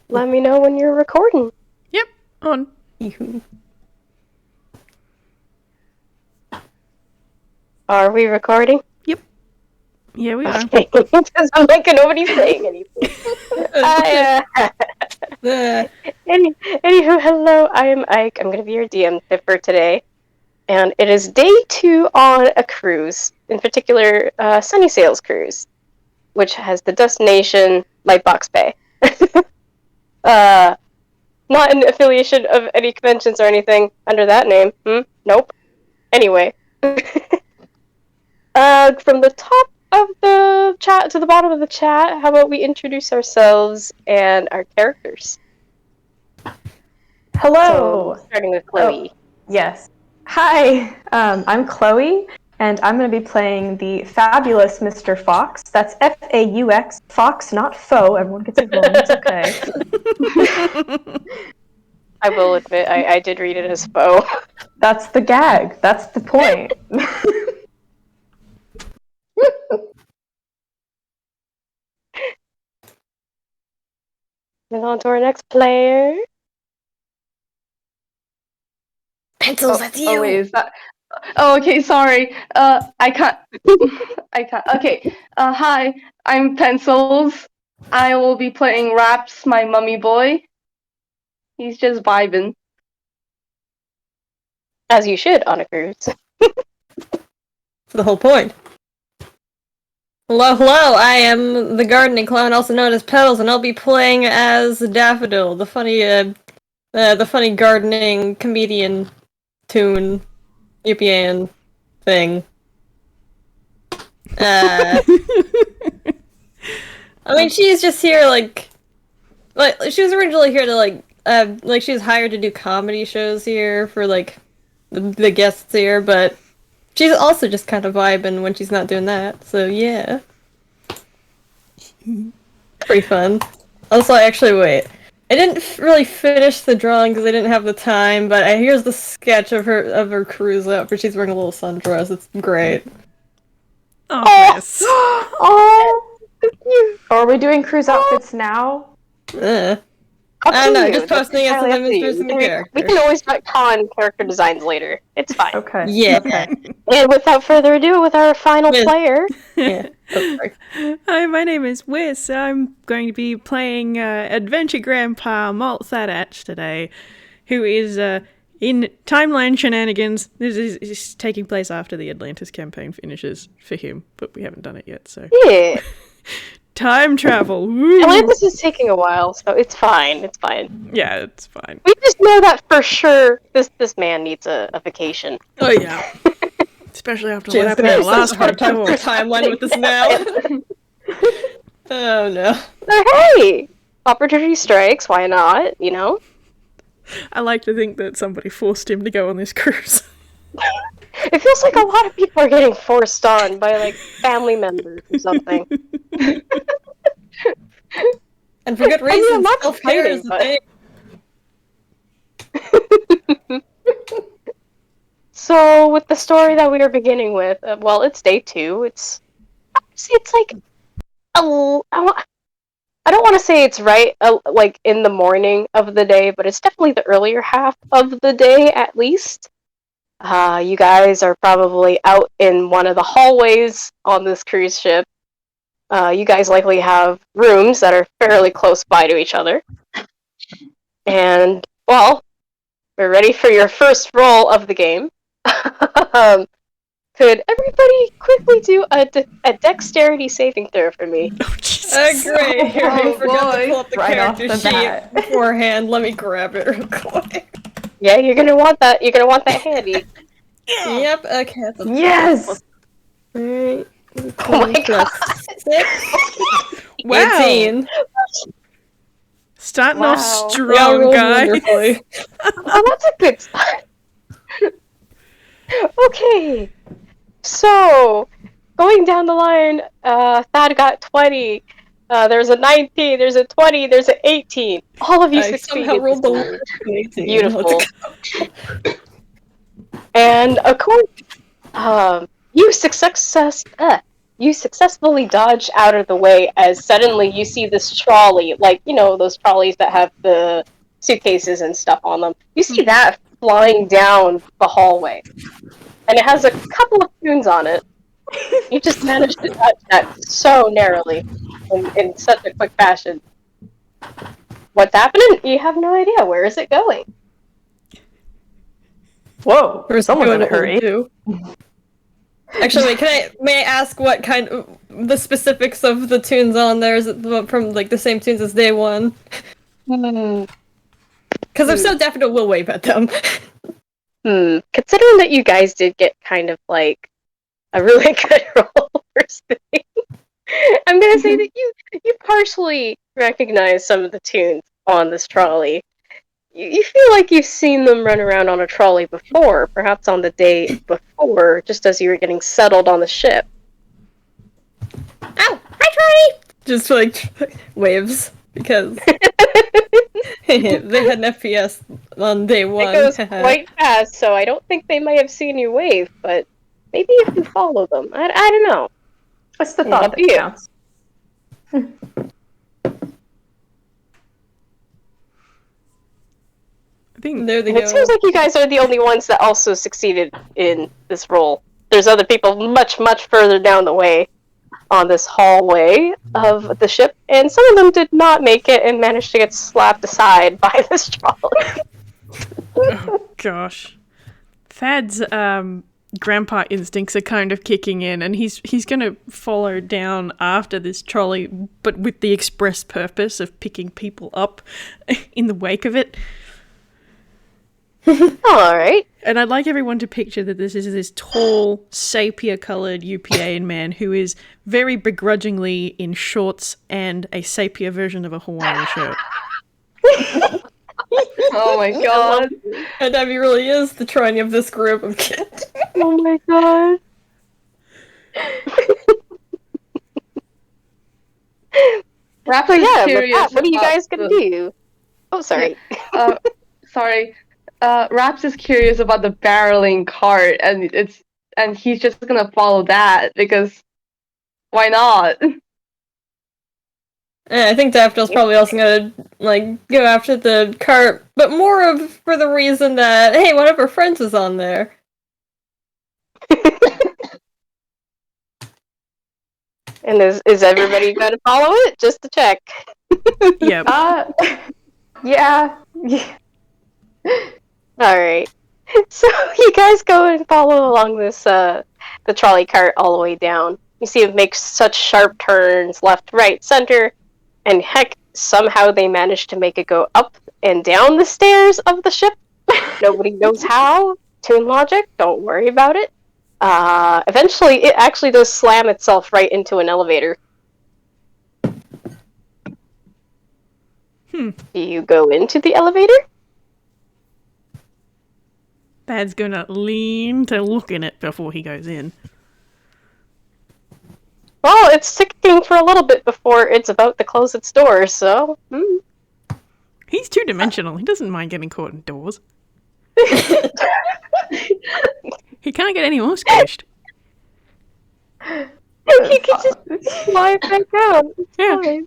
let me know when you're recording. Yep, on. Are we recording? Yep. Yeah, we are. Okay, because I'm like, nobody's saying anything. Anywho, hello, I am Ike. I'm going to be your DM tip for today. And it is day 2 on a cruise, in particular, Sunny Sails cruise, which has the destination Lightbox Bay. Not an affiliation of any conventions or anything under that name. Nope. Anyway. From the top of the chat to the bottom of the chat, how about we introduce ourselves and our characters? Hello! So, starting with Chloe. Yes. Hi, I'm Chloe, and I'm going to be playing the fabulous Mr. Fox. That's F-A-U-X, Fox, not Faux. Everyone gets it wrong, it's okay. I will admit, I did read it as Faux. That's the gag. That's the point. Moving on to our next player. Petals, that's you! Oh, wait, is that... Oh, okay, sorry. I can't... Okay, hi, I'm Pencils. I will be playing Raps, my mummy boy. He's just vibing. As you should on a cruise. The whole point. Hello, I am the gardening clown, also known as Petals, and I'll be playing as Daffodil, the funny gardening comedian toon Yupian thing. I mean, she's just here like she was originally here to she was hired to do comedy shows here for the guests here, but she's also just kind of vibing when she's not doing that, so yeah. Pretty fun. Also, actually, wait. I didn't really finish the drawing because I didn't have the time, but here's the sketch of her cruise outfit. She's wearing a little sundress. It's great. Oh, yes. Oh, are we doing cruise outfits now? I know, just posting it as an image in the character. We can always retcon character designs later. It's fine. Okay. Yeah. Okay. And without further ado, with our final player. Yeah. Oh, sorry. Hi, my name is Whis. I'm going to be playing Adventure Grandpa Malt Thaddach today, who is in Timeline Shenanigans. This is taking place after the Atlantis campaign finishes for him, but we haven't done it yet, so... Yeah. Time travel! Woo! Atlantis is taking a while, so it's fine. It's fine. Yeah, it's fine. We just know that for sure this man needs a vacation. Oh, yeah. Especially after what happened in the last hard time for one. timeline with this now. Oh, no. So, hey! Opportunity strikes, why not, you know? I like to think that somebody forced him to go on this cruise. It feels like a lot of people are getting forced on by, like, family members or something. And for good reason, I'm not self-care is complaining, the thing. So, with the story that we are beginning with, well, it's day 2. It's like, I don't want to say it's right, like, in the morning of the day, but it's definitely the earlier half of the day, at least. You guys are probably out in one of the hallways on this cruise ship. You guys likely have rooms that are fairly close by to each other. And, well, we're ready for your first roll of the game. Could everybody quickly do a dexterity saving throw for me? Oh, Jesus. Great. Here, I forgot to pull up the Right off character the sheet bat. beforehand. Let me grab it real quick. Yeah, you're gonna want that. You're gonna want that handy. Yep, okay. Yes! Alright. Oh my god. 6. Wow. 18. Starting Wow. off We all strong, rolled guy. wonderfully. Oh, that's a good start. Okay. So, going down the line, Thad got 20. There's a 19, there's a 20, there's an 18. All of you I succeeded. somehow rolled the this time. 18. Beautiful. Let's go. And of course, you successfully you successfully dodge out of the way as suddenly you see this trolley, like, those trolleys that have the suitcases and stuff on them. You see that flying down the hallway. And it has a couple of tunes on it. You just managed to dodge that so narrowly in such a quick fashion. What's happening? You have no idea. Where is it going? Whoa, someone's in a hurry. Actually, wait, may I ask what kind of the specifics of the tunes on there? Is it from like the same tunes as day one? Because if so, Daffodil will wave at them. Considering that you guys did get kind of like a really good roll for spinning, I'm gonna say that you partially recognize some of the tunes on this trolley. You feel like you've seen them run around on a trolley before, perhaps on the day before, just as you were getting settled on the ship. Ow! Hi, trolley! Just like waves because they had an FPS on day one. It goes quite fast, so I don't think they might have seen you wave, but maybe if you follow them, I don't know. What's the thought that counts? I think It seems like you guys are the only ones that also succeeded in this role. There's other people much, much further down the way on this hallway of the ship, and some of them did not make it and managed to get slapped aside by this trolley. Oh gosh. Thad's grandpa instincts are kind of kicking in, and he's gonna follow down after this trolley, but with the express purpose of picking people up in the wake of it. Alright. And I'd like everyone to picture that this is this tall, sepia-coloured UPA man who is very begrudgingly in shorts and a sepia version of a Hawaiian shirt. Oh my god. And Abby really is the tranny of this group of kids. Oh my god. Raps So is yeah, with curious that, what are you about guys gonna do? Oh, sorry. Sorry. Raps is curious about the barreling cart, and he's just gonna follow that because why not? I think Daffodil's probably also gonna like go after the cart, but more of for the reason that hey, one of her friends is on there. And is everybody gonna follow it? Just to check. Yep. Yeah. Alright. So you guys go and follow along this the trolley cart all the way down. You see it makes such sharp turns, left, right, center, and heck, somehow they managed to make it go up and down the stairs of the ship. Nobody knows how. Toon logic, don't worry about it. Eventually it actually does slam itself right into an elevator. Do you go into the elevator? Thad's gonna lean to look in it before he goes in. Well, it's ticking for a little bit before it's about to close its doors, so... He's two-dimensional. He doesn't mind getting caught in doors. He can't get any more squished. You can just slide back down. It's fine.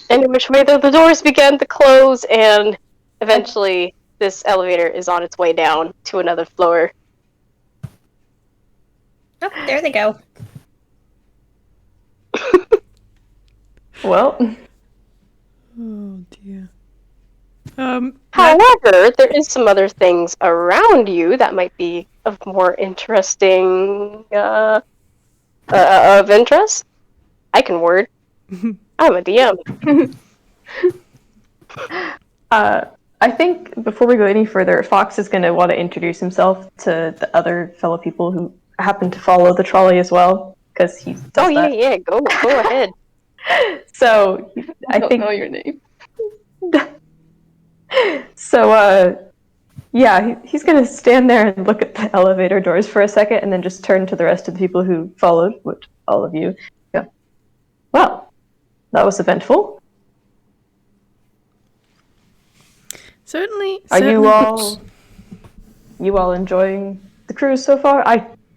And in which way the doors began to close, and eventually this elevator is on its way down to another floor. Oh, there they go. Well. Oh dear. However, there is some other things around you that might be of more interesting, of interest. I can word. I'm a DM. I think before we go any further, Fox is going to want to introduce himself to the other fellow people who happen to follow the trolley as well, because he does that. Yeah, go ahead. So, I don't know your name. So, he's going to stand there and look at the elevator doors for a second and then just turn to the rest of the people who followed, which all of you go, well, that was eventful. Certainly. Are you all enjoying the cruise so far?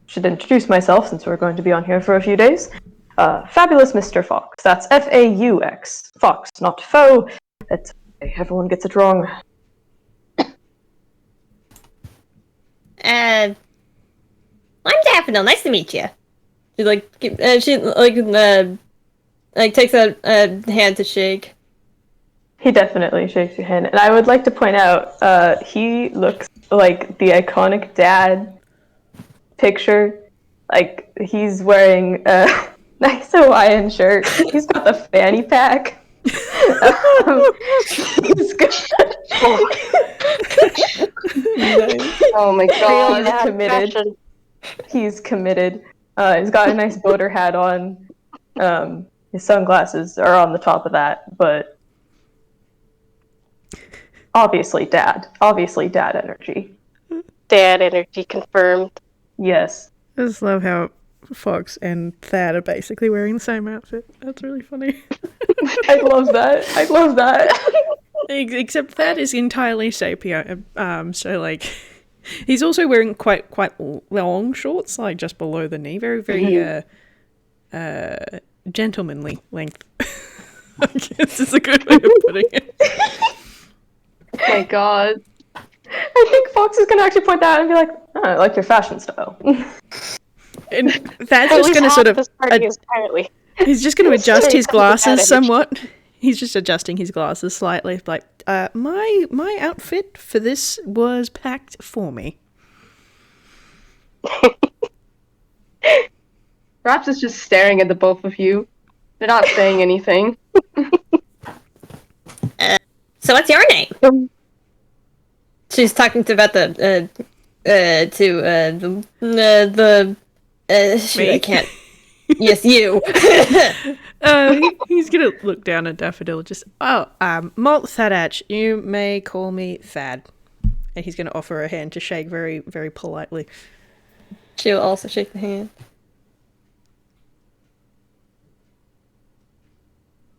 should introduce myself since we're going to be on here for a few days. Fabulous Mr. Fox. That's F-A-U-X. Fox, not Faux. That's everyone gets it wrong. I'm Daffodil. Nice to meet you. She takes a hand to shake. He definitely shakes your hand. And I would like to point out, he looks like the iconic dad picture. Like, he's wearing a nice Hawaiian shirt. He's got the fanny pack. He's got... Oh my god. He's committed. He's committed. He's got a nice boater hat on. His sunglasses are on the top of that, but obviously dad energy. Dad energy confirmed. Yes. I just love how Fox and Thad are basically wearing the same outfit. That's really funny. I love that. Except Thad is entirely sepia. So like, he's also wearing quite long shorts, like just below the knee. Very gentlemanly length. I guess is a good way of putting it. Oh my god. I think Fox is gonna actually point that out and be like, oh, I like your fashion style. And Thad's just gonna sort of entirely. he's just gonna adjust his glasses somewhat. He's just adjusting his glasses slightly, like, my outfit for this was packed for me. Raps is just staring at the both of you. They're not saying anything. So what's your name? She's talking about shoot, Me? I can't. Yes, you. He's gonna look down at Daffodil. Just Malt Thaddach. You may call me Thad. And he's gonna offer a hand to shake very, very politely. She'll also shake the hand.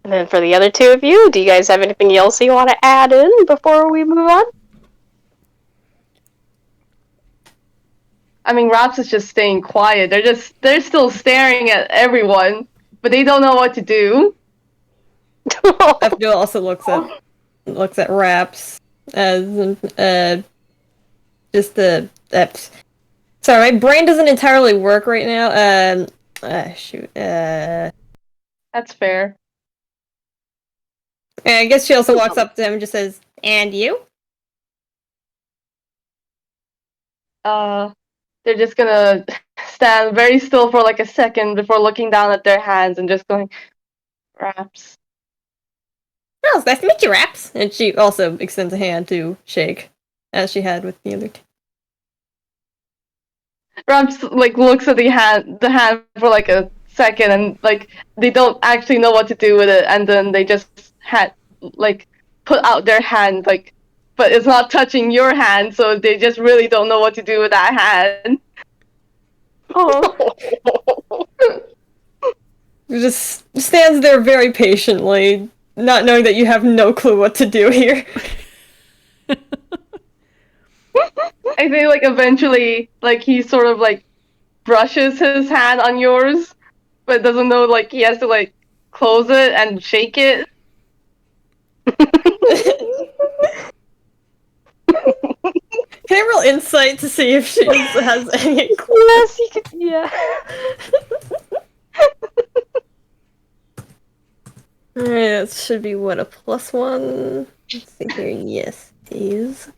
And then for the other two of you, do you guys have anything else you want to add in before we move on? I mean, Raps is just staying quiet. They're still staring at everyone, but they don't know what to do. Daffodil also looks at Raps as sorry, my brain doesn't entirely work right now. Shoot. That's fair. I guess she also walks up to him and just says, "And you?" They're just gonna stand very still for like a second before looking down at their hands and just going, Raps. Oh, it's nice to meet you, Raps. And she also extends a hand to shake, as she had with the other two. Raps like looks at the hand for like a second, and like they don't actually know what to do with it, and then they just put out their hand, like, but it's not touching your hand, so they just really don't know what to do with that hand. Oh. He just stands there very patiently, not knowing that you have no clue what to do here. I think like eventually like he sort of like brushes his hand on yours, but doesn't know like he has to like close it and shake it. Can I roll insight to see if she has any clue? Yes, you could. Yeah. Alright, that should be what, a +1? Let's see here. Yes, it is.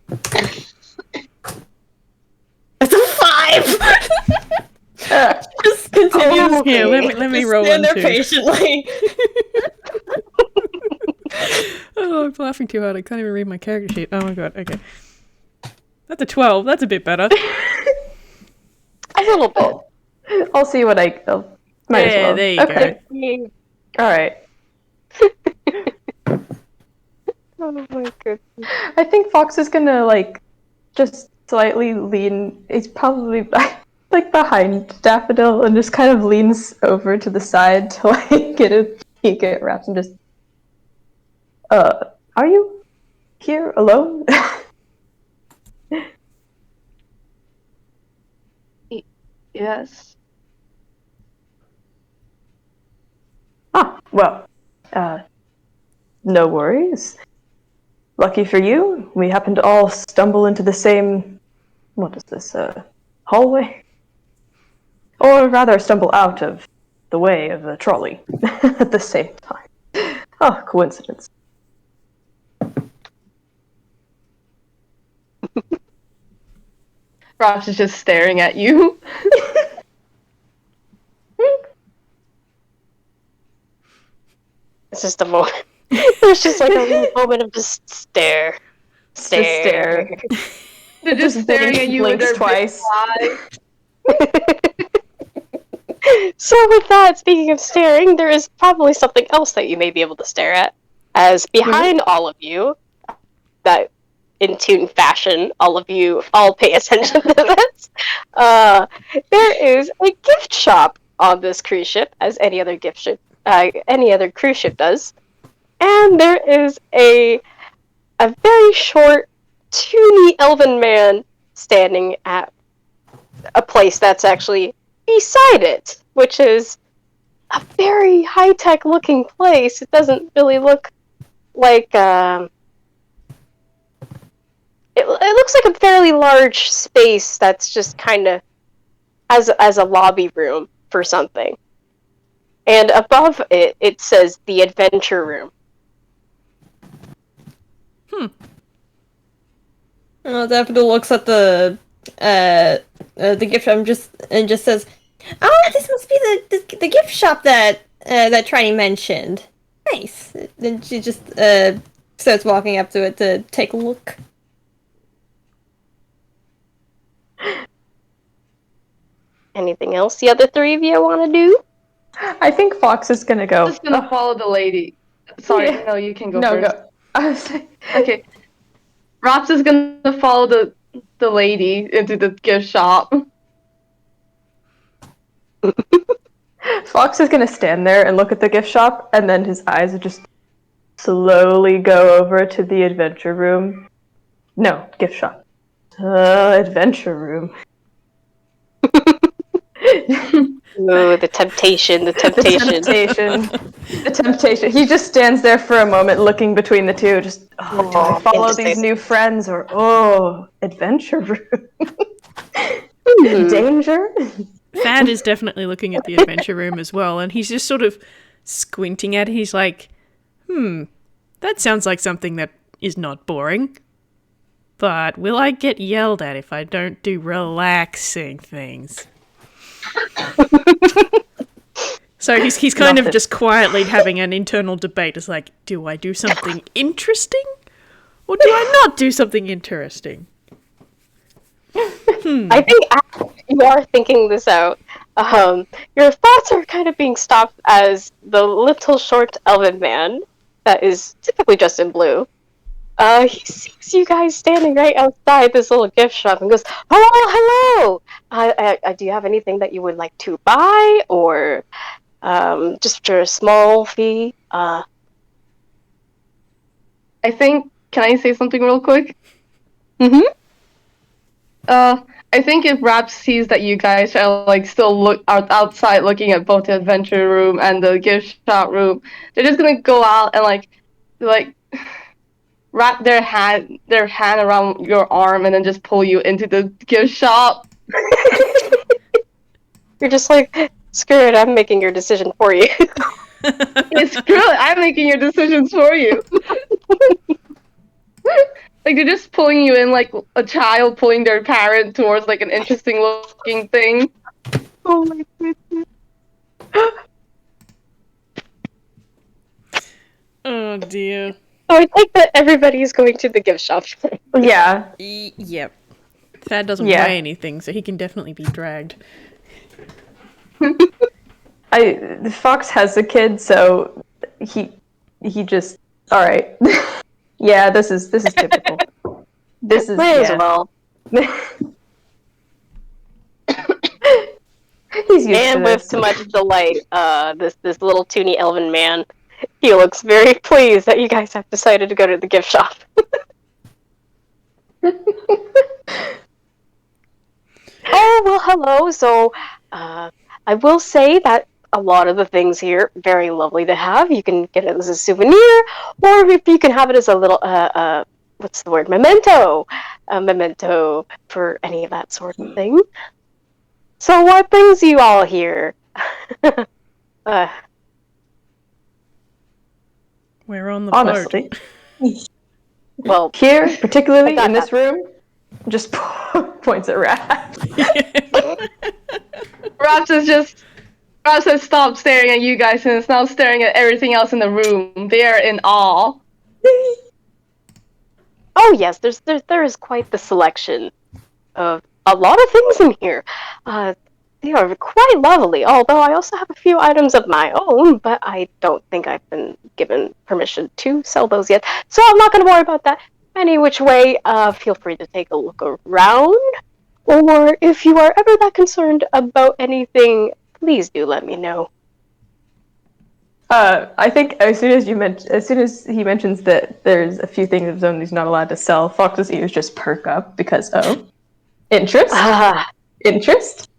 That's a 5! Just continues. Yeah, let me roll stand one there too. patiently. Oh, I'm laughing too hard. I can't even read my character sheet. Oh my god. Okay. That's a 12. That's a bit better. A little bit. I'll see what I. Might as well. There you go. All right. Oh my goodness. I think Fox is gonna like just slightly lean. He's probably like behind Daffodil and just kind of leans over to the side to like get a peek at Raps and just. Are you here alone? Yes. Well, no worries. Lucky for you, we happen to all stumble into the same, what is this, hallway? Or rather, stumble out of the way of the trolley at the same time. Oh, coincidence. Ross is just staring at you. It's just a moment. There's just like a little moment of just stare. Just stare. They're just staring at you with blinks their twice. big eyes. So with that, speaking of staring, there is probably something else that you may be able to stare at. As behind all of you, that in tune fashion, all of you all pay attention to this. There is a gift shop on this cruise ship, as any other cruise ship does. And there is a very short, toony elven man standing at a place that's actually beside it, which is a very high-tech looking place. It doesn't really look like it looks like a fairly large space that's just kind of as a lobby room for something. And above it, it says the adventure room. Well, Daffodil looks at the gift shop and just says, "Oh, this must be the gift shop that that Trini mentioned. Nice." Then she just starts walking up to it to take a look. Anything else the other three of you want to do? I think Fox is gonna go. I'm just gonna follow the lady. Sorry, Yeah. no, you can go No, first. go. I was like, Okay. Rops is gonna follow the lady into the gift shop. Fox is gonna stand there and look at the gift shop, and then his eyes would just slowly go over to the adventure room. No, gift shop. Adventure room. Ooh, the temptation. The temptation. He just stands there for a moment looking between the two, just, do I follow these new friends, or, adventure room? Danger? Thad is definitely looking at the adventure room as well, and he's just sort of squinting at it. He's like, that sounds like something that is not boring. But will I get yelled at if I don't do relaxing things? So he's kind of just quietly having an internal debate. It's like, do I do something interesting? Or do I not do something interesting? I think after you are thinking this out, your thoughts are kind of being stopped as the little short elven man that is typically dressed in blue. He sees you guys standing right outside this little gift shop and goes, "Hello, hello! Do you have anything that you would like to buy, or just for a small fee?" I think. Can I say something real quick? Mm-hmm. I think if Raps sees that you guys are like still outside looking at both the adventure room and the gift shop room, they're just gonna go out and like wrap their hand around your arm and then just pull you into the gift shop. You're just like, screw it, I'm making your decision for you. It's screw it, I'm making your decisions for you. Like they're just pulling you in like a child pulling their parent towards like an interesting looking thing. Oh my goodness. Oh dear. So I think that everybody is going to the gift shop. Yeah. Yep. Thad doesn't weigh anything, so he can definitely be dragged. Fox has a kid, so he just, all right. Yeah, this is typical. This is May as well. He's used And to with this. too much delight, this little toony elven man, he looks very pleased that you guys have decided to go to the gift shop. Oh, well, hello. So, I will say that a lot of the things here very lovely to have. You can get it as a souvenir, or if you can have it as a little what's the word? Memento, a memento for any of that sort of thing. So, what brings you all here? We're on the Honestly, Well, here, particularly got in this room, just points at Rat. Raps has stopped staring at you guys and is now staring at everything else in the room. They are in awe. oh yes, there is quite the selection of a lot of things in here. They are quite lovely, although I also have a few items of my own, but I don't think I've been given permission to sell those yet, so I'm not going to worry about that. Any which way, feel free to take a look around, or if you are ever that concerned about anything, please do let me know. I think as soon as he mentions that there's a few things of his own he's not allowed to sell, Fox's ears just perk up because interest, interest,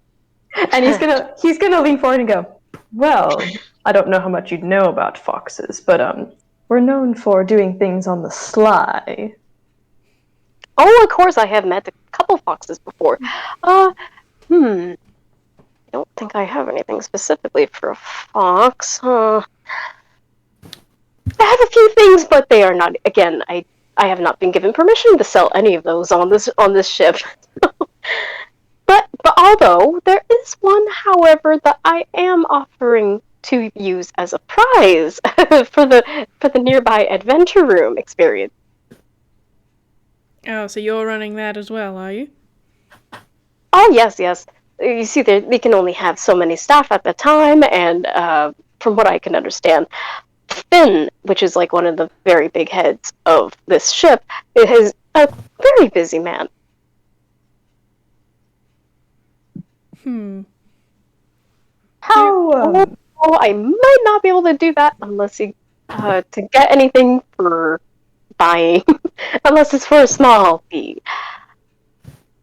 and he's gonna lean forward and go, well, I don't know how much you know about foxes, but we're known for doing things on the sly. Oh, of course, I have met a couple foxes before. I don't think I have anything specifically for a fox. I have a few things, but they are not. Again, I have not been given permission to sell any of those on this ship. but although there is one, however, that I am offering to use as a prize for the nearby adventure room experience. Oh, so you're running that as well, are you? Oh yes. You see, they can only have so many staff at the time, and from what I can understand, Finn, which is like one of the very big heads of this ship, is a very busy man. How? Oh, I might not be able to do that unless you to get anything for buying, unless it's for a small fee.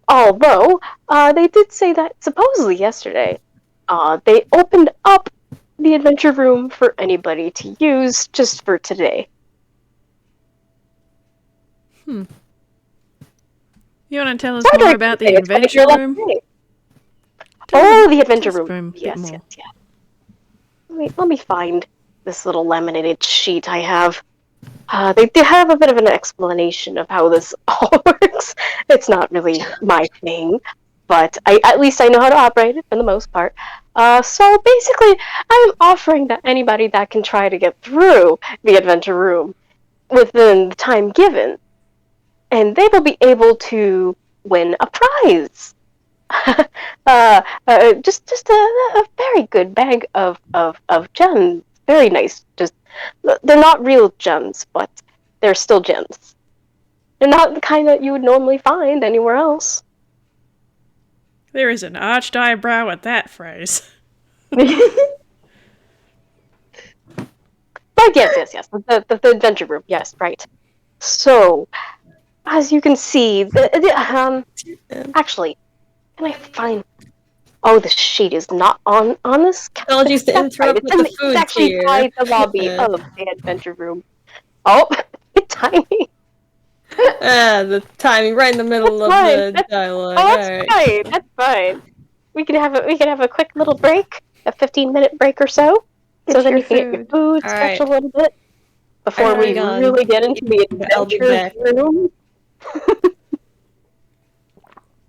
Although they did say that supposedly yesterday, they opened up the adventure room for anybody to use just for today. You want to tell us more about the adventure room? Oh, the adventure room. room. Yes. Let me find this little laminated sheet I have. They do have a bit of an explanation of how this all works. It's not really my thing, but at least I know how to operate it for the most part. So basically, I'm offering that anybody that can try to get through the adventure room within the time given, and they will be able to win a prize. Just a very good bag of gems. Very nice. Just they're not real gems, but they're still gems. They're not the kind that you would normally find anywhere else. There is an arched eyebrow at that phrase. But yes. The adventure room. Yes, right. So, as you can see, actually, can I find? Oh, the sheet is not on this. Apologies to interrupt with the food It's actually here. by the lobby of the adventure room. Oh, tiny. The timing right in the middle of the dialogue. Oh, that's fine. That's fine. We can have a quick little break, a 15-minute break or so, so then you can get your food, stretch a little bit before we really get into the adventure room.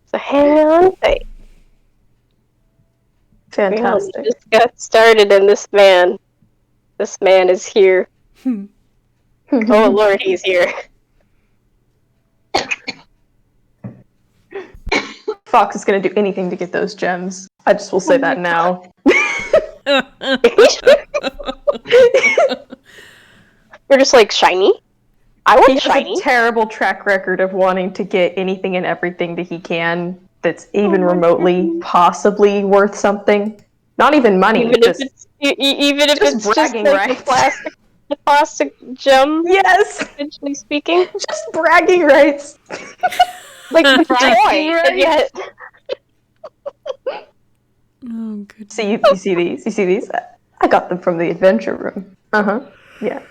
So hang on. Fantastic. We just got started, and this man is here. Oh Lord, he's here. Fox is going to do anything to get those gems. I just will say that now. You're just like shiny. I want He shiny. has a terrible track record of wanting to get anything and everything that he can that's even remotely possibly worth something. Not even money. Even if it's bragging just like rights. a plastic gem. Yes. Essentially speaking, Just bragging rights. like the toy, Bragging and yet Oh, good. See, you see these? You see these? I got them from the adventure room. Yeah.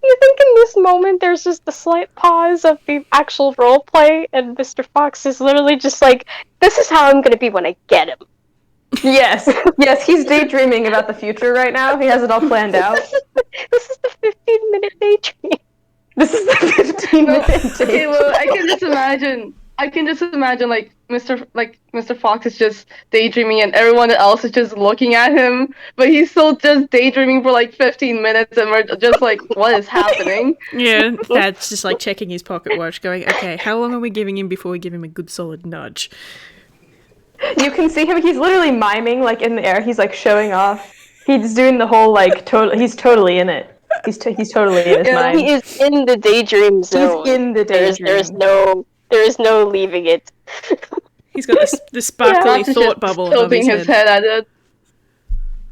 You think in this moment there's just a slight pause of the actual role play, and Mr. Fox is literally just like, "This is how I'm gonna be when I get him." Yes. Yes, he's daydreaming about the future right now. He has it all planned out. This is the 15-minute daydream. This is the 15-minute Okay, well, I can just imagine like Mr. Fox is just daydreaming and everyone else is just looking at him, but he's still just daydreaming for like 15 minutes and we're just like, what is happening? Yeah, Thad's just like checking his pocket watch, going, okay, how long are we giving him before we give him a good solid nudge? You can see him, he's literally miming, like, in the air. He's, like, showing off. He's doing the whole, like, he's totally in it. He's totally in his mind. He is in the daydream zone. He's in the daydream. There is no leaving it. He's got this sparkly Fox is thought just bubble above tilting his his head. head at it.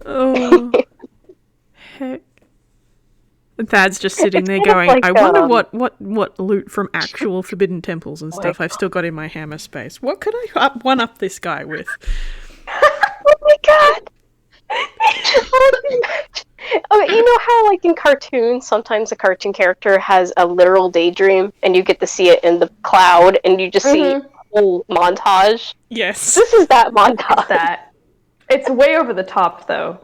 Oh, heck. And Thad's just sitting there kind of going, like, I wonder what loot from actual forbidden temples and stuff I've still got in my hammer space. What could I one-up this guy with? Oh my god! Oh, you know how, like, in cartoons, sometimes a cartoon character has a literal daydream, and you get to see it in the cloud, and you just see a whole montage? Yes. This is that montage. It's way over the top, though.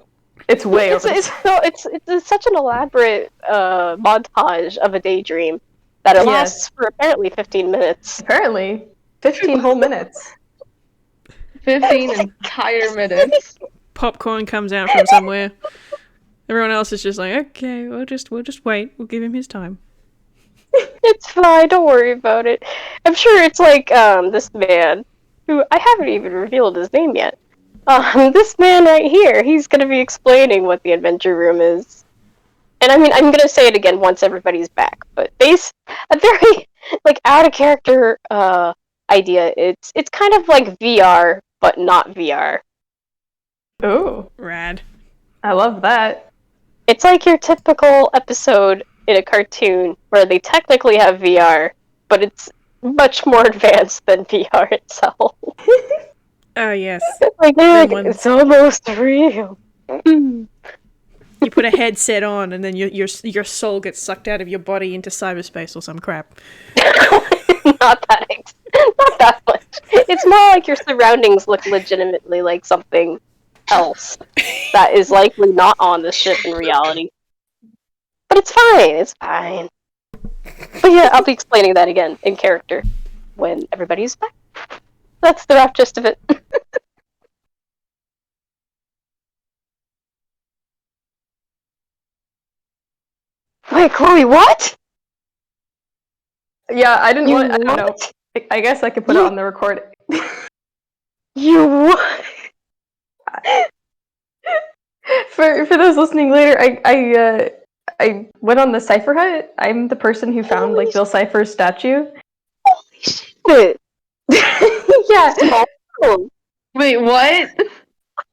It's way over the top. It's such an elaborate montage of a daydream that it lasts for apparently 15 minutes. Apparently. 15 whole minutes. 15 entire minutes. Popcorn comes out from somewhere. Everyone else is just like, okay, we'll just wait. We'll give him his time. It's fine, don't worry about it. I'm sure it's like this man, who I haven't even revealed his name yet. This man right here, he's gonna be explaining what the adventure room is. And I mean, I'm gonna say it again once everybody's back, but a very, like, out of character idea. It's kind of like VR, but not VR. Ooh. Rad. I love that. It's like your typical episode in a cartoon where they technically have VR, but it's much more advanced than VR itself. Oh, yes. Like, it's almost real. You put a headset on and then your soul gets sucked out of your body into cyberspace or some crap. Not that much. It's more like your surroundings look legitimately like something else that is likely not on the ship in reality. But it's fine. But yeah, I'll be explaining that again in character when everybody's back. That's the rough gist of it. Wait, Chloe, what? Yeah, I don't know. What? I guess I could put it on the recording. You what? For those listening later, I went on the Cipher Hut. I'm the person who found, like, Bill Cipher's statue. Holy shit! Yeah. Wait, what?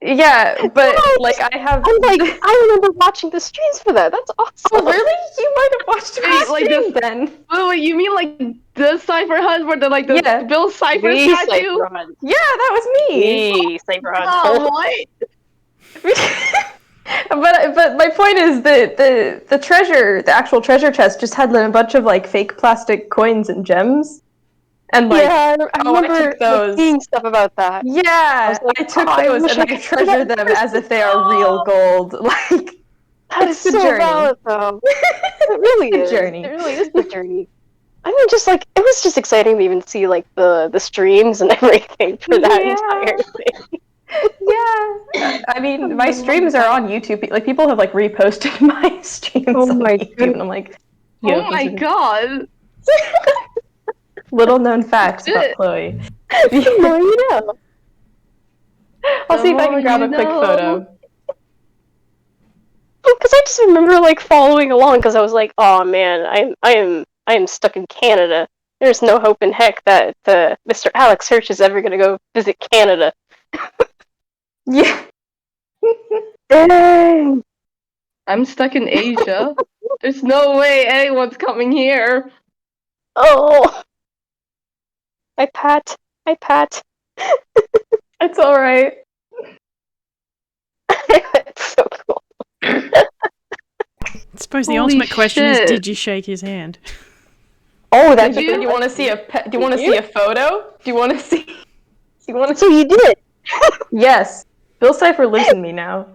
Yeah, but, like, I remember watching the streams for that. That's awesome. Oh, really? You might have watched Wait, it like stream this- then. Wait, you mean like the Cipher Hunt where the Yeah. Bill Cipher The statue? Cypher Hunt. Yeah, that was me. The Cypher Hunt. Oh, what? But my point is that the actual treasure chest just had a bunch of, like, fake plastic coins and gems. And, like, yeah, I remember took those. seeing stuff about that. Yeah, like, I took oh, I those wish and I I could treasure them as if they are real gold. Like, That it's is the so journey. valid, though. It really The is. journey. It really is the journey. I mean, just like, it was just exciting to even see, like, the streams and everything for that entire thing. Yeah. I mean, my streams are on YouTube. Like, people have, like, reposted my streams Oh on my YouTube, goodness. and I'm like, Oh my god. little known facts about Shit. Chloe. The more you know. I'll see if I more can grab you a quick know. photo. Because I just remember, like, following along, because I was like, oh man, I am stuck in Canada. There's no hope in heck that Mr. Alex Hirsch is ever going to go visit Canada. Yeah. Dang! I'm stuck in Asia. There's no way anyone's coming here. Oh! I pat. It's alright. It's so cool. I suppose the Holy ultimate question is, shit. did you shake his hand? Oh, that's Do you want to see a do you want to Did see you? a photo? Do you want to see? Do you want to So you did. Yes. Bill Cipher lives in me now.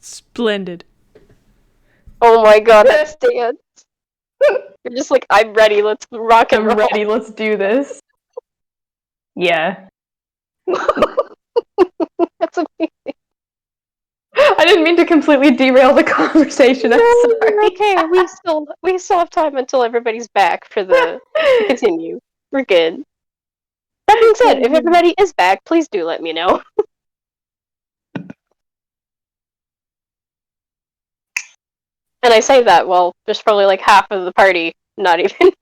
Splendid. Oh my god, that stance. You're just like, I'm ready, let's rock and I'm roll. ready, let's do this. Yeah. That's amazing. I didn't mean to completely derail the conversation. I'm No, sorry. you're okay. We still have time until everybody's back for the to continue. We're good. That being said, if everybody is back, please do let me know. And I say that, well, there's probably like half of the party not even.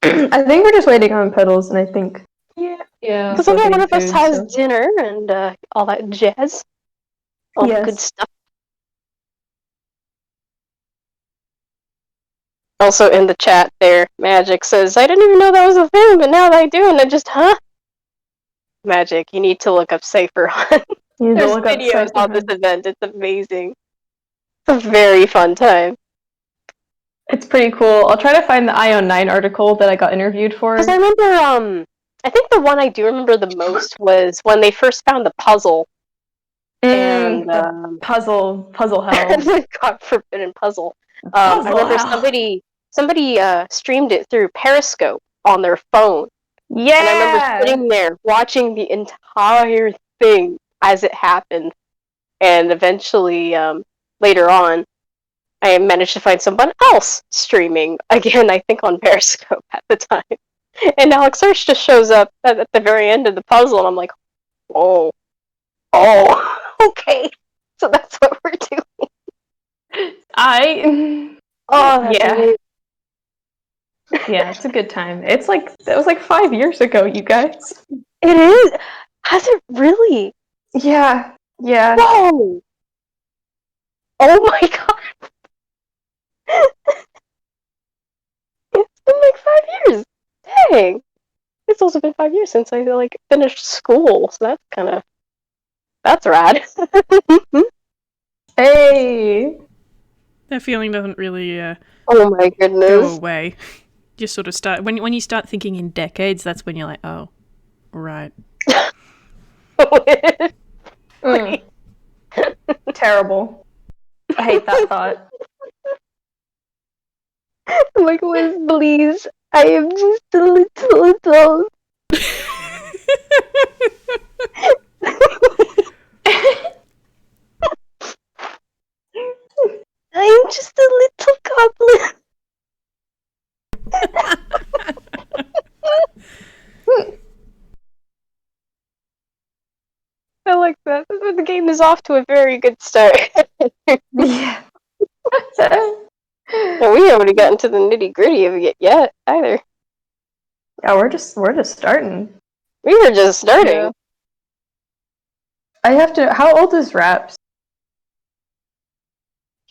I think we're just waiting on Petals, and I think Yeah. Because I know one of us food, has so- dinner and all that jazz. All the good Yes. stuff. Also in the chat there, Magic says, I didn't even know that was a thing, but now that I do, and I just, Magic, you need to look up Safer Hunt. You need to There's look up videos Cypher on this Hunt. event, it's amazing. It's a very fun time. It's pretty cool. I'll try to find the Ion 9 article that I got interviewed for. Because I remember, I think the one I do remember the most was when they first found the puzzle. And, the puzzle hell. the God forbidden puzzle. Puzzle I remember hell. somebody streamed it through Periscope on their phone. Yeah! And I remember sitting there watching the entire thing as it happened. And eventually, later on, I managed to find someone else streaming, again, I think on Periscope at the time. And Alex Hirsch just shows up at the very end of the puzzle, and I'm like, oh, okay. So that's what we're doing. Oh, that's yeah. amazing. Yeah, it's a good time. That was like 5 years ago, you guys. It is. Has it really? Yeah. Whoa! Oh my god! It's been like 5 years. Dang! It's also been 5 years since I finished school, so that's rad. Hey! That feeling doesn't really Oh my go goodness! away. You sort of start when you start thinking in decades. That's when you're like, oh, right. Terrible. I hate that thought. I'm like, Whis, please. I am just a little adult. I am just a little goblin. I like that. The game is off to a very good start. Yeah. And we haven't gotten to the nitty gritty of it yet either. Yeah, we're just starting. We were just starting. Yeah. I have to. How old is Raps?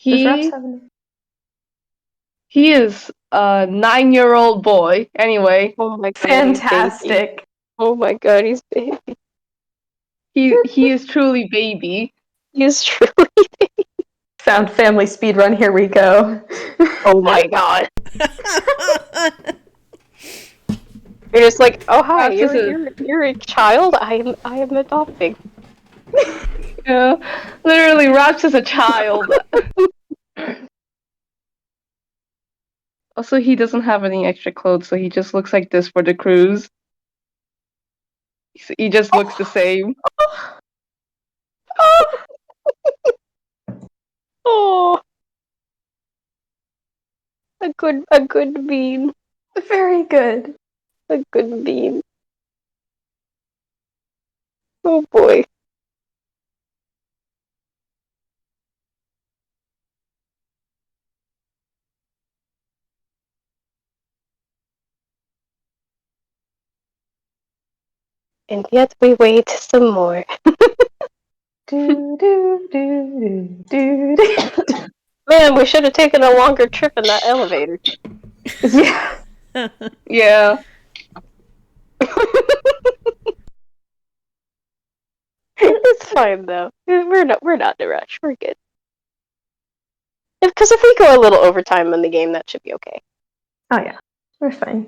Does Raps He have any? he is a 9-year-old boy. Anyway, Oh my god. Fantastic. Oh my god, he's baby. he is truly baby. He's truly. Found family speedrun. Here we go. Oh my god. You're just like, oh hi, Raps is you're a child. I am adopting. Yeah, literally, Raps is a child. Also, he doesn't have any extra clothes, so he just looks like this for the cruise. He just looks the same. Oh, a good bean. Very good. A good bean. Oh boy. And yet we wait some more. Do, do, do, do, do, do. Man, we should have taken a longer trip in that elevator. Yeah. Yeah. It's fine though. We're not in a rush. We're good. Because if we go a little overtime in the game, that should be okay. Oh yeah, we're fine.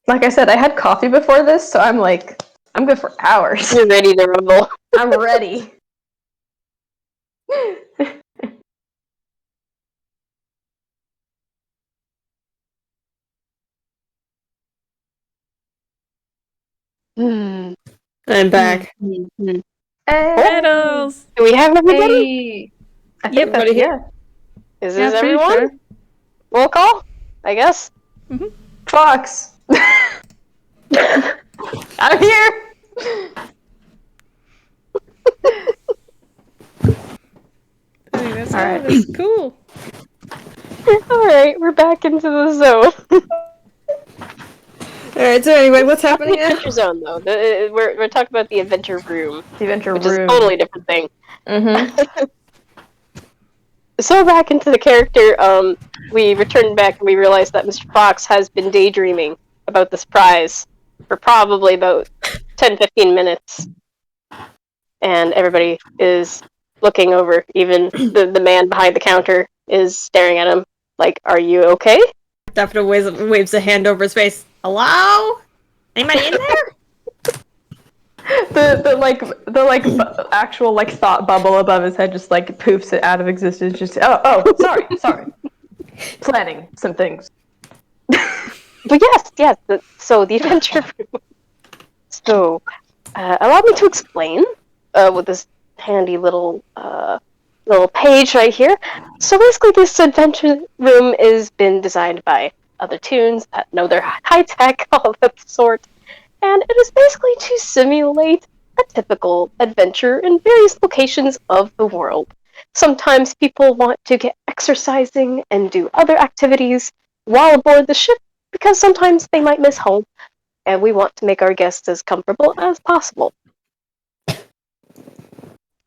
Like I said, I had coffee before this, so I'm good for hours. You're ready to rumble. I'm ready. Hmm. I'm back. Hmm. Petals! Do we have everybody? Hey. I think Yep, that's, everybody yeah. Is Yeah, this pretty everyone? sure. Roll call, I guess. Fox. I'm here. I think that's All right. That's cool. Alright, we're back into the zone. Alright, so anyway, what's happening The now? adventure zone, though. We're talking about the adventure room, The adventure which is a room. totally different thing. Mm-hmm. So back into the character, we returned back and we realized that Mr. Fox has been daydreaming about the surprise for probably about 10-15 minutes. And everybody is looking over. Even the man behind the counter is staring at him like, are you okay? Daffodil waves a hand over his face. Hello? Anybody in there? The actual thought bubble above his head just poofs it out of existence. Just sorry. Planning some things. But yes. So the adventure room. So, allow me to explain with this handy little page right here. So basically, this adventure room has been designed by other toons that know their high tech, all that sort, and it is basically to simulate a typical adventure in various locations of the world. Sometimes people want to get exercising and do other activities while aboard the ship because sometimes they might miss home, and we want to make our guests as comfortable as possible.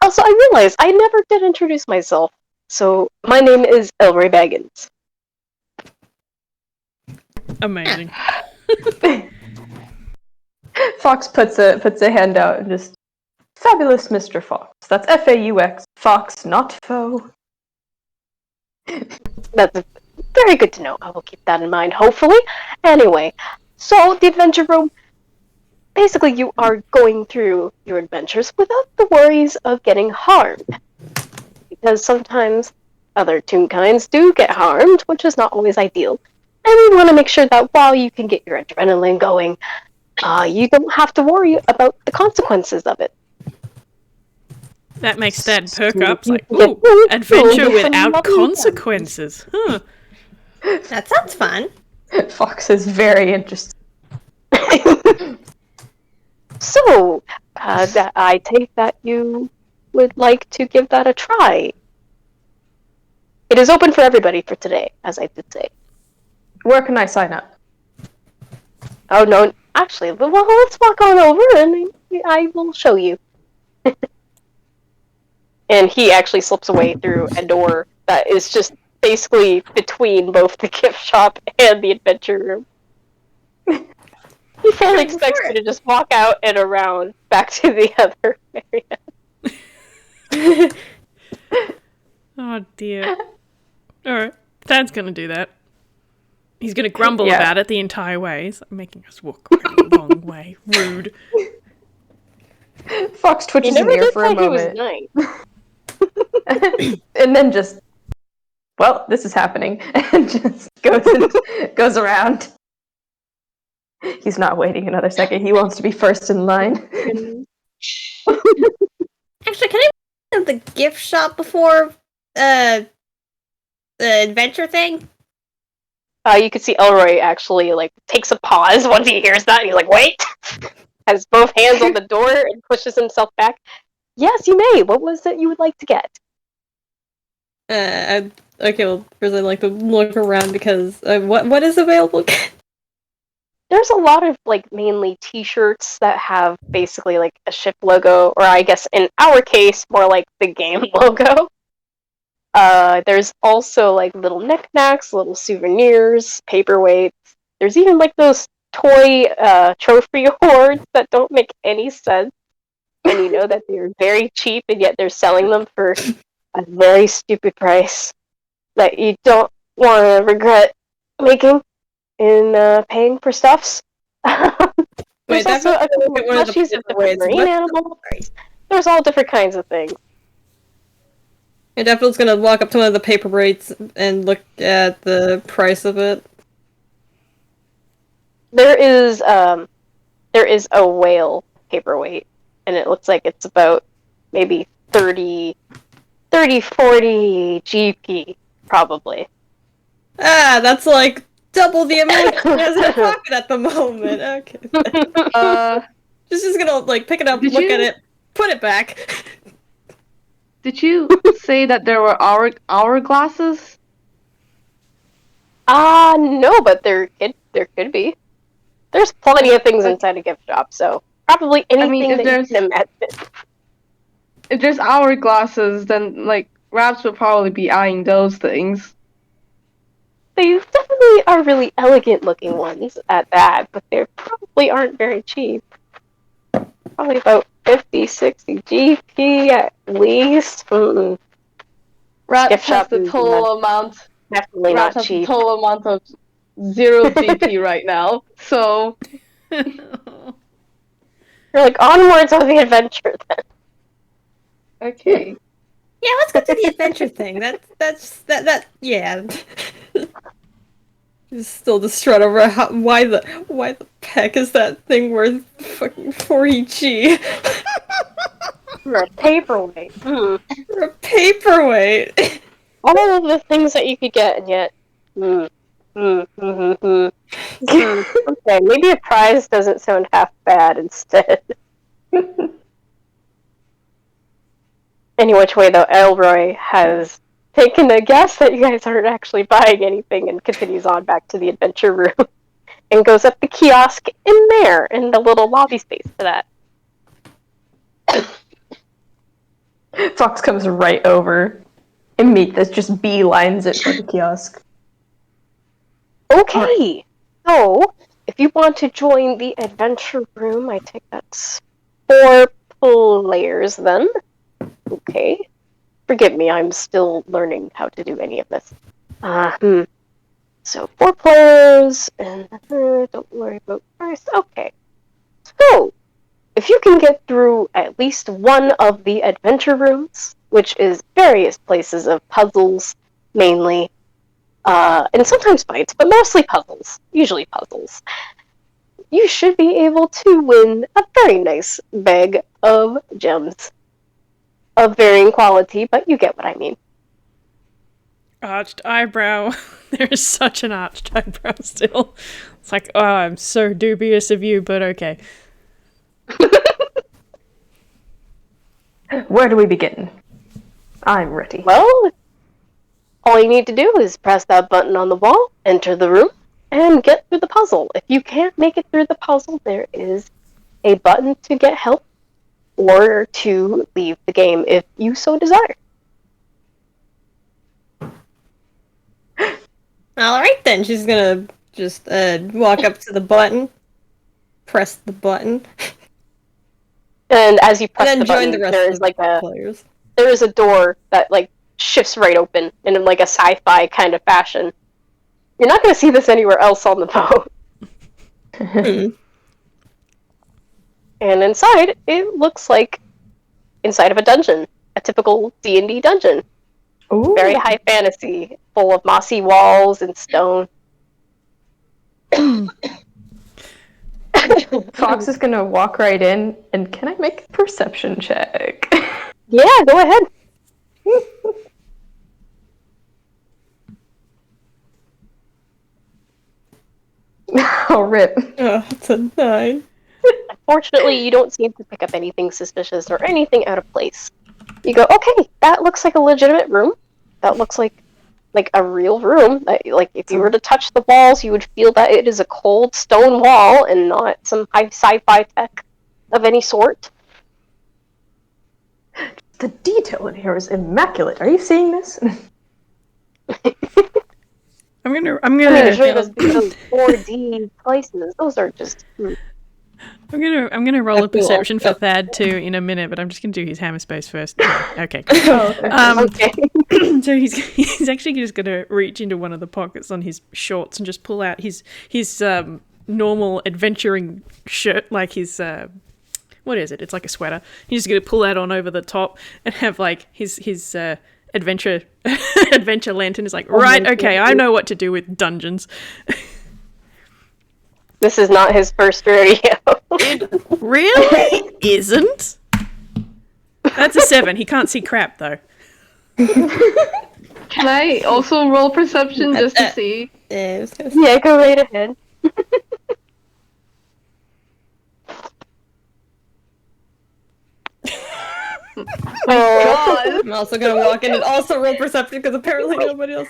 Also, I realized I never did introduce myself, so my name is Elroy Baggins. Amazing. Fox puts a hand out and just fabulous Mr. Fox. That's Faux. Fox, not faux. That's very good to know. I will keep that in mind, hopefully. Anyway, so the adventure room. Basically, you are going through your adventures without the worries of getting harmed. Because sometimes other toonkinds do get harmed, which is not always ideal. And we want to make sure that while you can get your adrenaline going, you don't have to worry about the consequences of it. That makes that perk up. It's You like, can get ooh, really adventure cool with some without lovely consequences. Huh. That sounds fun. Fox is very interested. So, I take that you would like to give that a try. It is open for everybody for today, as I did say. Where can I sign up? Oh, no, actually, well, let's walk on over and I will show you. And he actually slips away through a door that is just basically between both the gift shop and the adventure room. He fully expects you to just walk out and around back to the other area. Oh dear. Alright, Thad's gonna do that. He's gonna grumble Yeah. about it the entire way. He's making us walk a long way. Rude. Fox He twitches never an ear did for say a he was moment. nice. And then just, well, this is happening. And just goes around. He's not waiting another second. He wants to be first in line. Actually, can I have the gift shop before the adventure thing? You could see Elroy actually takes a pause once he hears that, and he's like, "Wait!" Has both hands on the door and pushes himself back. Yes, you may. What was it you would like to get? Okay, well, first I'd like to look around because what is available? There's a lot of mainly T-shirts that have basically a ship logo, or I guess in our case more like the game logo. There's also like little knickknacks, little souvenirs, paperweights. There's even like those toy trophy awards that don't make any sense. And you know that they're very cheap, and yet they're selling them for a very stupid price that you don't want to regret making in paying for stuffs. Wait, There's also a couple of one of the plushies of different paperweights. marine What? animals. There's all different kinds of things. Yeah, Daffodil's gonna walk up to one of the paperweights and look at the price of it. There is a whale paperweight, and it looks like it's about maybe 30, 40 GP, probably. Ah, that's like double the amount she has in her pocket at the moment. Okay. Just gonna like pick it up, Did look you- at it, put it back. Did you say that there were hourglasses? No, but there could be. There's plenty of things inside a gift shop, so probably anything if that you can imagine. If there's hourglasses, then like Raps would probably be eyeing those things. They definitely are really elegant looking ones at that, but they probably aren't very cheap. Probably about 50, 60 GP at least. Raps Gift has shop the is total amount. definitely Raps not has the cheap. total amount of 0 GP right now. So You're like, onwards of the adventure then. okay. Yeah, let's go to the adventure thing. That yeah. Just still distraught over why the heck is that thing worth fucking 40G? For a paperweight. For a paperweight. All of the things that you could get, and yet. Okay, maybe a prize doesn't sound half bad instead. Any which way, though, Elroy has taken a guess that you guys aren't actually buying anything and continues on back to the adventure room and goes up the kiosk in there, in the little lobby space for that. Fox comes right over and meet this, just beelines it for the kiosk. Okay, so if you want to join the adventure room, I think that's 4 players then. Okay. Forgive me, I'm still learning how to do any of this. So 4 players, and don't worry about price. Okay. So, if you can get through at least one of the adventure rooms, which is various places of puzzles, mainly, and sometimes fights, but mostly puzzles, usually puzzles, you should be able to win a very nice bag of gems. Of varying quality, but you get what I mean. Arched eyebrow. There's such an arched eyebrow still. It's like, oh, I'm so dubious of you, but okay. Where do we begin? I'm ready. Well, all you need to do is press that button on the wall, enter the room, and get through the puzzle. If you can't make it through the puzzle, there is a button to get help or to leave the game if you so desire. Alright then, she's gonna just walk up to the button, press the button, And as you press and then the join button, the rest there of is the like players. there is a door that like shifts right open in like a sci-fi kind of fashion. You're not going to see this anywhere else on the boat. And inside, it looks like inside of a dungeon, a typical D&D dungeon. Ooh. Very high fantasy, full of mossy walls and stone. Fox is gonna walk right in, and can I make a perception check? Yeah, go ahead. Oh, rip. Oh, it's a 9. Unfortunately, you don't seem to pick up anything suspicious or anything out of place. You go, okay, that looks like a legitimate room. That looks like a real room. Like, if you were to touch the walls, you would feel that it is a cold stone wall and not some high sci-fi tech of any sort. The detail in here is immaculate. Are you seeing this? I'm gonna Sure those 4D places. Those are just. I'm gonna roll a Cool. perception for Thad too in a minute, but I'm just gonna do his hammer space first. Okay. Oh, okay. Okay. So he's actually just gonna reach into one of the pockets on his shorts and just pull out his normal adventuring shirt, like his what is it? It's like a sweater. He's just gonna pull that on over the top and have like his adventure lantern is like, right, okay, I know what to do with dungeons. This is not his first rodeo. It really isn't. That's a 7. He can't see crap though. Can I also roll perception just to see? Yeah, I was gonna say. Yeah, go right ahead. Oh, I'm also gonna walk in and also roll perception because apparently nobody else.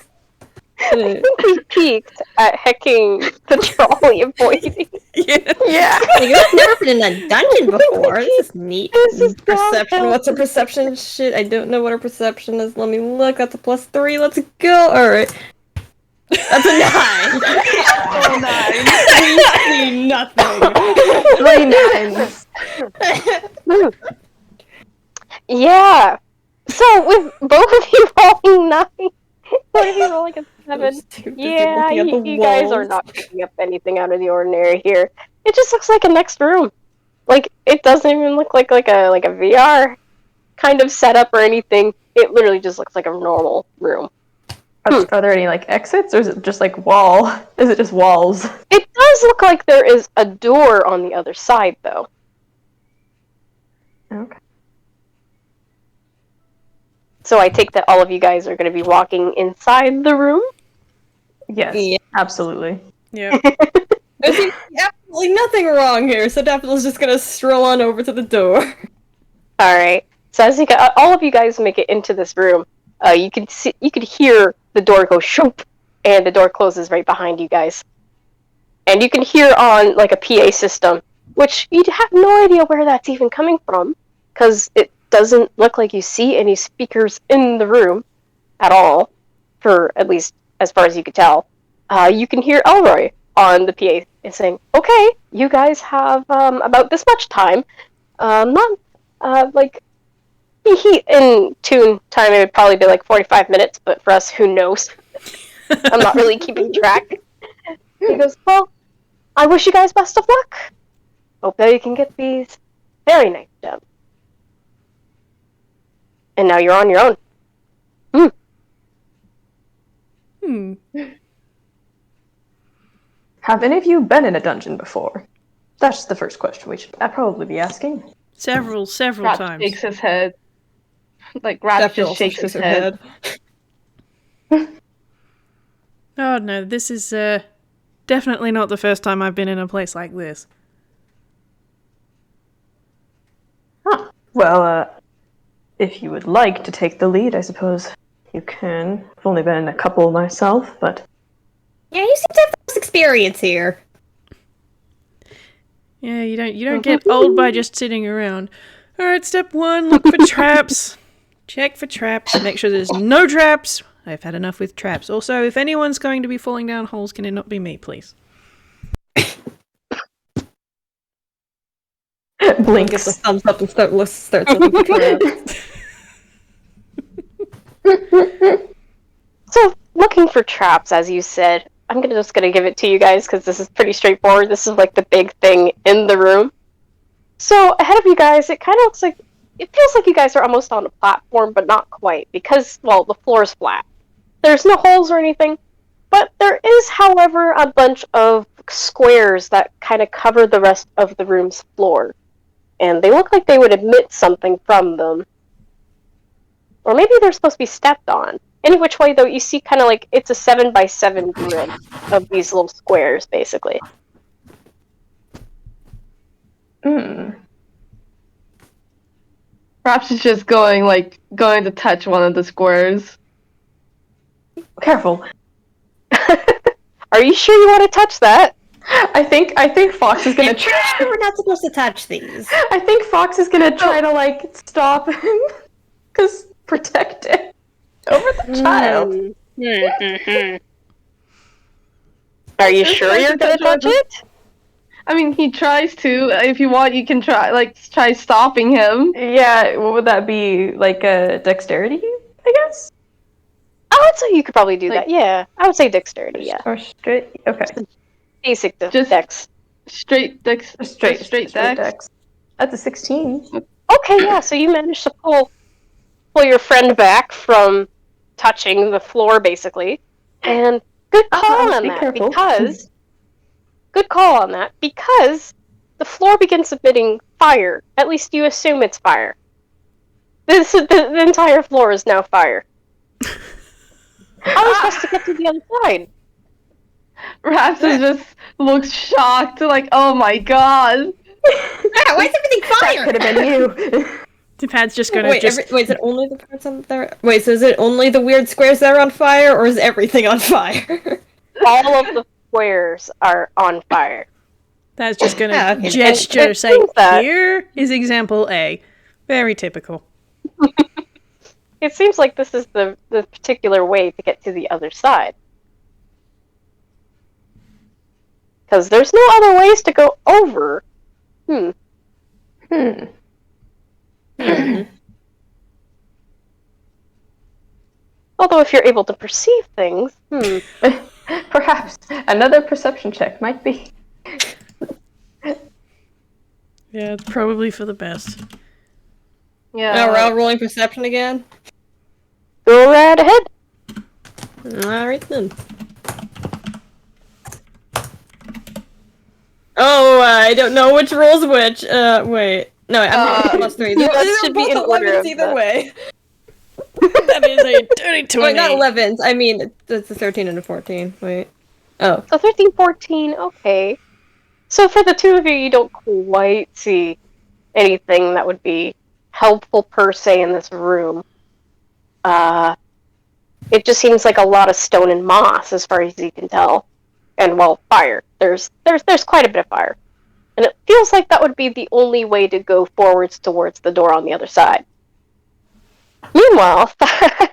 he peeked at hecking the trolley avoiding. Yeah. Like, I've never been in a dungeon before. This is neat. This is Perception. not What's a perception? Shit, I don't know what a perception is. Let me look. That's a +3. Let's go. All right. That's a 9. Oh, 9. We see nothing. 3 9s. Yeah. So with both of you rolling 9, one of you rolling a 7. Yeah, you guys are not picking up anything out of the ordinary here. It just looks like a next room. Like it doesn't even look like a VR kind of setup or anything. It literally just looks like a normal room. Are there any like exits, or is it just like wall? Is it just walls? It does look like there is a door on the other side, though. Okay. So I take that all of you guys are going to be walking inside the room. Yes. Yeah. Absolutely. Yeah. There seems to be absolutely nothing wrong here, so Daffodil's just gonna stroll on over to the door. All right. So as all of you guys make it into this room, you could hear the door go shoop, and the door closes right behind you guys. And you can hear on like a PA system, which you have no idea where that's even coming from, because it doesn't look like you see any speakers in the room at all, for at least as far as you could tell. You can hear Elroy on the PA saying, "Okay, you guys have about this much time. Not like he in Toon time it would probably be like 45 minutes, but for us, who knows? I'm not really keeping track." He goes, "Well, I wish you guys best of luck. Hope that you can get these very nice gems. And now you're on your own." Have any of you been in a dungeon before? That's the first question we should probably be asking. Several Rat times. shakes his head. Like Rat Daffodil just shakes shakes his her head. Oh no, this is definitely not the first time I've been in a place like this. Huh. Well, if you would like to take the lead, I suppose you can. I've only been in a couple myself, but Yeah, you seem to have the most experience here. Yeah, you don't get old by just sitting around. All right, step 1, look for traps. Check for traps. Make sure there's no traps. I've had enough with traps. Also, if anyone's going to be falling down holes, can it not be me, please? Gives a blinks. thumbs up and starts looking for traps. So, looking for traps, as you said, I'm just gonna give it to you guys because this is pretty straightforward. This is like the big thing in the room. So ahead of you guys, it feels like you guys are almost on a platform, but not quite because, well, the floor is flat. There's no holes or anything, but there is, however, a bunch of squares that kind of cover the rest of the room's floor, and they look like they would emit something from them, or maybe they're supposed to be stepped on. Any which way, though, you see kind of like it's a 7x7 grid of these little squares, basically. Perhaps it's just going to touch one of the squares. Careful. Are you sure you want to touch that? I think Fox is gonna try. We're not supposed to touch these. I think Fox is gonna try to like stop him. child. Are you sure you're gonna touch it? I mean, he tries to. If you want, you can try stopping him. Yeah, what would that be? Like a dexterity, I guess? I would say you could probably do Like- that. Yeah, I would say dexterity. Yeah, Or straight? Okay. basic Just- dex. Straight dex. Straight dex. dex. That's a 16. Okay, yeah. So you managed to pull your friend back from touching the floor, basically, and good call on Be that careful. because good call on that because the floor begins emitting fire. At least you assume it's fire. The entire floor is now fire. How are we supposed to get to the other side? Raps just looks shocked, like, oh my god. Why is everything That fire? could have been you. Pad's just gonna Wait, just. wait, is it only the parts on there? Wait, so is it only the weird squares that are on fire, or is everything on fire? All of the squares are on fire. Pad's just gonna Yeah, okay. gesture, It say, seems that- "Here is example A." Very typical. It seems like this is the particular way to get to the other side. Because there's no other ways to go over. Although if you're able to perceive things, Perhaps another perception check might be. Yeah, it's probably for the best. Yeah. Oh, we're all rolling perception again? go right ahead. Alright then. Oh, I don't know which rolls which. Wait. No, I'm plus 3. that They're should be both in order 11s of either that. way. That is a dirty 20. Wait, not 11s. I mean, it's a 13 and a 14. Wait. Oh. So 13, 14, okay. So for the two of you, you don't quite see anything that would be helpful per se in this room. It just seems like a lot of stone and moss as far as you can tell. And well, fire. There's quite a bit of fire. And it feels like that would be the only way to go forwards towards the door on the other side. Meanwhile, Thad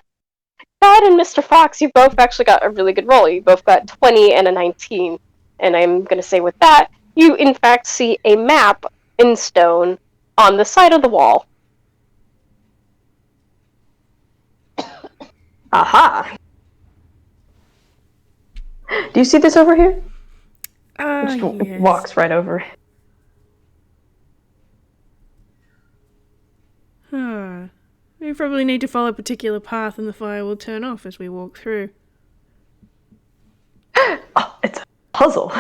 and Mr. Fox, you both actually got a really good roll. You both got 20 and a 19. And I'm going to say with that, you in fact see a map in stone on the side of the wall. Aha! Do you see this over here? Just Yes. walks right over. Huh. We probably need to follow a particular path and the fire will turn off as we walk through. Oh, it's a puzzle.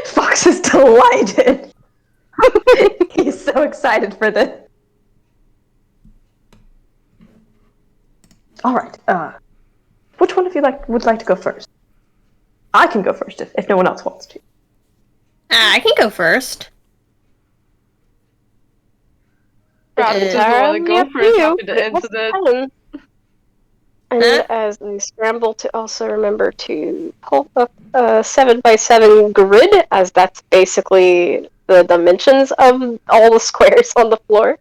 Fox is delighted. He's so excited for this. All right. Which one of you would like to go first? I can go first if no one else wants to. I can go first. Raps doesn't want to go first after the incident. And as I scramble to also remember to pull up a 7x7 grid, as that's basically the dimensions of all the squares on the floor.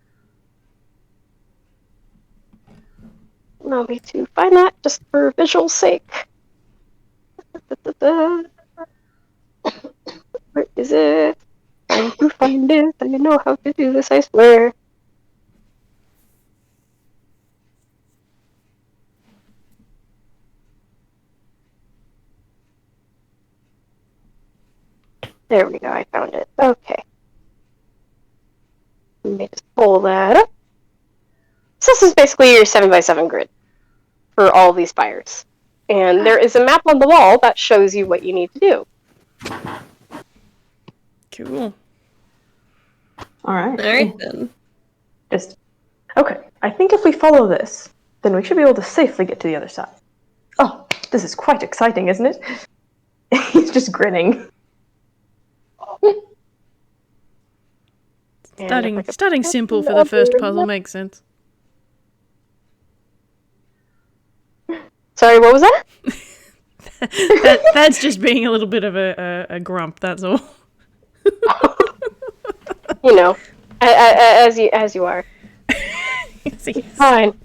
Allow me to find that just for visual sake. Where is it? Trying to find it. I know how to do this, I swear. There we go, I found it. Okay. Let me just pull that up. So this is basically your 7x7 grid for all these fires. And there is a map on the wall that shows you what you need to do. Cool. All right. Alright then. Okay. I think if we follow this, then we should be able to safely get to the other side. Oh, this is quite exciting, isn't it? He's just grinning. Starting simple for the first puzzle makes sense. Sorry, what was that? That's just being a little bit of a grump, that's all. You know, as you are. See, Fine.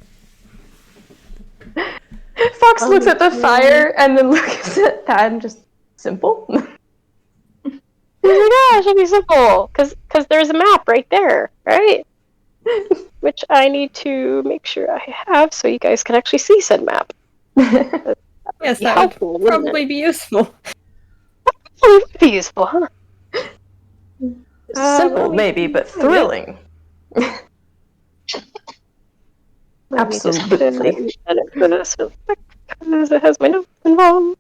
Fox looks at the fire and then looks at Thad and just, simple? He's like, yeah, it should be simple, because there's a map right there, right? Which I need to make sure I have so you guys can actually see said map. Yes, Be that helpful, would wouldn't probably be useful. it would be useful, huh? Simple, let me- maybe, but thrilling. Let me just Absolutely. edit for this real quick, because it has my notes involved.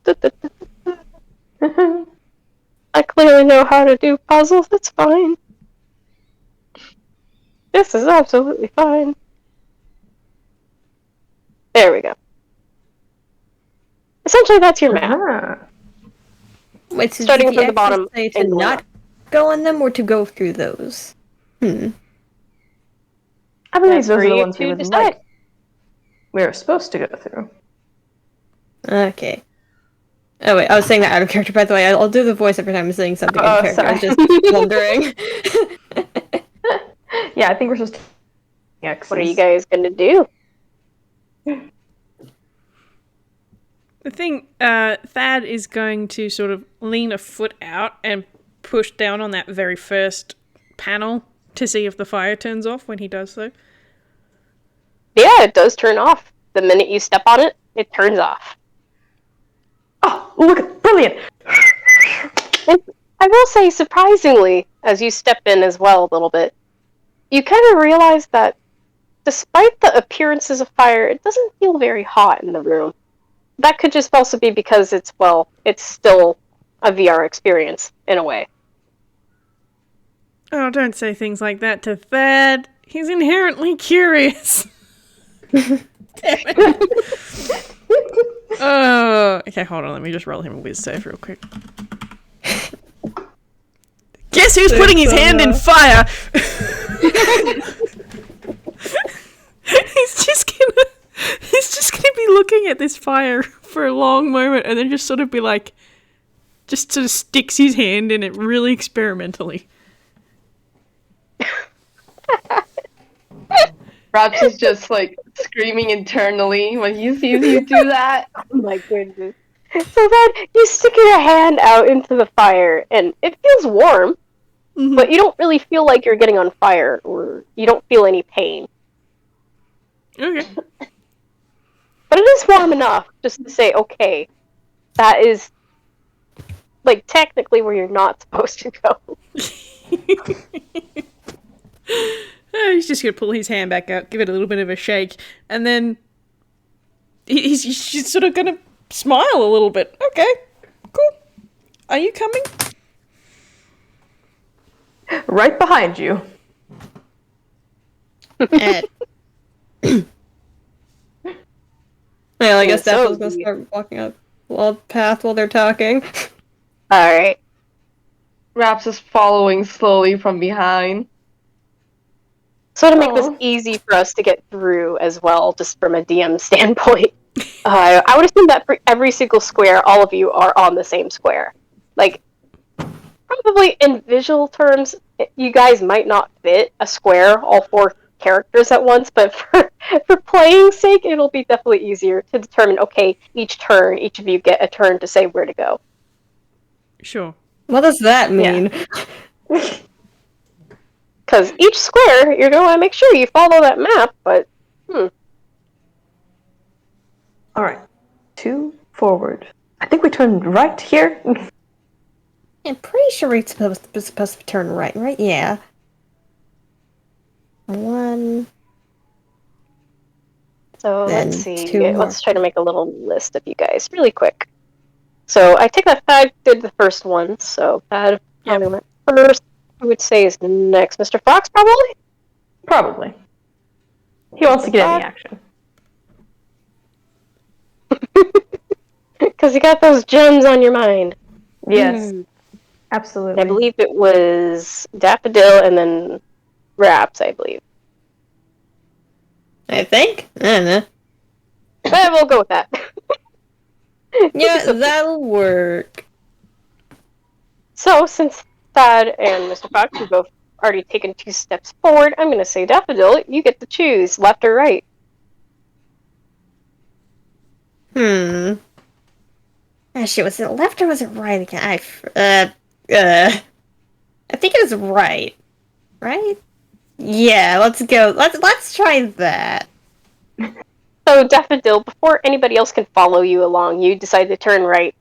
I clearly know how to do puzzles, it's fine. This is absolutely fine. There we go. Essentially, that's your map. Uh-huh. Wait, so Starting did from the you bottom actually say and to going not up. go on them or to go through those? I believe That's those for are the you ones we to would decide. like. We're supposed to go through. Okay. Oh wait, I was saying that out of character, by the way. I'll do the voice every time I'm saying something in Oh, character. I was sorry. just wondering. Yeah, I think we're supposed to. X's. What are you guys gonna do? I think Thad is going to sort of lean a foot out and push down on that very first panel to see if the fire turns off when he does so. Yeah, it does turn off. The minute you step on it, it turns off. Oh, look, brilliant! And I will say, surprisingly, as you step in as well a little bit, you kind of realize that despite the appearances of fire, it doesn't feel very hot in the room. That could just also be because it's still a VR experience, in a way. Oh, don't say things like that to Thad. He's inherently curious. Damn it. Oh, okay, hold on. Let me just roll him a whiz save real quick. Guess who's putting his hand in fire? He's just gonna be looking at this fire for a long moment and then just sort of be like, just sort of sticks his hand in it really experimentally. Raps is just like screaming internally when he sees you do that. Oh my goodness. So then you stick your hand out into the fire, and it feels warm, Mhm. but you don't really feel like you're getting on fire, or you don't feel any pain. Okay. But it is warm enough just to say, okay, that is, like, technically where you're not supposed to go. He's just gonna pull his hand back out, give it a little bit of a shake, and then he's just sort of gonna smile a little bit. Okay, cool. Are you coming? Right behind you. Well, I guess So Daffodil's gonna start walking up the path while they're talking. Alright. Raps is following slowly from behind. So to make this easy for us to get through as well, just from a DM standpoint, I would assume that for every single square, all of you are on the same square. Like, probably in visual terms, you guys might not fit a square, all 4 characters at once, but for playing sake, it'll be definitely easier to determine, okay, each turn, each of you get a turn to say where to go. Sure. What does that mean? Because each square, you're going to want to make sure you follow that map, but, Alright. 2 forward. I think we turned right here. I'm pretty sure we're supposed to turn right, right? Yeah. 1. So Then let's see. 2 more. Let's try to make a little list of you guys really quick. So I take that Thad did the first one. So Thad probably went first. I would say is next. Mr. Fox, probably? Probably. He wants to get in the action. Because you got those gems on your mind. Yes. Absolutely. I believe it was Daffodil and then Raps, I believe. I think? I don't know. But we'll go with that. Yeah, that'll work. So, since Thad and Mr. Fox have both already taken 2 steps forward, I'm going to say, Daffodil, you get to choose left or right. Ah, shit, was it left or was it right again? I think it was right. Right? Yeah, let's go. Let's try that. So, Daffodil, before anybody else can follow you along, you decide to turn right.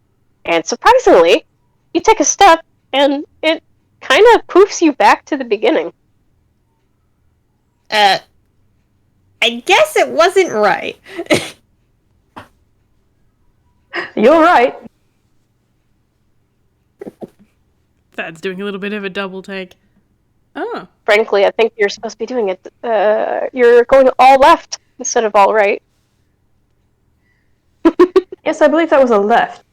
And surprisingly, you take a step, and it kind of poofs you back to the beginning. I guess it wasn't right. You're right. Thad's doing a little bit of a double take. Oh. Frankly, I think you're supposed to be doing it. You're going all left instead of all right. Yes, I believe that was a left.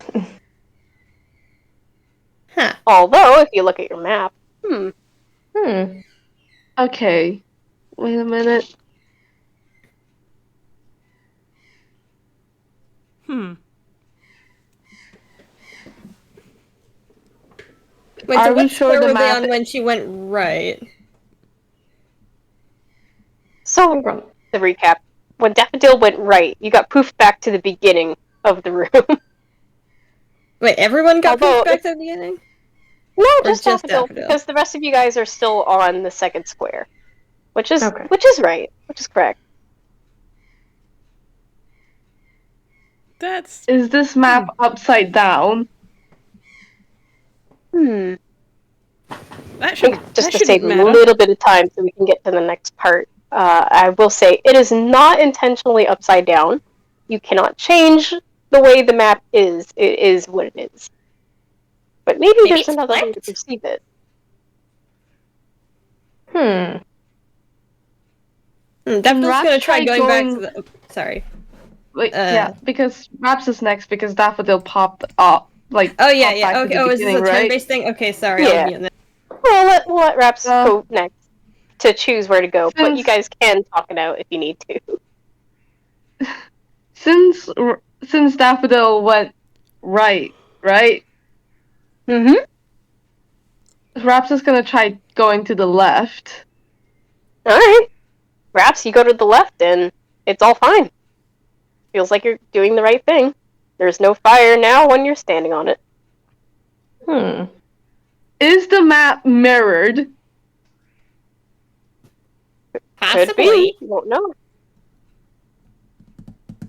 Huh. Although, if you look at your map, Okay. Wait a minute. Wait, Are so we what sure square the were they map- on when she went right? So, to recap, when Daffodil went right, you got poofed back to the beginning of the room. Wait, everyone got Although pushed back it's- to the beginning? No, Or just just Daffodil, Daffodil? because the rest of you guys are still on the second square, which is Okay. right, which is correct. That's Is this map upside down? that I shouldn't think just that to save shouldn't a matter. little bit of time so we can get to the next part, I will say it is not intentionally upside down. You cannot change the way the map is. It is what it is. But maybe there's it's another way to flipped? perceive it. Daffodil's Raps gonna try tried going back going- to the. Sorry. Wait, yeah, because Raps is next because Daffodil popped up. Like, Oh yeah, popped yeah. back to Okay. the Oh, is this a beginning, right? turn-based thing? Okay, sorry. Yeah. I'll be in there. We'll let Raps go next to choose where to go, but you Since- guys can talk it out if you need to. Since Daffodil went right? Mm-hmm. Raps is gonna try going to the left. Alright. Raps, you go to the left and it's all fine. Feels like you're doing the right thing. There's no fire now when you're standing on it. Is the map mirrored? Could be. Possibly. You won't know.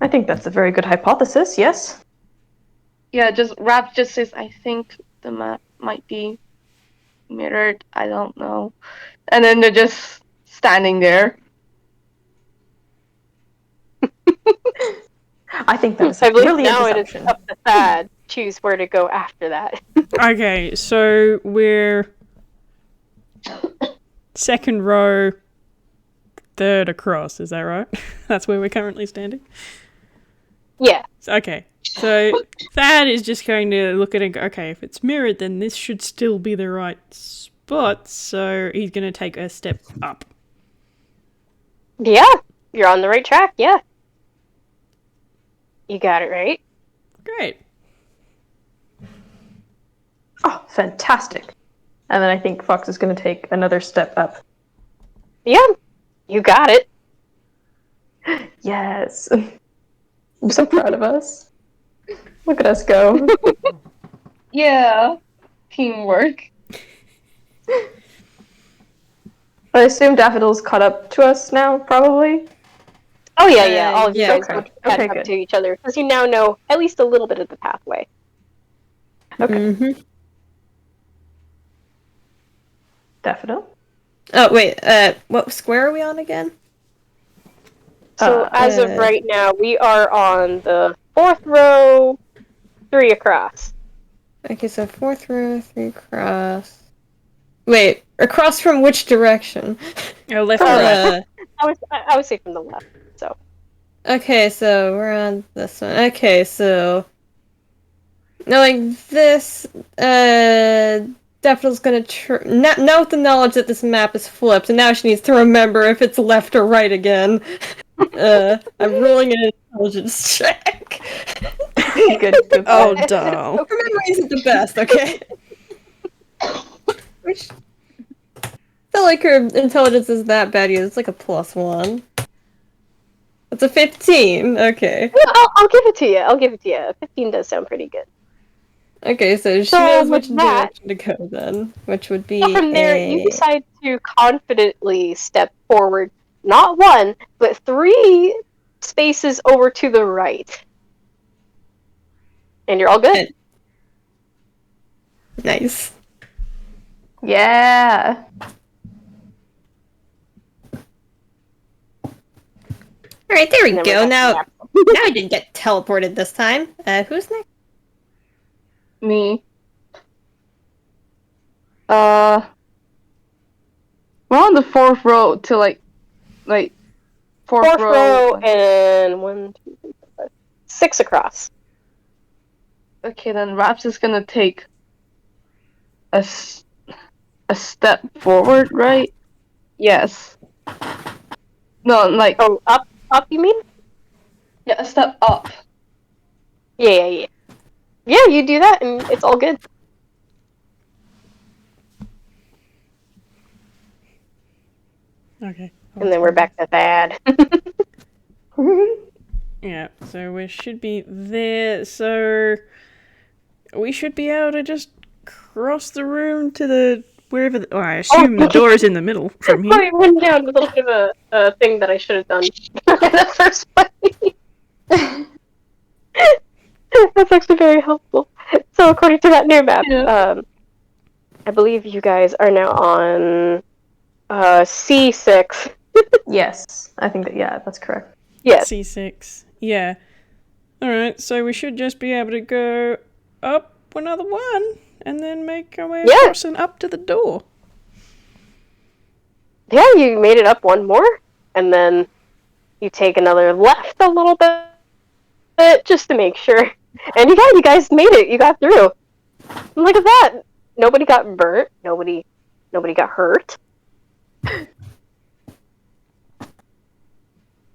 I think that's a very good hypothesis, yes. Yeah, Raps just says, I think the map might be mirrored. I don't know. And then they're just standing there. I think that's I a believe brilliant now it is assumption. up to Thad. Choose where to go after that. Okay, so we're second row, third across, is that right? That's where we're currently standing? Yeah. Okay, so Thad is just going to look at it and go, okay, if it's mirrored, then this should still be the right spot, so he's going to take a step up. Yeah. You're on the right track, yeah. You got it right. Great. Oh, fantastic. And then I think Fox is going to take another step up. Yeah. You got it. Yes. I'm so proud of us. Look at us go. Yeah. Teamwork. I assume Daffodil's caught up to us now, probably? Oh yeah. All of you yeah, guys okay. would catch Okay, up good. to each other because you now know at least a little bit of the pathway. Okay. Mm-hmm. Daffodil? Oh wait. What square are we on again? So as of right now, we are on the fourth row, 3 across. Okay, so fourth row, 3 across. Wait, across from which direction? Oh, left or right? I would say from the left. So Okay, so we're on this one. Okay, so knowing this, Daffodil's gonna now with the knowledge that this map is flipped, and now she needs to remember if it's left or right again. I'm rolling an intelligence check. Good. Oh, doll. Her memory isn't the best, okay? Which, I feel like her intelligence is that bad yet. It's like a +1. It's a 15. Okay. Yeah, I'll give it to you. I'll give it to you. 15 does sound pretty good. Okay, so she So knows with which that- direction to go then, which would be So from there, you a... decide to confidently step forward, not one, but 3 spaces over to the right. And you're all good. Nice. Yeah. Alright, there we And then go. we're back Now, to now I didn't get teleported this time. Who's next? Me. We're on the 4th row to like fourth row and 1, 2, 3, 4, 5, 6 across. Okay, then Raps is gonna take a step forward, right? Yes. No, like Oh, up, you mean? yeah, a step up. Yeah. Yeah, you do that, and it's all good. Okay. And then we're back to Thad. Yeah, so we should be there. So we should be able to just cross the room to the wherever. I assume the door is in the middle from here. I went down a little bit of a thing that I should have done in the first place. That's actually very helpful. So according to that new map, I believe you guys are now on C6. Yes. I think that's correct. Yes. C6. Yeah. Alright, so we should just be able to go up another one and then make our way across and up to the door. Yeah, you made it up one more, and then you take another left a little bit just to make sure. And you guys made it. You got through. And look at that. Nobody got burnt. Nobody got hurt.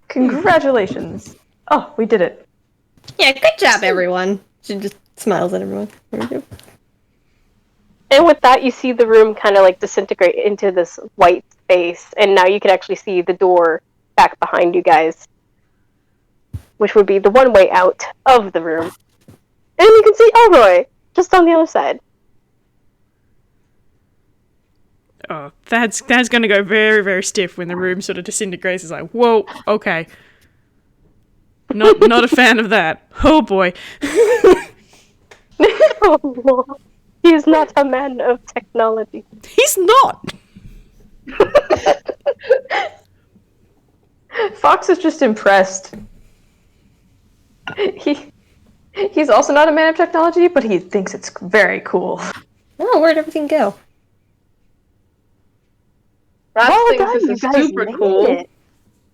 Congratulations. Oh, we did it. Yeah, good job, everyone. She just smiles at everyone. There we go. And with that, you see the room kind of like disintegrate into this white space, and now you can actually see the door back behind you guys, which would be the one way out of the room. And you can see Elroy just on the other side. Oh, Thad's gonna go very, very stiff when the room sort of disintegrates. It's like, whoa, okay. Not a fan of that. Oh boy. Oh, Lord. He is not a man of technology. He's not! Fox is just impressed. He's also not a man of technology, but he thinks it's very cool. Oh, where'd everything go? Raps Well thinks done, this you is guys super made cool. it.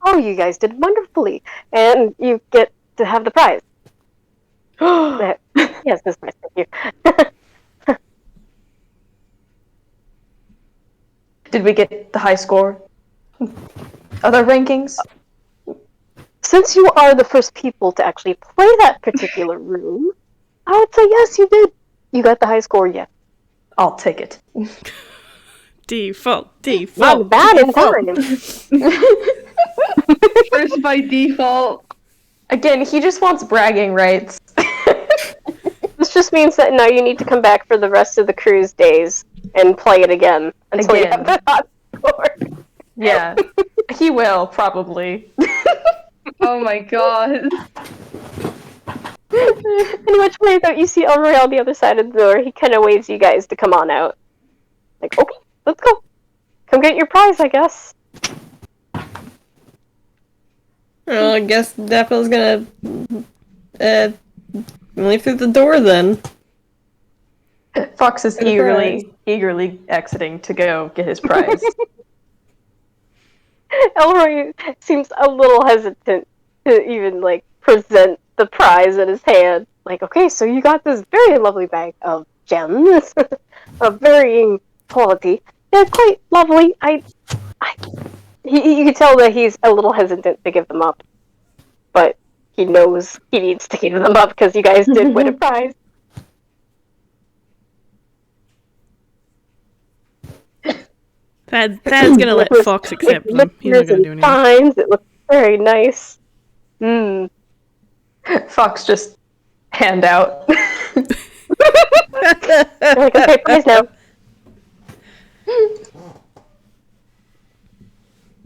Oh, you guys did wonderfully. And you get to have the prize. Yes, this prize, thank you. Did we get the high score? Other rankings? Since you are the first people to actually play that particular room, I would say yes, you did. You got the high score, yes. I'll take it. Default. Not bad in time. First by default. Again, he just wants bragging rights. This just means that now you need to come back for the rest of the cruise days and play it again until you have the high score. Yeah, he will, probably. Oh my god. In which way, though, you see Elroy on the other side of the door. He kind of waves you guys to come on out. Like, okay, let's go. Come get your prize, I guess. Well, I guess Daffodil's gonna leave through the door then. Fox is Surprise. eagerly exiting to go get his prize. Elroy seems a little hesitant to even, like, present the prize in his hand. Like, okay, so you got this very lovely bag of gems of varying quality. They're quite lovely. You can tell that he's a little hesitant to give them up. But he knows he needs to give them up because you guys did win a prize. Thad's gonna let Fox accept them. He's not gonna do anything. Signs. It looks very nice. Hmm. Fox just hand out. Like, okay, please no.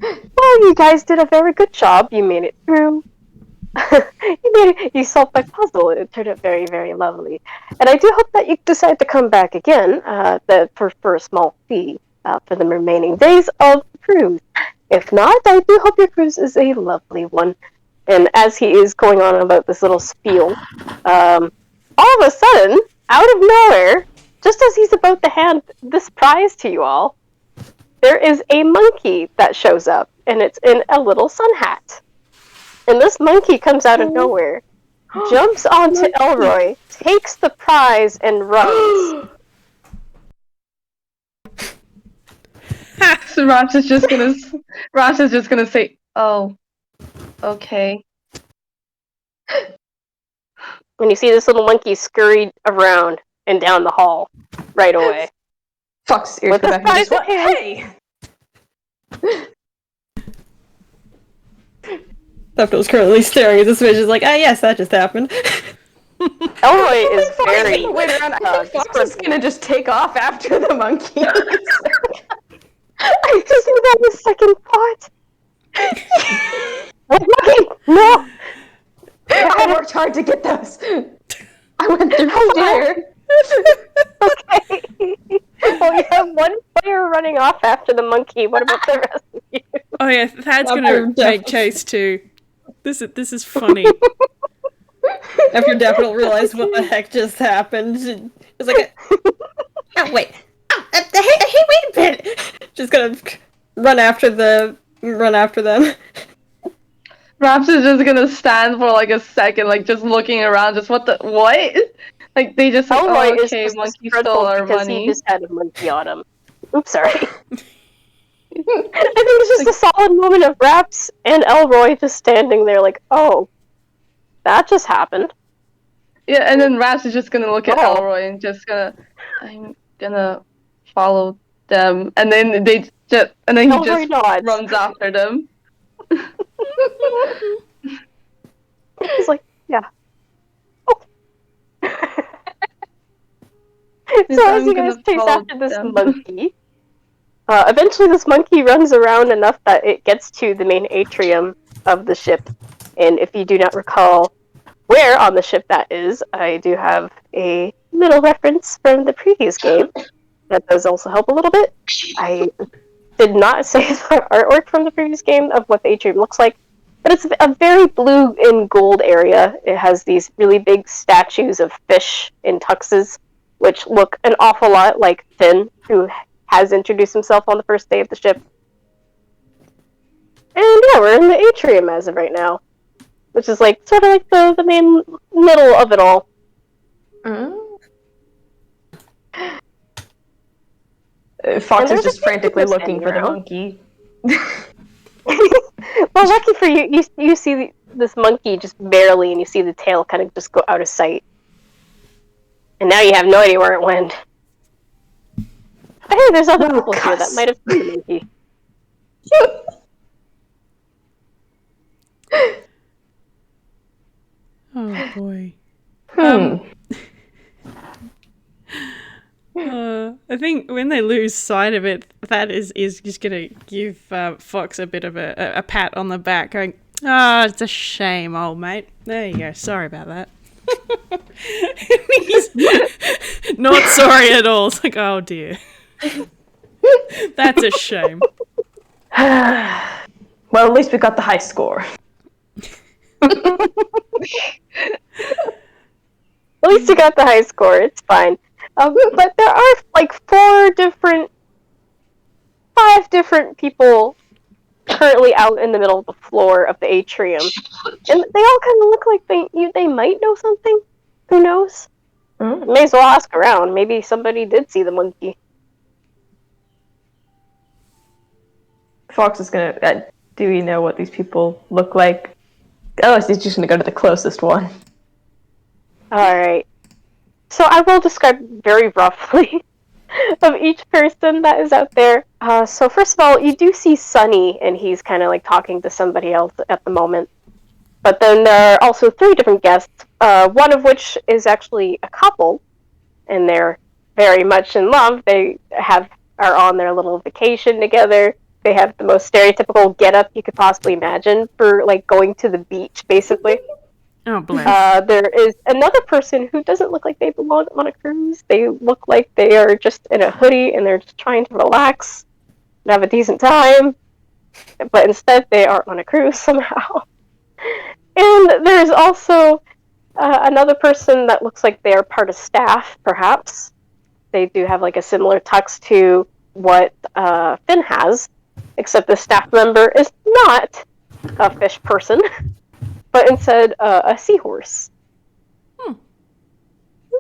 Well, you guys did a very good job. You made it through. You solved my puzzle. It turned out very, very lovely. And I do hope that you decide to come back again for a small fee for the remaining days of the cruise. If not, I do hope your cruise is a lovely one. And as he is going on about this little spiel, all of a sudden, out of nowhere, just as he's about to hand this prize to you all, there is a monkey that shows up, and it's in a little sun hat. And this monkey comes out of nowhere, jumps onto Elroy, takes the prize, and runs. So Ross is just gonna say, "Oh, okay." And you see this little monkey scurried around and down the hall right away. Fox's ears With go the back and just prize what? in Hey! Daffodil's currently staring at this fish, is like, ah, yes, that just happened. Elroy is very... Wait around. I think Fox is gonna just take off after the monkey. I just knew that was second thought. Monkey, no! I worked hard to get those. I went through fire. Okay. Well, you have one player running off after the monkey. What about the rest of you? Oh yeah, Thad's gonna make chase too. This is funny. After Daffodil realized what the heck just happened, it's like, oh wait, hey, wait a minute! Just gonna run after them. Raps is just gonna stand for like a second, like just looking around, just what? Like they just like, Elroy oh, is okay, just monkey dreadful stole our because money. he just had a monkey on him. Oops, sorry. I think it's just a solid moment of Raps and Elroy just standing there like, oh, that just happened. Yeah, and then Raps is just gonna look at Oh. Elroy and I'm gonna follow them, and then he Elroy just nods. runs after them. He's like, yeah. Okay. So as I'm you guys gonna chase follow after this them. monkey, eventually this monkey runs around enough that it gets to the main atrium of the ship. And if you do not recall where on the ship that is, I do have a little reference from the previous game. That does also help a little bit. I did not say the artwork from the previous game of what the atrium looks like, but it's a very blue and gold area. It has these really big statues of fish in tuxes, which look an awful lot like Finn, who has introduced himself on the first day of the ship. And yeah, we're in the atrium as of right now, which is like sort of like the main middle of it all. Fox And is there's just a few frantically people looking for the standing monkey. Well, lucky for you, you see this monkey just barely, and you see the tail kind of just go out of sight. And now you have no idea where it went. But hey, there's other people here that might have seen the monkey. Oh boy. I think when they lose sight of it, that is just gonna give Fox a bit of a pat on the back, going, "Ah, it's a shame, old mate. There you go. Sorry about that." He's not sorry at all. It's like, oh dear, that's a shame. Well, at least we got the high score. At least you got the high score. It's fine. But there are like 5 different people currently out in the middle of the floor of the atrium, and they all kind of look like they might know something. Who knows? May as well ask around. Maybe somebody did see the monkey. Fox is gonna. Do we know what these people look like? Oh, he's just gonna go to the closest one. Alright. So I will describe very roughly of each person that is out there. So first of all, you do see Sunny, and he's kind of like talking to somebody else at the moment. But then there are also 3 different guests, one of which is actually a couple, and they're very much in love. They are on their little vacation together. They have the most stereotypical getup you could possibly imagine for like going to the beach, basically. Oh, bless. There is another person who doesn't look like they belong on a cruise. They look like they are just in a hoodie and they're just trying to relax and have a decent time. But instead, they are on a cruise somehow. And there's also another person that looks like they are part of staff, perhaps. They do have like a similar tux to what Finn has, except the staff member is not a fish person, but instead a seahorse.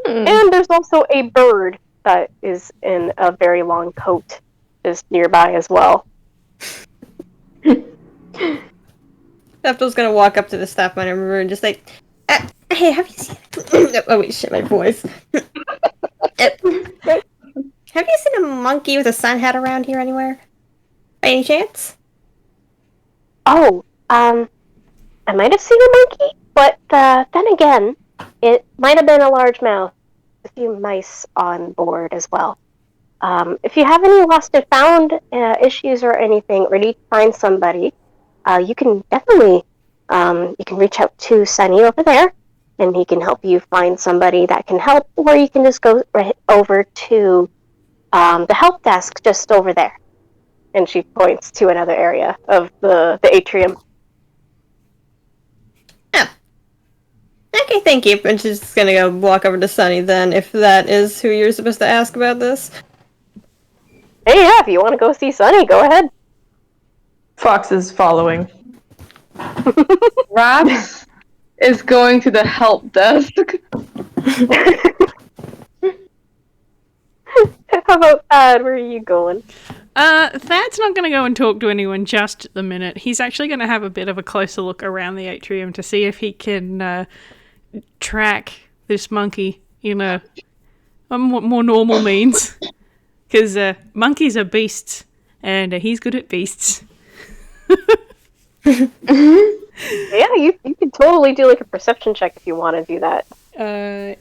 And there's also a bird that is in a very long coat is nearby as well. Daffodil's gonna walk up to the staff member and just like, hey, have you seen... oh wait, shit, my voice. Have you seen a monkey with a sun hat around here anywhere? By any chance? Oh, I might have seen a monkey, but then again, it might have been a largemouth. A few mice on board as well. If you have any lost and found issues or anything, or need to find somebody, you can definitely you can reach out to Sunny over there, and he can help you find somebody that can help, or you can just go right over to the help desk just over there. And she points to another area of the atrium. Yeah. Okay, thank you. And she's just gonna go walk over to Sunny then, if that is who you're supposed to ask about this. Hey, yeah, if you want to go see Sunny, go ahead. Fox is following. Raps is going to the help desk. How about Thad? Where are you going? Thad's not going to go and talk to anyone just at the minute. He's actually going to have a bit of a closer look around the atrium to see if he can track this monkey in a more normal means. Because monkeys are beasts, and he's good at beasts. Yeah, you can totally do like a perception check if you want to do that.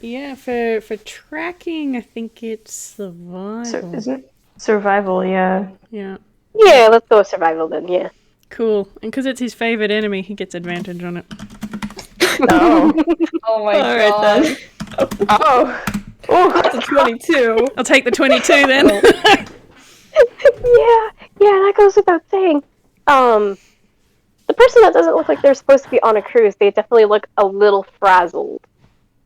Yeah, for tracking, I think it's survival. Isn't survival? Yeah. Yeah. Yeah, let's go with survival then, yeah. Cool. And because it's his favorite enemy, he gets advantage on it. Oh. Oh my Alright god. then. Oh. Oh, that's a 22. I'll take the 22 then. Yeah, that goes without saying. The person that doesn't look like they're supposed to be on a cruise, they definitely look a little frazzled.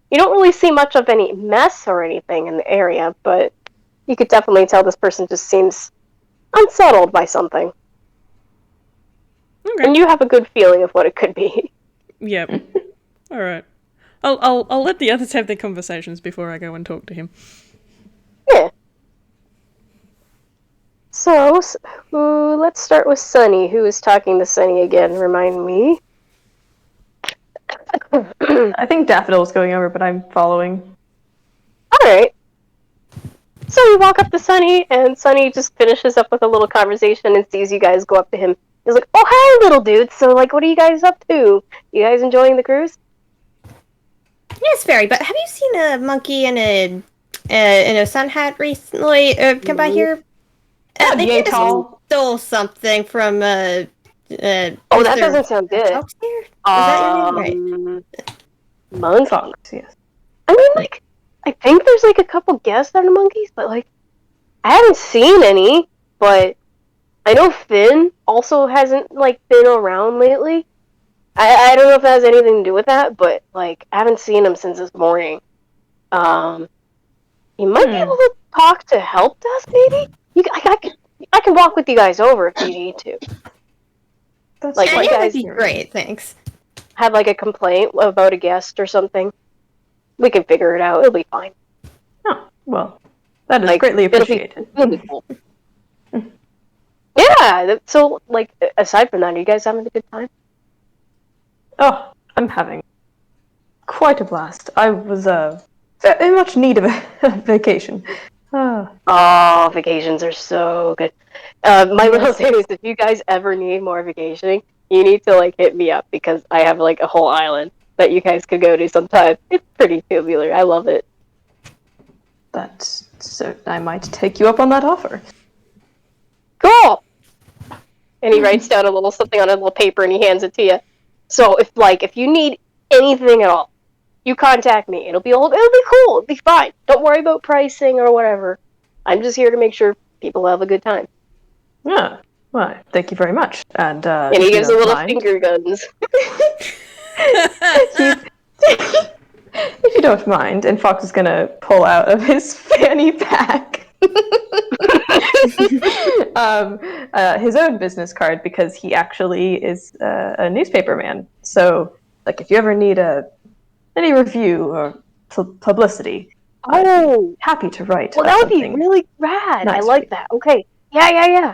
You don't really see much of any mess or anything in the area, but you could definitely tell this person just seems unsettled by something. Okay. And you have a good feeling of what it could be. Yep. All right. I'll let the others have their conversations before I go and talk to him. Yeah. So, let's start with Sunny. Who is talking to Sunny again? Remind me. I think Daffodil's going over, but I'm following. Alright. So you walk up to Sunny, and Sunny just finishes up with a little conversation and sees you guys go up to him. He's like, oh, hi, little dude. So, like, what are you guys up to? You guys enjoying the cruise? Yes, very. But have you seen a monkey in a sun hat recently come by here? They just stole something from Oh, that doesn't sound good. Fox here? Is that your name? Right. Monkey. Fox, yes. I mean, like, I think there's, like, a couple guests that are monkeys, but, like, I haven't seen any, but I know Finn also hasn't, like, been around lately. I don't know if that has anything to do with that, but, like, I haven't seen him since this morning. He might be able to talk to help desk, maybe? I can walk with you guys over if you need to. That's Like, Yeah, you that'd guys be great, thanks. have, like, a complaint about a guest or something. We can figure it out. It'll be fine. Oh, well, that is Like, greatly it'll be- appreciated. It'll be cool. Yeah, so, like, aside from that, are you guys having a good time? Oh, I'm having quite a blast. I was in much need of a vacation. Oh, vacations are so good. My little thing is, if you guys ever need more vacationing, you need to like hit me up because I have like a whole island that you guys could go to sometime. It's pretty tubular. I love it. So I might take you up on that offer. Cool. And he writes down a little something on a little paper and he hands it to you. So if you need anything at all, you contact me. It'll be cool. It'll be fine. Don't worry about pricing or whatever. I'm just here to make sure people have a good time. Yeah. Well, thank you very much. And he gives a little finger guns. If you don't mind, and Fox is gonna pull out of his fanny pack his own business card because he actually is a newspaper man. So, like, if you ever need any review or publicity, I'd be happy to write. Well, that would be really rad. Nice I like that. Okay. Yeah.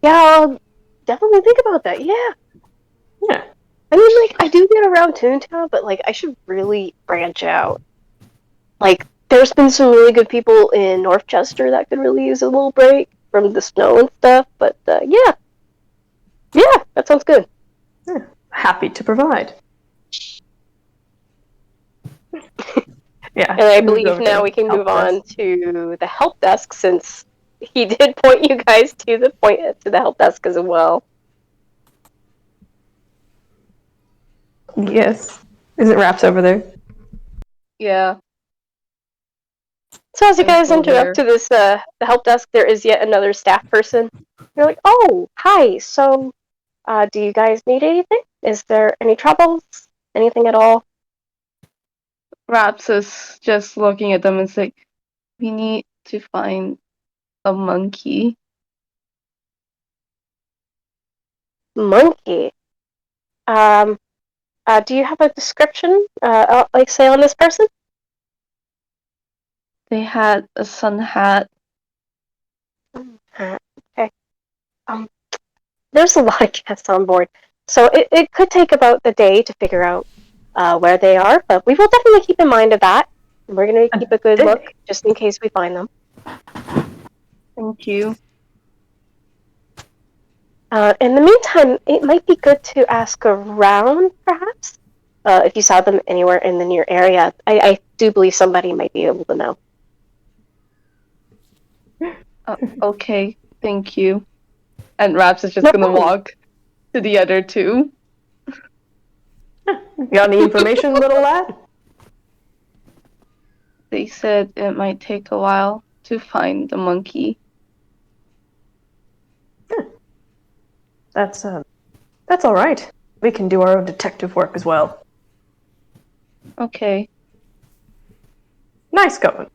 Yeah, I'll definitely think about that. Yeah. Yeah. I mean, like, I do get around Toontown, but, like, I should really branch out. Like, there's been some really good people in Northchester that could really use a little break from the snow and stuff, but, yeah. Yeah, that sounds good. Yeah. Happy to provide. Yeah. And I believe now we can move on to the help desk, since he did point you guys to the help desk as well. Yes. Is it Raps over there? Yeah. So as you guys enter up to this, the help desk, there is yet another staff person. You're like, oh, hi, so, do you guys need anything? Is there any troubles? Anything at all? Raps is just looking at them and saying, we need to find a monkey. Monkey? Do you have a description, like, say, on this person? They had a sun hat. Okay. There's a lot of guests on board, so it could take about the day to figure out where they are, but we will definitely keep in mind of that. We're going to keep a good look, just in case we find them. Thank you. In the meantime, it might be good to ask around, perhaps, if you saw them anywhere in the near area. I do believe somebody might be able to know. Okay, thank you. And Raps is just gonna walk to the other two. You got any information, little lad? They said it might take a while to find the monkey. That's all right. We can do our own detective work as well. Okay. Nice going.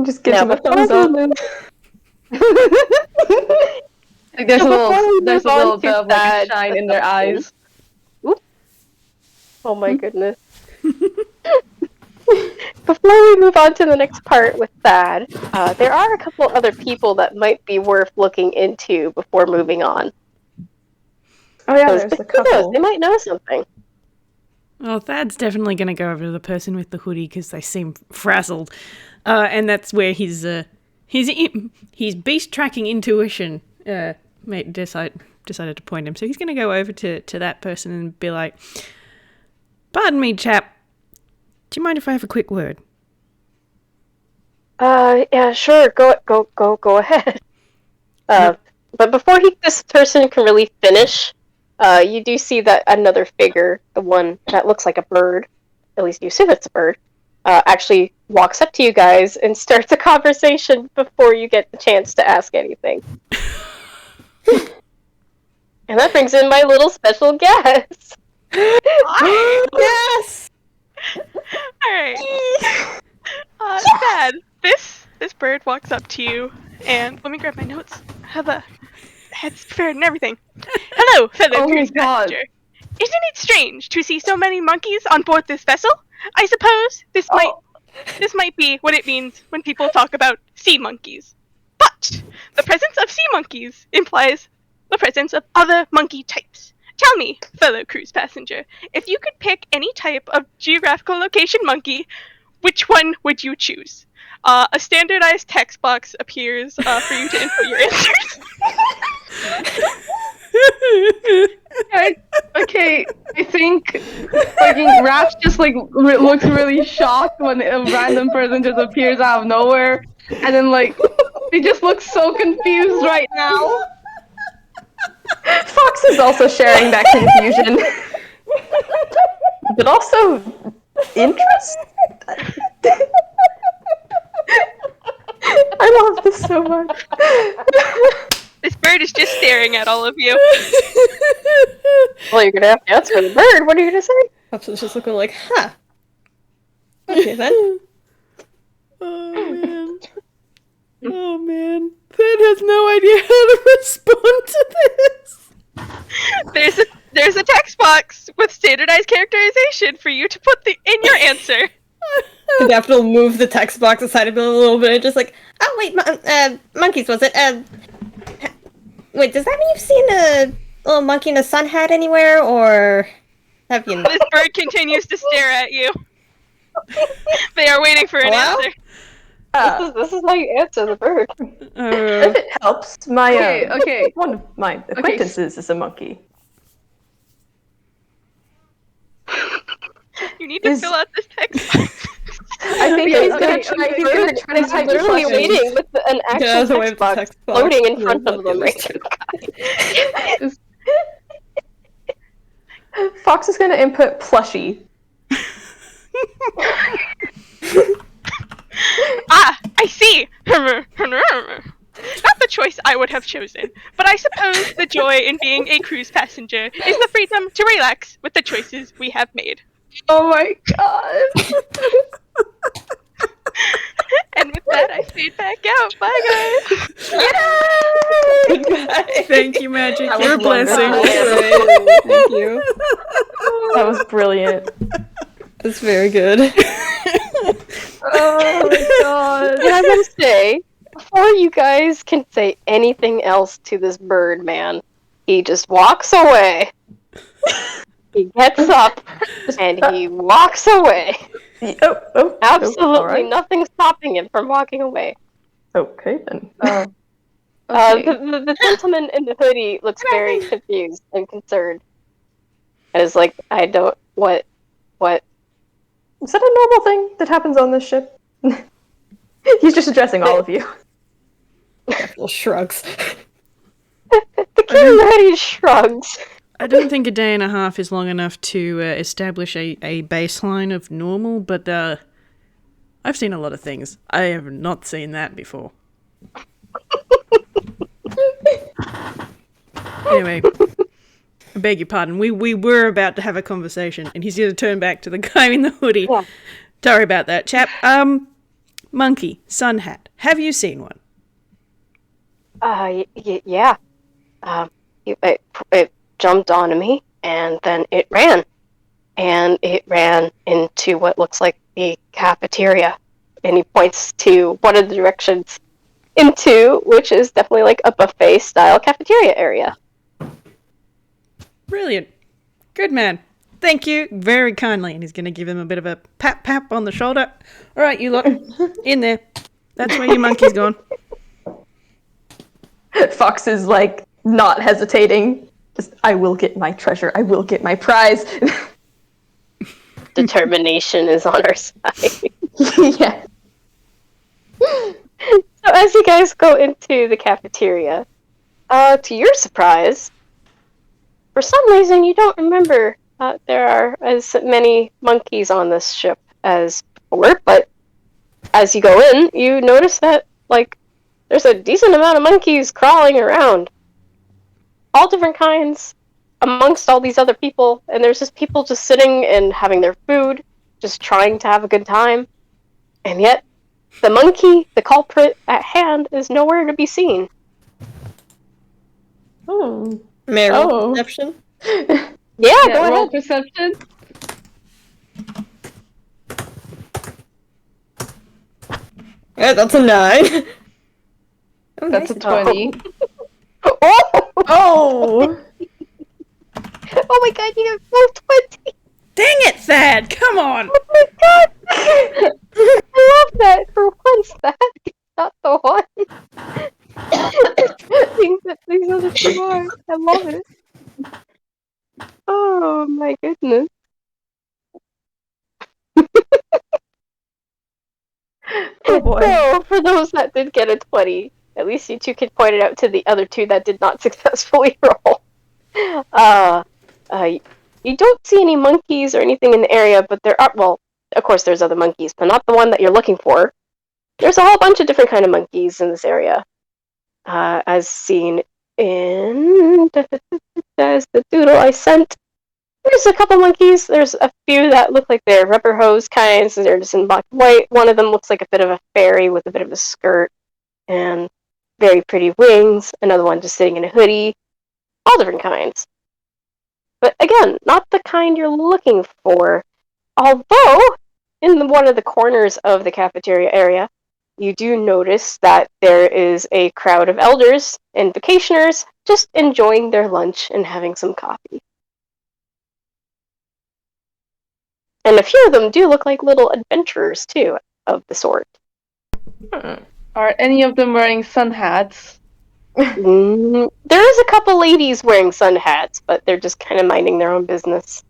Just gives him a thumbs up. Like there's a little bit of like shine in their eyes. Oops. Oh my goodness. Before we move on to the next part with Thad, there are a couple other people that might be worth looking into before moving on. Oh yeah, there's a couple. They might know something. Well, Thad's definitely going to go over to the person with the hoodie because they seem frazzled, and that's where his beast tracking intuition decided to point him. So he's going to go over to that person and be like, "Pardon me, chap. Do you mind if I have a quick word?" Yeah, sure. Go ahead. But before this person can really finish, you do see that another figure, the one that looks like a bird, at least you assume it's a bird, actually walks up to you guys and starts a conversation before you get the chance to ask anything. And that brings in my little special guest. Yes! Alright. Dad, this bird walks up to you, and let me grab my notes. I have a head's prepared and everything. Hello, fellow cruise passenger. Isn't it strange to see so many monkeys on board this vessel? I suppose this might be what it means when people talk about sea monkeys. But the presence of sea monkeys implies the presence of other monkey types. Tell me, fellow cruise passenger, if you could pick any type of geographical location monkey, which one would you choose? A standardized text box appears for you to input your answers. Okay, I think fucking Raph just like looks really shocked when a random person just appears out of nowhere, and then like they just look so confused right now. Fox is also sharing that confusion, but also interest. I love this so much. This bird is just staring at all of you. Well, you're gonna have to answer the bird. What are you gonna say? Pops is just looking like, huh. Okay then. Oh man. Oh man. Thad has no idea how to respond to this. There's a text box with standardized characterization for you to put in your answer. The Daffodil moved the text box aside a little bit, just like, oh wait, monkeys was it? Wait, does that mean you've seen a little monkey in a sun hat anywhere, or have you? This bird continues to stare at you. They are waiting for an answer. This is how you answer the bird. If it helps, my Okay. one of my acquaintances is a monkey. You need to fill out this text box. I think he's gonna try. He's gonna try to He's type literally questions. waiting with an actual away with text the box text box. floating in front of them right now. Fox is gonna input plushie. I see. Not the choice I would have chosen, but I suppose the joy in being a cruise passenger is the freedom to relax with the choices we have made. Oh my god. And with that, I fade back out. Bye, guys. Thank you, Magic. That Your was blessing. wonderful. Thank you. That was brilliant. That's very good. Oh my god. And I will say, before you guys can say anything else to this bird man, he just walks away. He gets up and he walks away. Absolutely all right. nothing stopping him from walking away. Okay then. Okay. The gentleman in the hoodie looks very confused and concerned. And is like, I don't, what? Is that a normal thing that happens on this ship? He's just addressing all of you. Daffodil shrugs. The kid in the hoodie shrugs. I don't think a day and a half is long enough to establish a baseline of normal, but I've seen a lot of things. I have not seen that before. Anyway, I beg your pardon. We were about to have a conversation, and he's going to turn back to the guy in the hoodie. Yeah. Sorry about that, chap. Monkey, sun hat. Have you seen one? Yeah. It jumped onto me, and then it ran. And it ran into what looks like the cafeteria. And he points to one of the directions into, which is definitely like a buffet-style cafeteria area. Brilliant. Good man. Thank you very kindly. And he's going to give him a bit of a pat on the shoulder. All right, you lot, in there. That's where your monkey's gone. Fox is like not hesitating. Just, I will get my treasure. I will get my prize. Determination is on our side. Yeah. So as you guys go into the cafeteria, to your surprise, for some reason you don't remember there are as many monkeys on this ship as before, but as you go in, you notice that, like, there's a decent amount of monkeys crawling around. All different kinds, amongst all these other people, and there's just people just sitting and having their food, just trying to have a good time. And yet, the monkey, the culprit at hand, is nowhere to be seen. Oh. Marital perception. Yeah, go roll ahead. perception. Yeah, that's a 9. Oh, That's a 20. Oh! Oh. Oh my god, you got full 20! Dang it, Thad! Come on! Oh my god! I love that for once, that not the one. Things that these other two are. I love it. Oh boy. So, for those that did get a 20, at least you two can point it out to the other two that did not successfully roll. You don't see any monkeys or anything in the area, but there are, well, of course there's other monkeys, but not the one that you're looking for. There's a whole bunch of different kind of monkeys in this area, as seen in as the doodle I sent. There's a couple monkeys. There's a few that look like they're rubber hose kinds, and they're just in black and white. One of them looks like a bit of a fairy with a bit of a skirt and very pretty wings. Another one just sitting in a hoodie. All different kinds. But again, not the kind you're looking for. Although, in one of the corners of the cafeteria area, you do notice that there is a crowd of elders and vacationers just enjoying their lunch and having some coffee. And a few of them do look like little adventurers, too, of the sort. Are any of them wearing sun hats? There is a couple ladies wearing sun hats, but they're just kind of minding their own business.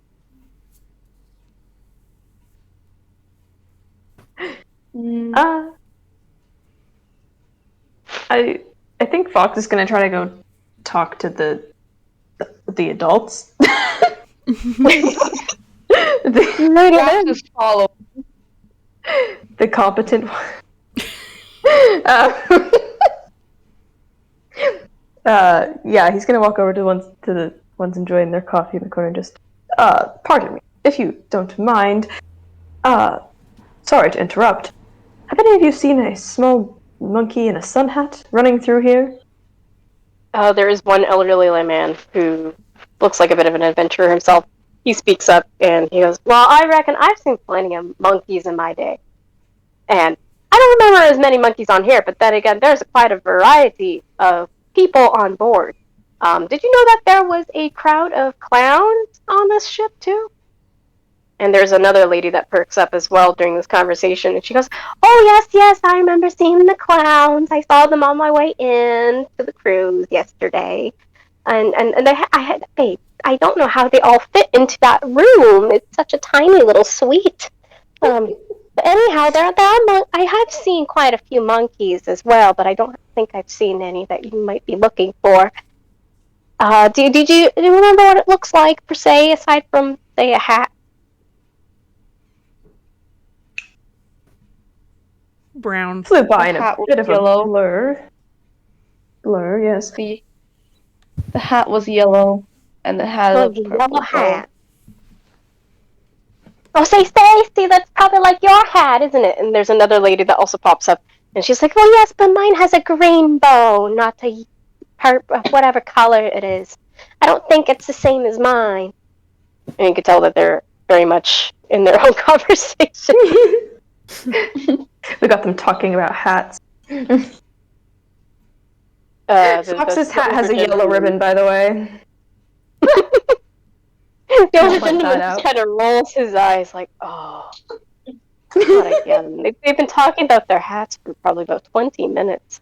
I think Fox is gonna try to go talk to the adults. Just follow. The competent one. Yeah, he's gonna walk over to the ones enjoying their coffee in the corner and just, pardon me, if you don't mind. Sorry to interrupt. Have any of you seen a small monkey in a sun hat running through here? There is one elderly man who looks like a bit of an adventurer himself. He speaks up and he goes, "Well, I reckon I've seen plenty of monkeys in my day. And I don't remember as many monkeys on here, but then again, there's quite a variety of people on board. Did you know that there was a crowd of clowns on this ship, too?" And there's another lady that perks up as well during this conversation, and she goes, "Oh, yes, I remember seeing the clowns. I saw them on my way in to the cruise yesterday. And I don't know how they all fit into that room. It's such a tiny little suite. But anyhow, I have seen quite a few monkeys as well, but I don't think I've seen any that you might be looking for. Do you remember what it looks like, per se, aside from, say, a hat?" Brown. Flew by in a hat was bit of yellow. a blur. Blur, yes. The hat was yellow, and the hat was purple. Yellow hat. Oh, say, Stacy, that's probably like your hat, isn't it? And there's another lady that also pops up, and she's like, "Oh, yes, but mine has a green bow, not a whatever color it is. I don't think it's the same as mine." And you can tell that they're very much in their own conversation. We got them talking about hats. Fox's hat has a yellow ribbon, by the way. The older Point gentleman that just kind of rolls his eyes like, "Oh, not again." They've been talking about their hats for probably about 20 minutes.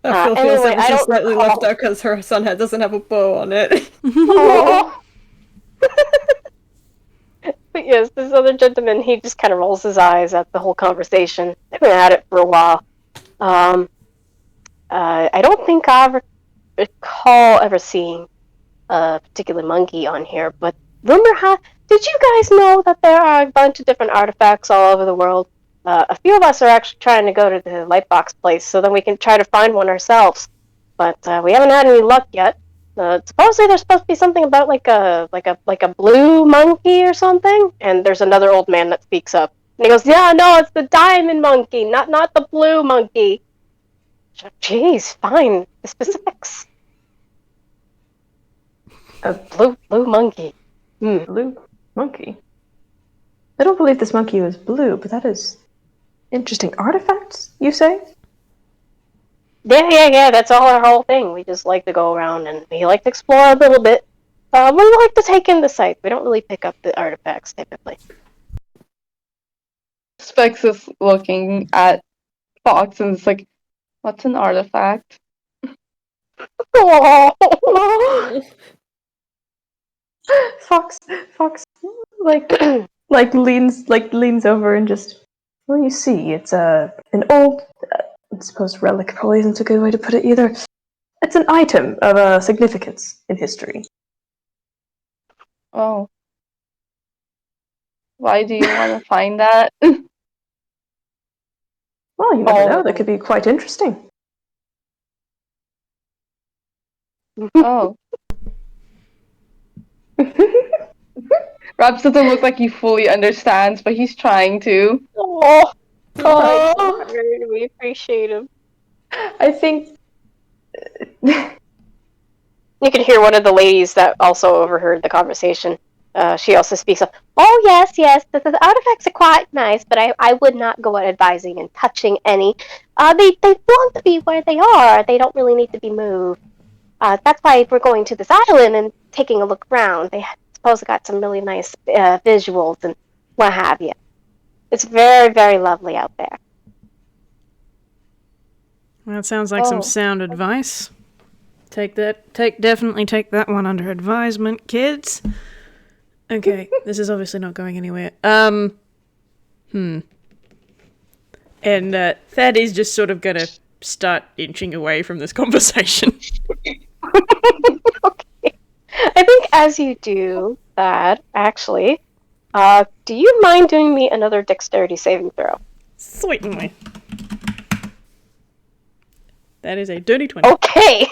I feel Anyway, ever I so don't slightly recall- left out because her sun hat doesn't have a bow on it. Oh. But yes, this other gentleman, he just kind of rolls his eyes at the whole conversation. They've been at it for a while. I don't think I recall ever seeing a particular monkey on here, but did you guys know that there are a bunch of different artifacts all over the world? A few of us are actually trying to go to the Lightbox place so then we can try to find one ourselves. But we haven't had any luck yet. Supposedly there's supposed to be something about like a blue monkey or something. And there's another old man that speaks up. And he goes, "Yeah, no, it's the diamond monkey, not the blue monkey." Jeez, fine. The specifics. A blue monkey. Blue monkey. I don't believe this monkey was blue, but that is interesting. Artifacts, you say? Yeah, that's all our whole thing. We just like to go around and we like to explore a little bit. We like to take in the sights. We don't really pick up the artifacts typically. Specs is looking at Fox and it's like, "What's an artifact?" Fox, like leans over and just Well, you see, it's an old, I suppose relic probably isn't a good way to put it either. It's an item of significance in history. Oh. Why do you want to find that? Well, you never know. That could be quite interesting. Oh. Raps doesn't look like he fully understands, but he's trying to. Oh, Oh. we appreciate him. I think... You could hear one of the ladies that also overheard the conversation. She also speaks up. Oh, yes, the artifacts are quite nice, but I would not go advising and touching any. They belong to be where they are. They don't really need to be moved. That's why we're going to this island and taking a look around. They suppose got some really nice visuals and what have you. It's very, very lovely out there. Well, that sounds like some sound advice. Definitely take that one under advisement, kids. Okay, this is obviously not going anywhere. And Thad is just sort of gonna start inching away from this conversation. Okay. I think as you do that, actually, do you mind doing me another dexterity saving throw? Certainly. That is a dirty 20. Okay.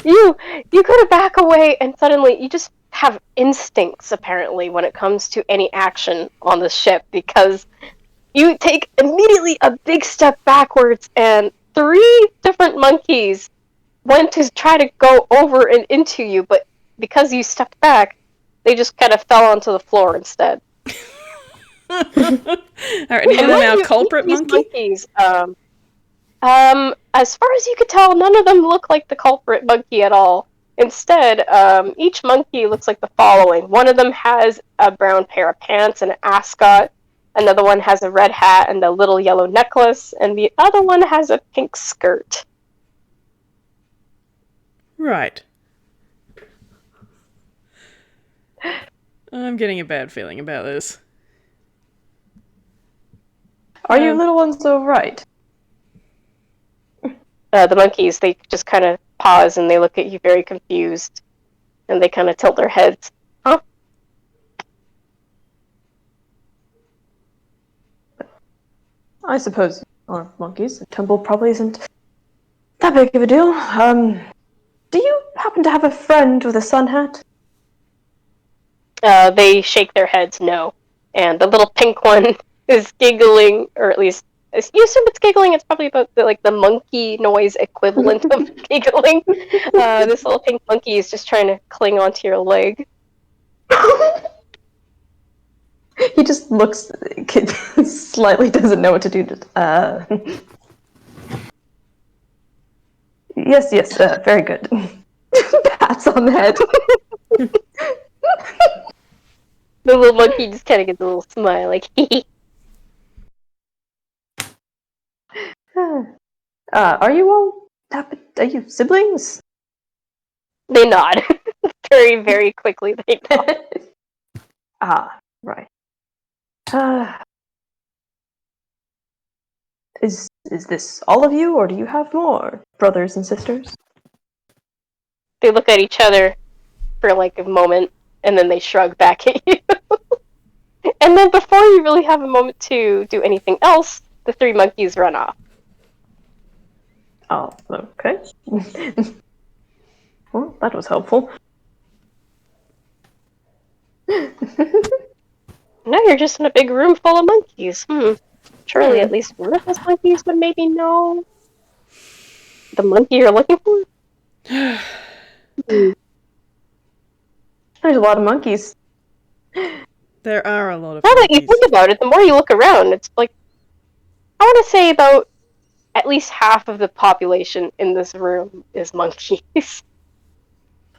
You go to back away, and suddenly you just have instincts, apparently, when it comes to any action on the ship, because you take immediately a big step backwards, and 3 different monkeys went to try to go over and into you, but because you stepped back, they just kind of fell onto the floor instead. Alright, and them our culprit monkeys? As far as you could tell, none of them look like the culprit monkey at all. Instead, each monkey looks like the following. One of them has a brown pair of pants and an ascot. Another one has a red hat and a little yellow necklace. And the other one has a pink skirt. Right. I'm getting a bad feeling about this. Are you little ones all right? The monkeys, they just kind of pause and they look at you very confused. And they kind of tilt their heads. Huh? I suppose our monkeys. The temple probably isn't that big of a deal. Do you happen to have a friend with a sun hat? They shake their heads no. And the little pink one is giggling, or at least you assume it's giggling. It's probably about the monkey noise equivalent of giggling. This little pink monkey is just trying to cling onto your leg. He just looks, slightly doesn't know what to do. Yes, very good. Pats on the head. The little monkey just kind of gets a little smile, like, hee. Are you all are you siblings? They nod. Very, very quickly, they nod. Right. Is this all of you, or do you have more brothers and sisters? They look at each other for like a moment, and then they shrug back at you. And then before you really have a moment to do anything else, the 3 monkeys run off. Oh, okay. Well, that was helpful. Now you're just in a big room full of monkeys. Surely at least one of those monkeys would maybe know the monkey you're looking for? There's a lot of monkeys. There are a lot of Now that monkeys. you think about it, the more you look around, it's like, I want to say about at least half of the population in this room is monkeys.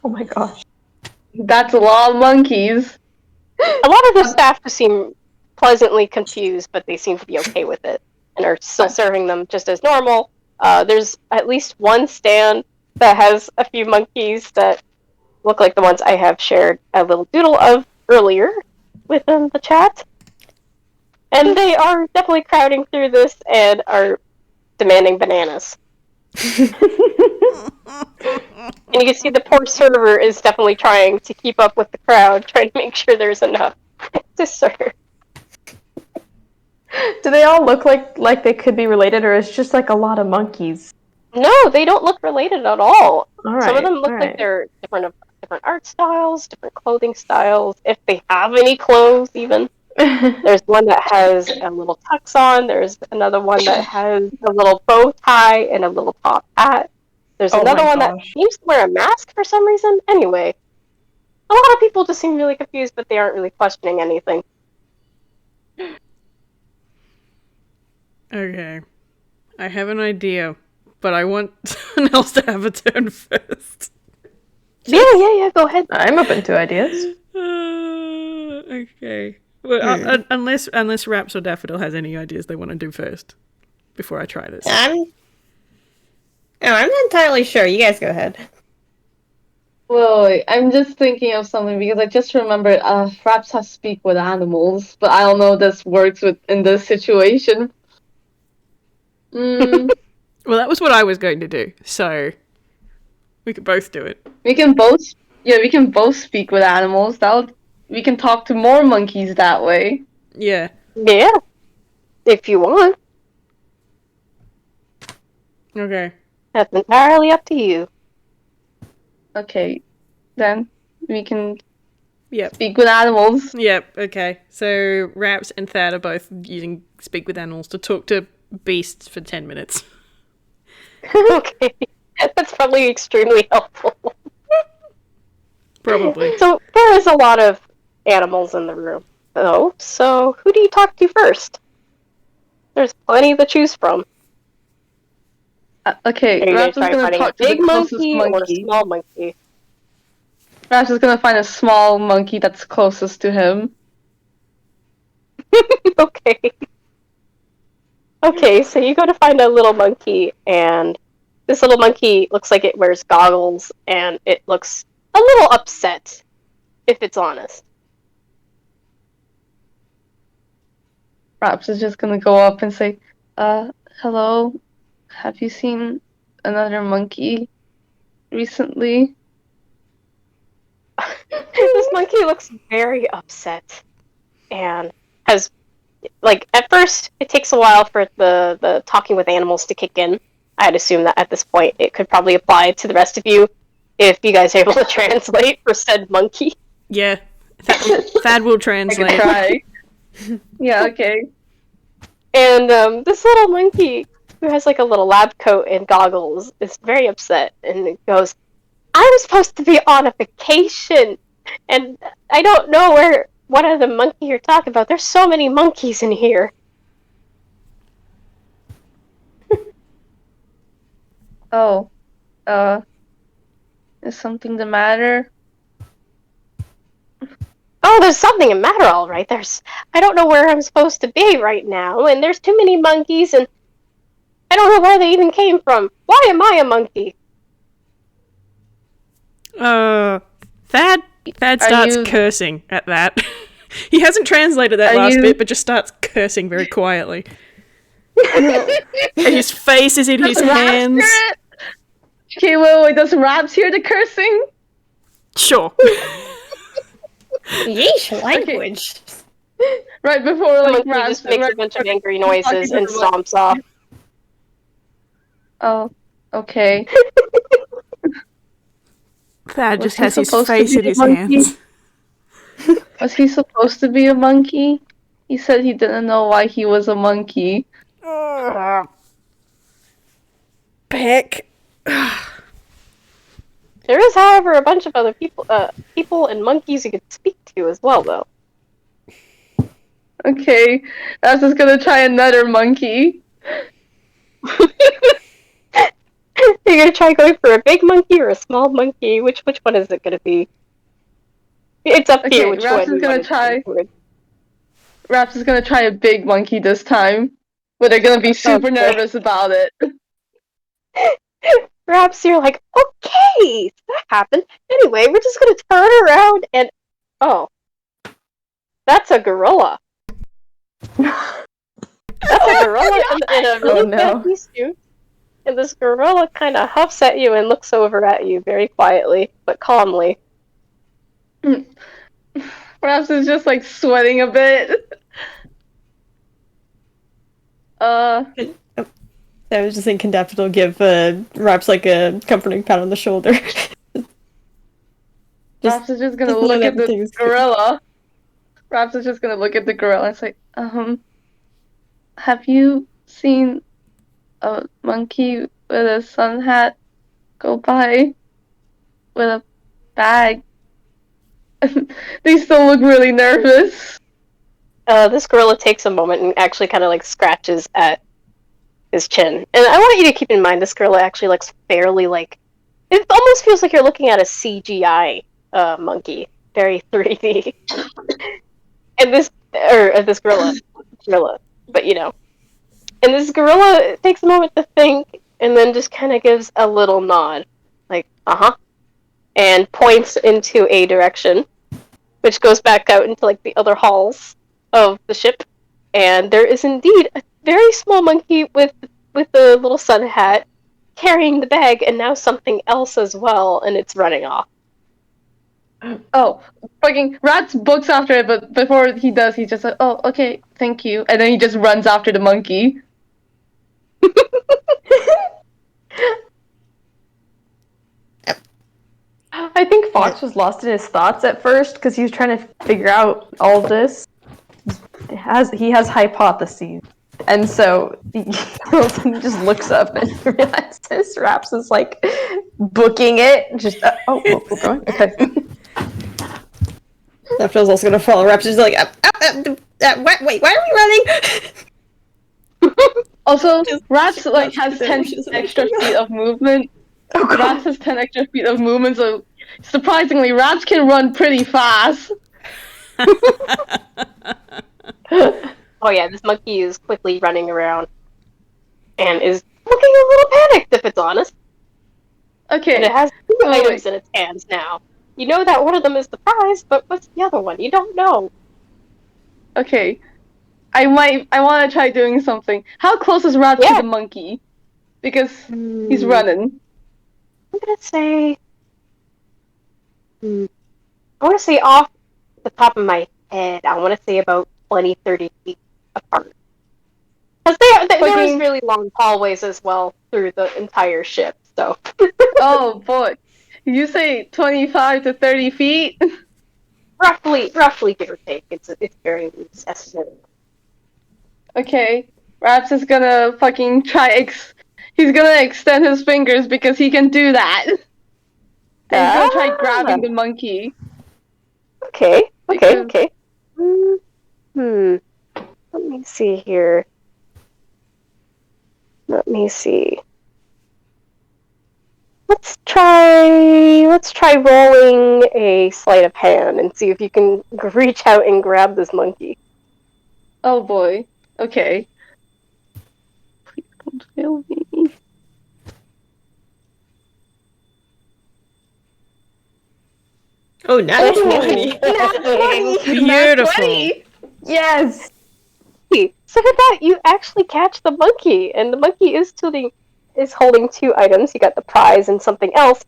Oh my gosh. That's a lot of monkeys. A lot of the staff just seem pleasantly confused, but they seem to be okay with it and are still serving them just as normal. There's at least one stand that has a few monkeys that look like the ones I have shared a little doodle of earlier within the chat. And they are definitely crowding through this and are demanding bananas. And you can see the poor server is definitely trying to keep up with the crowd, trying to make sure there's enough to serve. Do they all look like they could be related, or is it just like a lot of monkeys? No, they don't look related at all. All Some of right, them look all like right. they're different art styles, different clothing styles, if they have any clothes even. There's one that has a little tux on, there's another one that has a little bow tie and a little top hat. There's Oh another my one that gosh. seems to wear a mask for some reason. Anyway, a lot of people just seem really confused, but they aren't really questioning anything. Okay. I have an idea, but I want someone else to have a turn first. Yeah, go ahead. I'm open to ideas. Okay. Well, unless Raps or Daffodil has any ideas they want to do first before I try this. I'm not entirely sure. You guys go ahead. Wait, I'm just thinking of something because I just remembered Fraps has speak with animals, but I don't know if this works in this situation. Well, that was what I was going to do, so we could both do it. We can both speak with animals. We can talk to more monkeys that way. Yeah. Yeah, if you want. Okay. That's entirely up to you. Okay, then we can Yep. speak with animals. Yep, okay. So Raps and Thad are both using Speak with Animals to talk to beasts for 10 minutes. Okay, that's probably extremely helpful. Probably. So there is a lot of animals in the room, though. So who do you talk to first? There's plenty to choose from. Okay, Are you Raps is try gonna finding talk a to the big closest monkey or a monkey. small monkey? Raps is gonna find a small monkey that's closest to him. Okay. Okay, so you go to find a little monkey, and this little monkey looks like it wears goggles, and it looks a little upset, if it's honest. Raps is just gonna go up and say, hello, have you seen another monkey recently? This monkey looks very upset, and has, like, at first, it takes a while for the talking with animals to kick in. I'd assume that at this point, it could probably apply to the rest of you, if you guys are able to translate for said monkey. Yeah. Thad will I translate. can try. Yeah, okay. And this little monkey, who has like a little lab coat and goggles, is very upset, and it goes, I was supposed to be on a vacation, and I don't know what other monkey you're talking about. There's so many monkeys in here. Oh, is something the matter? Oh, there's something the matter, all right. I don't know where I'm supposed to be right now, and there's too many monkeys, and I don't know where they even came from. Why am I a monkey? Thad starts cursing at that. He hasn't translated that last bit, but just starts cursing very quietly. And his face is in his hands. Okay, wait, does Raps hear the cursing? Sure. Yeesh, language. Right before, The like, monkey Raps just makes a bunch of angry noises and stomps off. Oh, okay. Thad just Was he has his supposed to face be in a his monkey? hands. Was he supposed to be a monkey? He said he didn't know why he was a monkey. Peck. There is, however, a bunch of other people and monkeys you could speak to as well, though. Okay, Raps is gonna try another monkey. You're gonna try going for a big monkey or a small monkey? Which one is it gonna be? It's up to you which Raps one is gonna you try. want to Raps is gonna try a big monkey this time, but they're gonna be super nervous about it. Perhaps you're like, okay, that happened. Anyway, we're just gonna turn around and... Oh. That's a gorilla. That's a gorilla in a really no. fancy suit. And this gorilla kind of huffs at you and looks over at you very quietly, but calmly. Perhaps it's just like sweating a bit. I was just thinking Daffodil give Raps like a comforting pat on the shoulder. Raps is just gonna just look let at the everything gorilla. Raps is just gonna look at the gorilla and say, have you seen a monkey with a sun hat go by with a bag? They still look really nervous. This gorilla takes a moment and actually kind of like scratches at his chin. And I want you to keep in mind this gorilla actually looks fairly like... It almost feels like you're looking at a CGI monkey. Very 3D. And this gorilla, but you know. And this gorilla takes a moment to think, and then just kind of gives a little nod. Like, uh-huh. And points into a direction, which goes back out into like the other halls of the ship. And there is indeed a very small monkey with a little sun hat carrying the bag, and now something else as well, and it's running off. Oh, fucking Rats books after it, but before he does, he's just like, oh, okay, thank you. And then he just runs after the monkey. I think Fox was lost in his thoughts at first because he was trying to figure out all of this. He has hypotheses. And so he just looks up and realizes Raps is like booking it. Just we're going. Okay. Daffodil's also gonna follow. Raps is like, wait, why are we running? Also, Rats like has 10 extra feet of movement. Oh, God. Rats has 10 extra feet of movement, so surprisingly, Rats can run pretty fast. Oh yeah, this monkey is quickly running around and is looking a little panicked, if it's honest. Okay. And it has two items in its hands now. You know that one of them is the prize, but what's the other one? You don't know. Okay. I want to try doing something. How close is Rats to the monkey? Because he's running. I'm gonna say... I want to say off the top of my head, I want to say about 20, 30 feet apart. Because there is really long hallways as well through the entire ship, so... Oh, boy. You say 25 to 30 feet? Roughly, give or take. It's very loose estimate. Okay. Raps is gonna fucking he's gonna extend his fingers because he can do that. And he's gonna try grabbing the monkey. Okay. Let me see here. Let's try rolling a sleight of hand and see if you can reach out and grab this monkey. Oh boy. Okay. Please don't fail me. Oh, nat 20. Beautiful. Yes. So with that, you actually catch the monkey, and the monkey is holding two items. You got the prize and something else,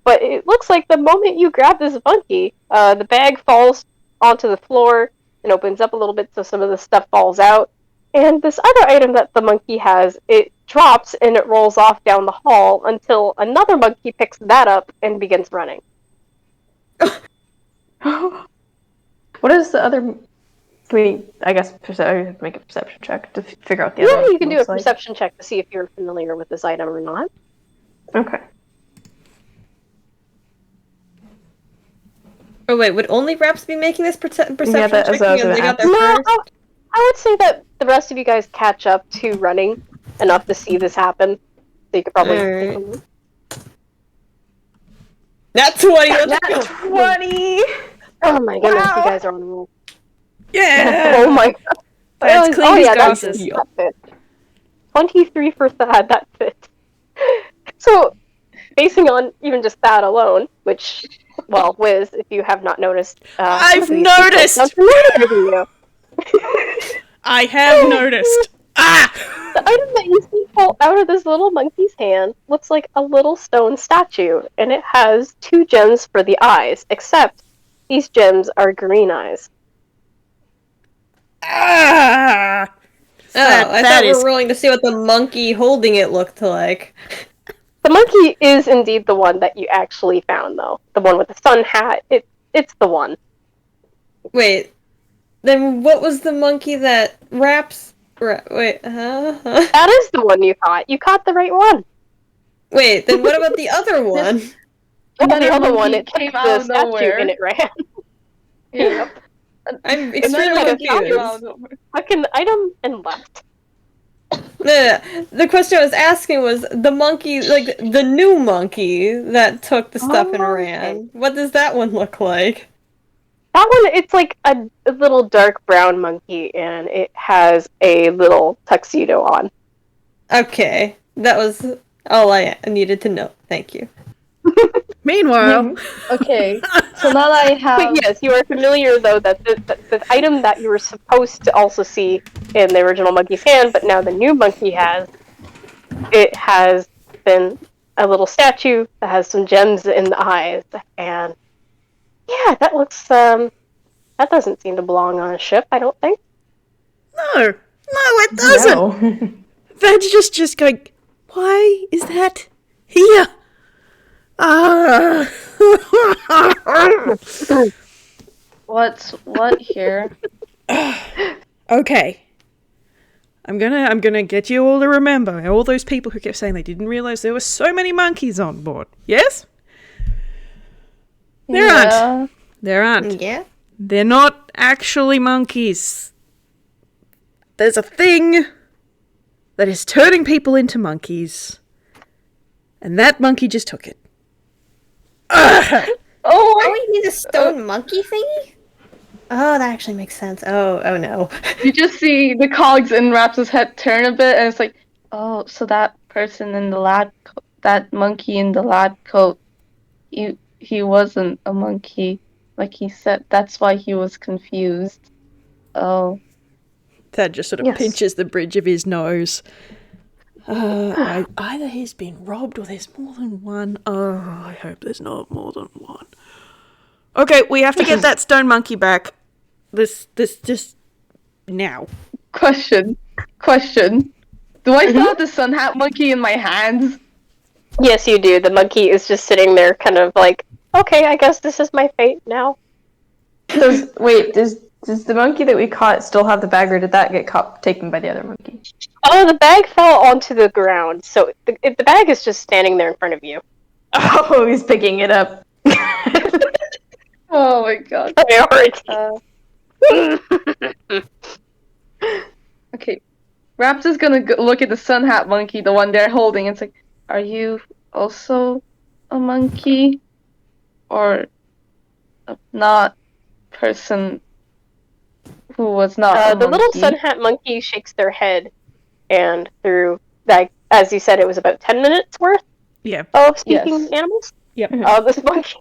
but it looks like the moment you grab this monkey, the bag falls onto the floor and opens up a little bit, so some of the stuff falls out. And this other item that the monkey has, it drops and it rolls off down the hall until another monkey picks that up and begins running. What is the other? I guess I have to make a perception check to figure out the other. Yeah, you can do a perception check to see if you're familiar with this item or not. Okay. Oh wait, would only Raps be making this perception check? They got there No, first? I would say that the rest of you guys catch up to running enough to see this happen. So you could probably take a look. Nat 20! Nat 20! Oh my goodness, you guys are on a roll. Yeah! Oh my god. That's clean as glasses. That fit. 23 for Thad, that fit. So, basing on even just that alone, which, well, Whis, if you have not noticed... I've noticed! I have noticed. Ah! The item that you see fall out of this little monkey's hand looks like a little stone statue, and it has 2 gems for the eyes, except these gems are green eyes. Ah! I thought we were rolling to see what the monkey holding it looked like. The monkey is indeed the one that you actually found, though. The one with the sun hat. It's the one. Wait. Then what was the monkey that wraps... Wait, That is the one you caught. You caught the right one. Wait, then what about the other one? And then the other one, monkey it came took out the of statue nowhere. and it ran. Yeah. I'm Another extremely monkey came confused. out of nowhere. Fucking item and left. No, the question I was asking was the monkey, like the new monkey that took the stuff and ran. What does that one look like? That one, it's like a little dark brown monkey, and it has a little tuxedo on. Okay, that was all I needed to know. Thank you. Meanwhile, Okay, so now that I have... But yes, you are familiar, though, that the item that you were supposed to also see in the original monkey's hand, but now the new monkey has, it has been a little statue that has some gems in the eyes, and yeah, that looks, that doesn't seem to belong on a ship, I don't think. no, it doesn't. No. That's just going, why is that here? Ah. What here? Okay. I'm gonna get you all to remember all those people who kept saying they didn't realize there were so many monkeys on board. Yes? There aren't. There aren't. Yeah? They're not actually monkeys. There's a thing that is turning people into monkeys. And that monkey just took it. Oh, you mean the stone monkey thingy? Oh, that actually makes sense. Oh no. You just see the cogs in Raps' head turn a bit, and it's like, oh, so that person in the lab, that monkey in the lab coat, he wasn't a monkey, like he said. That's why he was confused. Oh. Thad just sort of pinches the bridge of his nose. Either he's been robbed or there's more than one. Oh, I hope there's not more than one. Okay, we have to get that stone monkey back. This just now. Question. Do I still have the sun hat monkey in my hands? Yes, you do. The monkey is just sitting there kind of like, okay, I guess this is my fate now. Does the monkey that we caught still have the bag, or did that get taken by the other monkey? Oh, the bag fell onto the ground, so the bag is just standing there in front of you. Oh, he's picking it up. Oh my god. Okay. Raps is gonna look at the sun hat monkey, the one they're holding, and it's like, are you also a monkey? Or a not person who was not a The little monkey? sun hat monkey shakes their head, and through, like, as you said, it was about 10 minutes worth of speaking animals. Yep. This monkey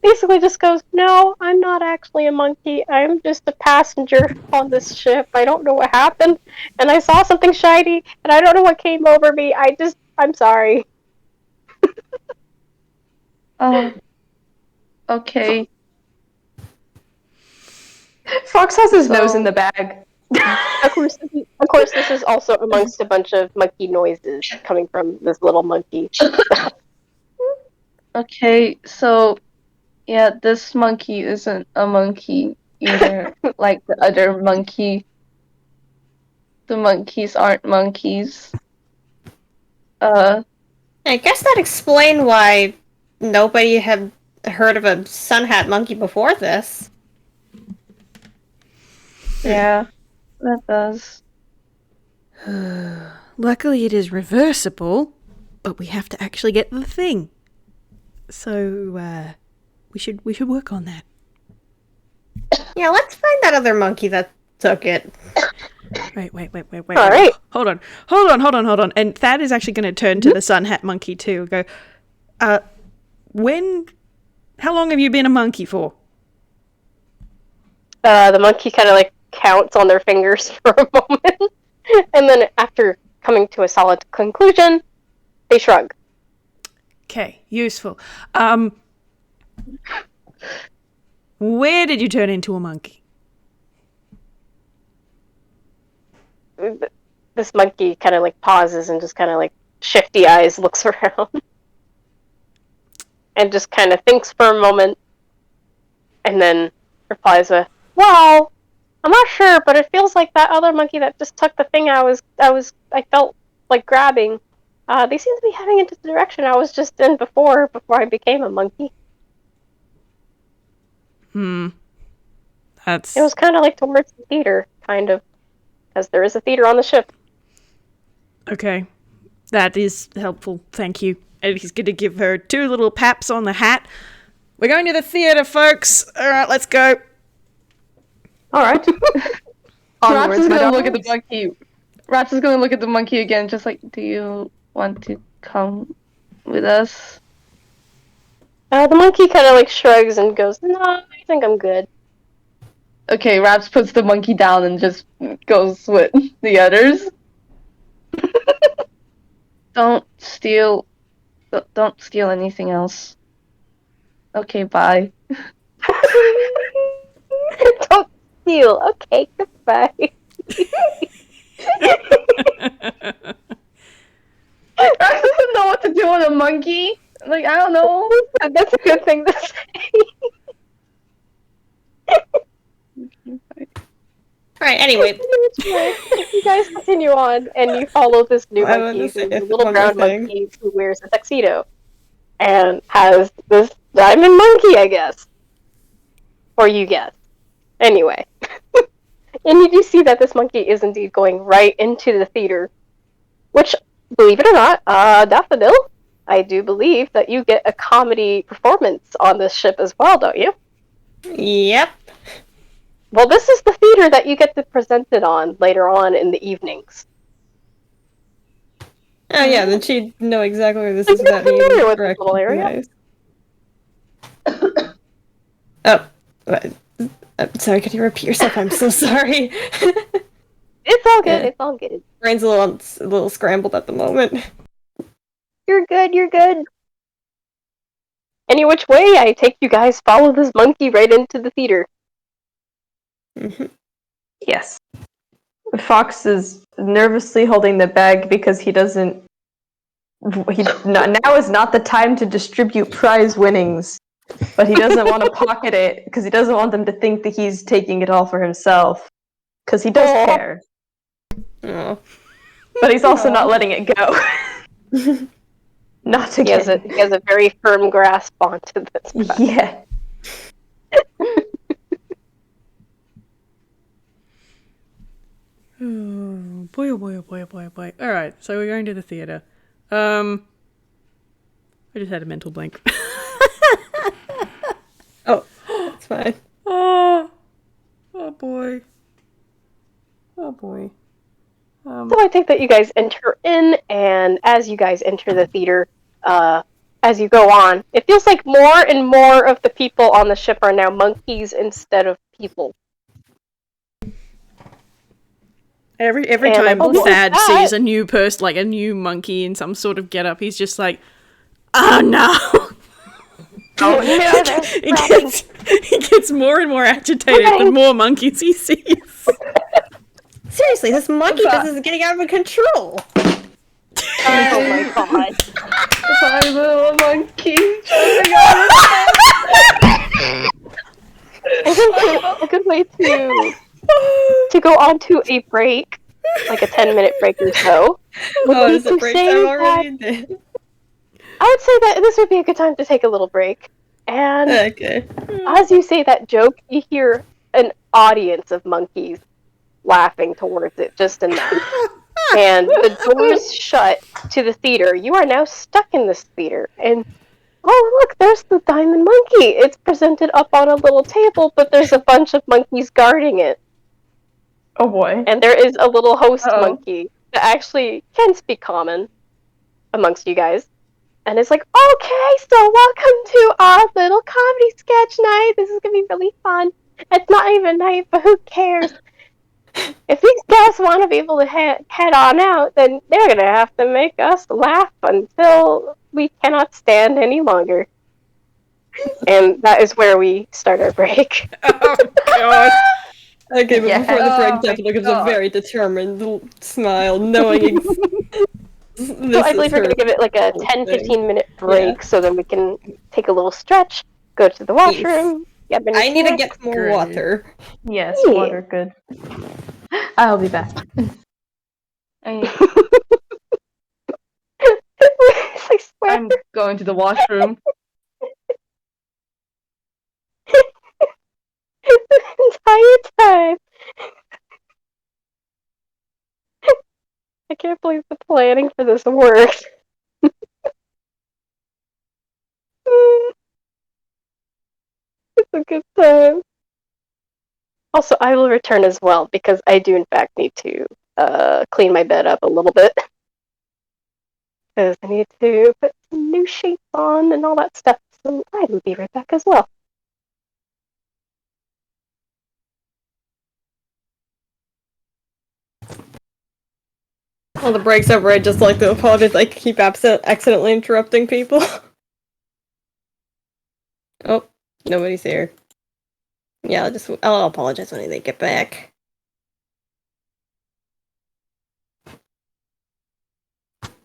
basically just goes, no, I'm not actually a monkey. I'm just a passenger on this ship. I don't know what happened, and I saw something shiny, and I don't know what came over me. I'm sorry. Oh. Okay. Fox has his nose in the bag. Of course, this is also amongst a bunch of monkey noises coming from this little monkey. Okay, so yeah, this monkey isn't a monkey either, like the other monkey. The monkeys aren't monkeys. I guess that explained why nobody had heard of a sun hat monkey before this. Yeah, that does. Luckily it is reversible, but we have to actually get the thing. So, we should work on that. Yeah, let's find that other monkey that took it. Wait. All right. Hold on. And Thad is actually going to turn to the sun hat monkey too. Go, how long have you been a monkey for? The monkey kind of like counts on their fingers for a moment. And then after coming to a solid conclusion, they shrug. Okay, useful. Where did you turn into a monkey? This monkey kind of like pauses and just kind of like shifty eyes looks around. And just kind of thinks for a moment. And then replies with, well, I'm not sure, but it feels like that other monkey that just took the thing I felt like grabbing. They seem to be heading into the direction I was just in before I became a monkey. It was kind of like towards the theater, kind of. Because there is a theater on the ship. Okay. That is helpful. Thank you. And he's going to give her 2 little paps on the hat. We're going to the theater, folks. All right, let's go. All right. Raps is gonna look at the monkey. Raps is gonna look at the monkey again, just like, do you want to come with us? The monkey kind of like shrugs and goes, no, I think I'm good. Okay, Raps puts the monkey down and just goes with the others. Don't steal anything else. Okay, bye. Don't steal. Okay, goodbye. Raps doesn't know what to do with a monkey. Like, I don't know. That's a good thing to say. Alright, anyway. You guys continue on, and you follow this new monkey, who's a little brown monkey who wears a tuxedo, and has this diamond monkey, I guess. Or you guess. Anyway. And you do see that this monkey is indeed going right into the theater, which, believe it or not, Daffodil, I do believe that you get a comedy performance on this ship as well, don't you? Yep. Well, this is the theater that you get to present it on later on in the evenings. Oh yeah, then she'd know exactly where this is You're without me. familiar with this little area. Oh, I'm sorry, could you repeat yourself? I'm so sorry. It's all good, it's all good. Brain's a little scrambled at the moment. You're good, you're good. Any which way, I take you guys follow this monkey right into the theater. Mm-hmm. Yes. Fox is nervously holding the bag because now is not the time to distribute prize winnings. But he doesn't want to pocket it because he doesn't want them to think that he's taking it all for himself. Because he does care. Oh. But he's also not letting it go. Not again. He has a very firm grasp onto this. Yeah. Oh boy, oh boy, oh boy, oh boy, oh boy. Alright, so we're going to the theater. I just had a mental blank. Oh, it's fine. Oh boy. Oh boy. So I think that you guys enter in, and as you guys enter the theater, as you go on, it feels like more and more of the people on the ship are now monkeys instead of people. Every time Thad sees a new person, like a new monkey in some sort of getup, he's just like, oh no! Oh no! He gets more and more agitated the more monkeys he sees. Seriously, this monkey business is getting out of control. Oh my god! Sorry, little monkey. A good way to go on to a break, like a 10-minute break or so. Oh, is it break time already? I would say that this would be a good time to take a little break. And okay. As you say that joke, you hear an audience of monkeys laughing towards it just enough. And the doors shut to the theater. You are now stuck in this theater. And oh, look, there's the diamond monkey. It's presented up on a little table, but there's a bunch of monkeys guarding it. Oh boy. And there is a little host monkey that actually can speak common amongst you guys. And it's like, okay, so welcome to our little comedy sketch night. This is going to be really fun. It's not even night, but who cares? if these guys want to be able to head on out, then they're gonna have to make us laugh until we cannot stand any longer. And that is where we start our break. Oh god. Okay, but before the break, Oh my Daffodil gives a God. very determined smile, knowing So I believe we're going to give it like a 10-15 minute break so then we can take a little stretch, go to the washroom. I need to snacks. get more Great. water. Yes, Yeah. water, good. I'll be back. I swear. I'm going to the washroom. The entire time. I can't believe the planning for this worked. It's a good time. Also, I will return as well because I do in fact need to clean my bed up a little bit. Because I need to put some new sheets on and all that stuff. So I will be right back as well. While the break's over, I'd just like to apologize. I keep accidentally interrupting people. Oh, nobody's here. Yeah, I'll apologize when they get back.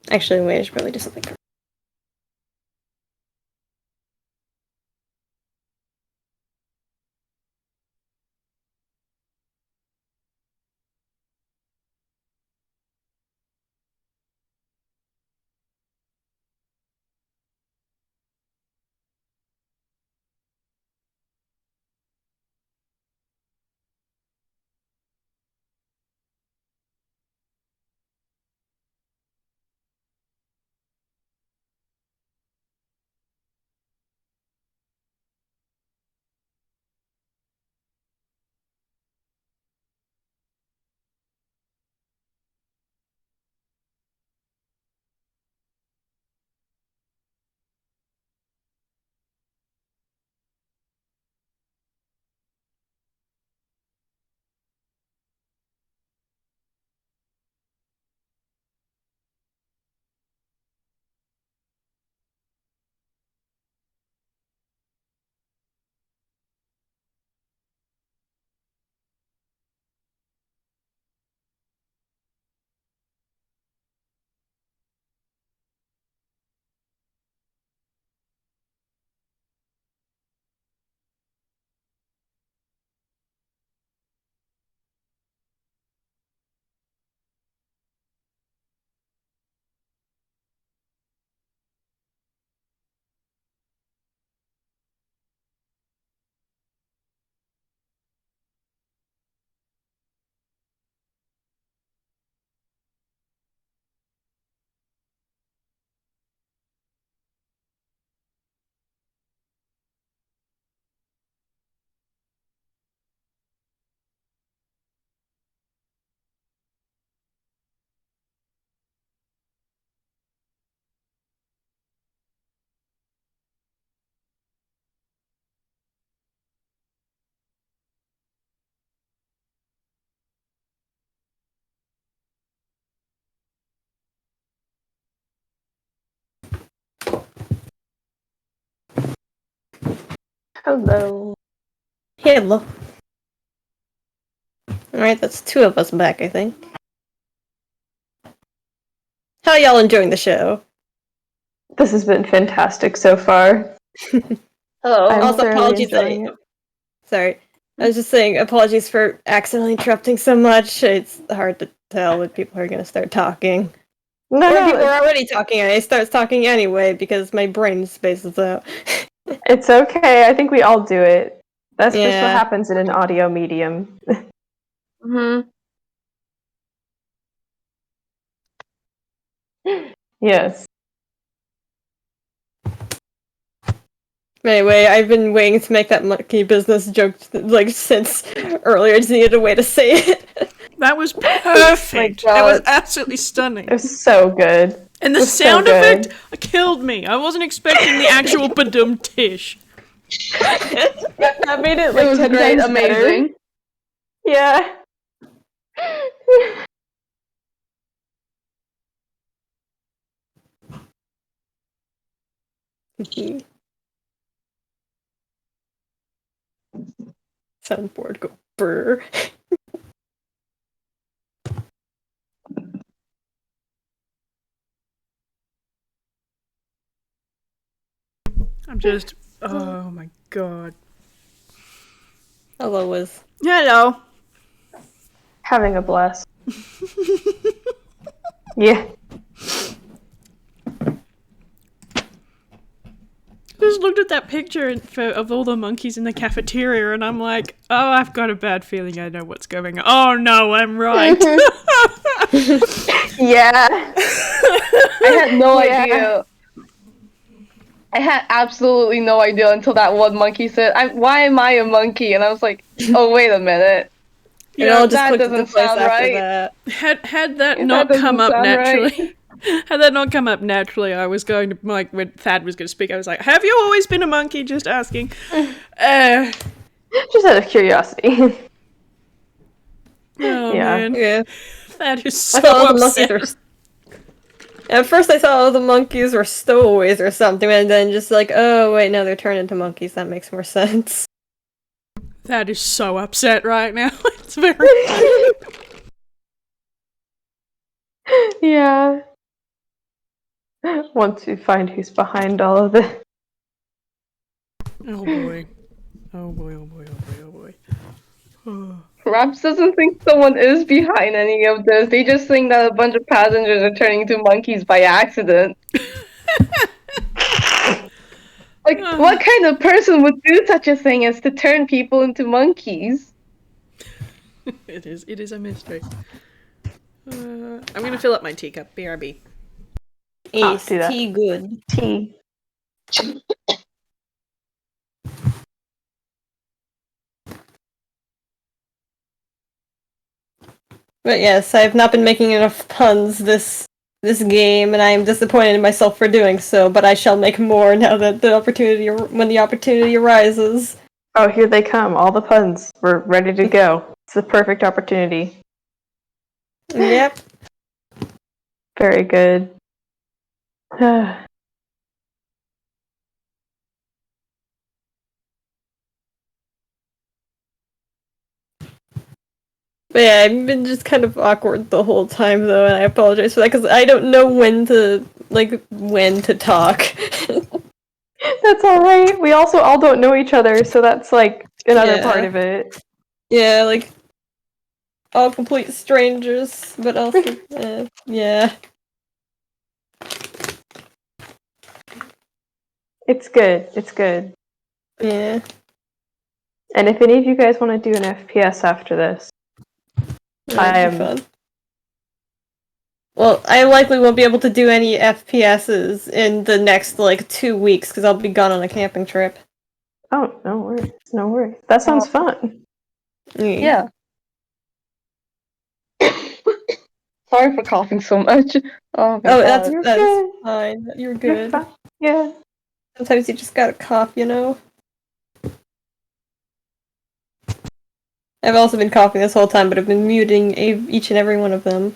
Actually, wait, I should probably do something. Hello. Hello. Alright, that's 2 of us back, I think. How y'all enjoying the show? This has been fantastic so far. Hello. I'm Also, thoroughly apologies. enjoying it. Sorry. I was just saying, apologies for accidentally interrupting so much. It's hard to tell when people are going to start talking. No, Or no, people are already talking and I start talking anyway because my brain spaces out. it's okay. I think we all do it. That's just what Yeah. happens in an audio medium. Mm-hmm. Yes. Anyway, I've been waiting to make that monkey business joke like since earlier. I just needed a way to say it. That was perfect. My That was God. absolutely stunning. It was so good. And the It was so sound good. effect killed me. I wasn't expecting the actual badum tish. That made it It like was 10 great, times better. amazing. Yeah. Soundboard go brr. I'm just. Oh my god. Hello, Whis. Hello. Having a blast. Yeah. Just looked at that picture of all the monkeys in the cafeteria, and I'm like, oh, I've got a bad feeling I know what's going on. Oh no, I'm right. Yeah. I had no idea. I had absolutely no idea until that one monkey said, "Why am I a monkey?" And I was like, "Oh, wait a minute. It all just that clicked into doesn't place sound after right." that. Had that That not come doesn't up sound naturally, right. had that not come up naturally, I was going to, like, when Thad was going to speak, I was like, have you always been a monkey? Just asking. Just out of curiosity. Oh Yeah. man, Yeah. that is I so thought all the upset. monkeys were. At first, I thought all the monkeys were stowaways or something, and then just like, oh wait, no, they're turned into monkeys. That makes more sense. That is so upset right now. It's very funny. Yeah. Once we find who's behind all of this. Oh boy. Oh boy, oh boy, oh boy, oh boy. Oh. Raps doesn't think someone is behind any of this. They just think that a bunch of passengers are turning into monkeys by accident. Like, what kind of person would do such a thing as to turn people into monkeys? It is a mystery. I'm gonna fill up my teacup, BRB. Is do that. tea good? Tea. But yes, I have not been making enough puns this game, and I am disappointed in myself for doing so. But I shall make more now that when the opportunity arises. Oh, here they come. All the puns. We're ready to go. It's the perfect opportunity. Yep. Very good. But yeah, I've been just kind of awkward the whole time though, and I apologize for that because I don't know when to talk. That's alright. We also all don't know each other, so that's like another part of it. Yeah, like all complete strangers, but also yeah. It's good. It's good. Yeah. And if any of you guys want to do an FPS after this, I That'd be am. fun. Well, I likely won't be able to do any FPSs in the next 2 weeks because I'll be gone on a camping trip. Oh, no worries. No worries. That sounds fun. Yeah. Sorry for coughing so much. Oh, my That's God. good. fine. You're You're good. fine. Yeah. Sometimes you just gotta cough, you know? I've also been coughing this whole time, but I've been muting each and every one of them.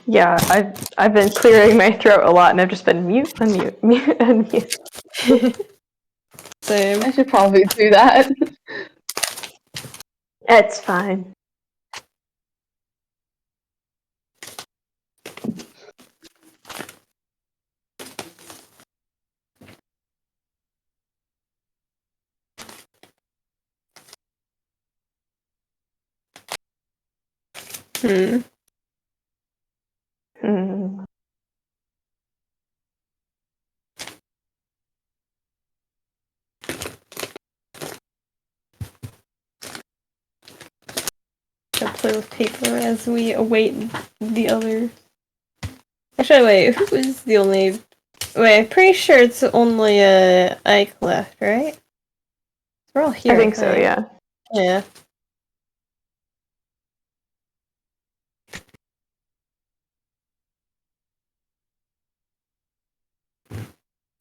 Yeah, I've been clearing my throat a lot, and I've just been mute, unmute, mute, unmute. Same. I should probably do that. It's fine. Hmm. Hmm. Gotta play with paper as we await the other. Actually, wait, who is the only. Wait, I'm pretty sure it's only Ike left, right? We're all here. I think so, yeah. Yeah.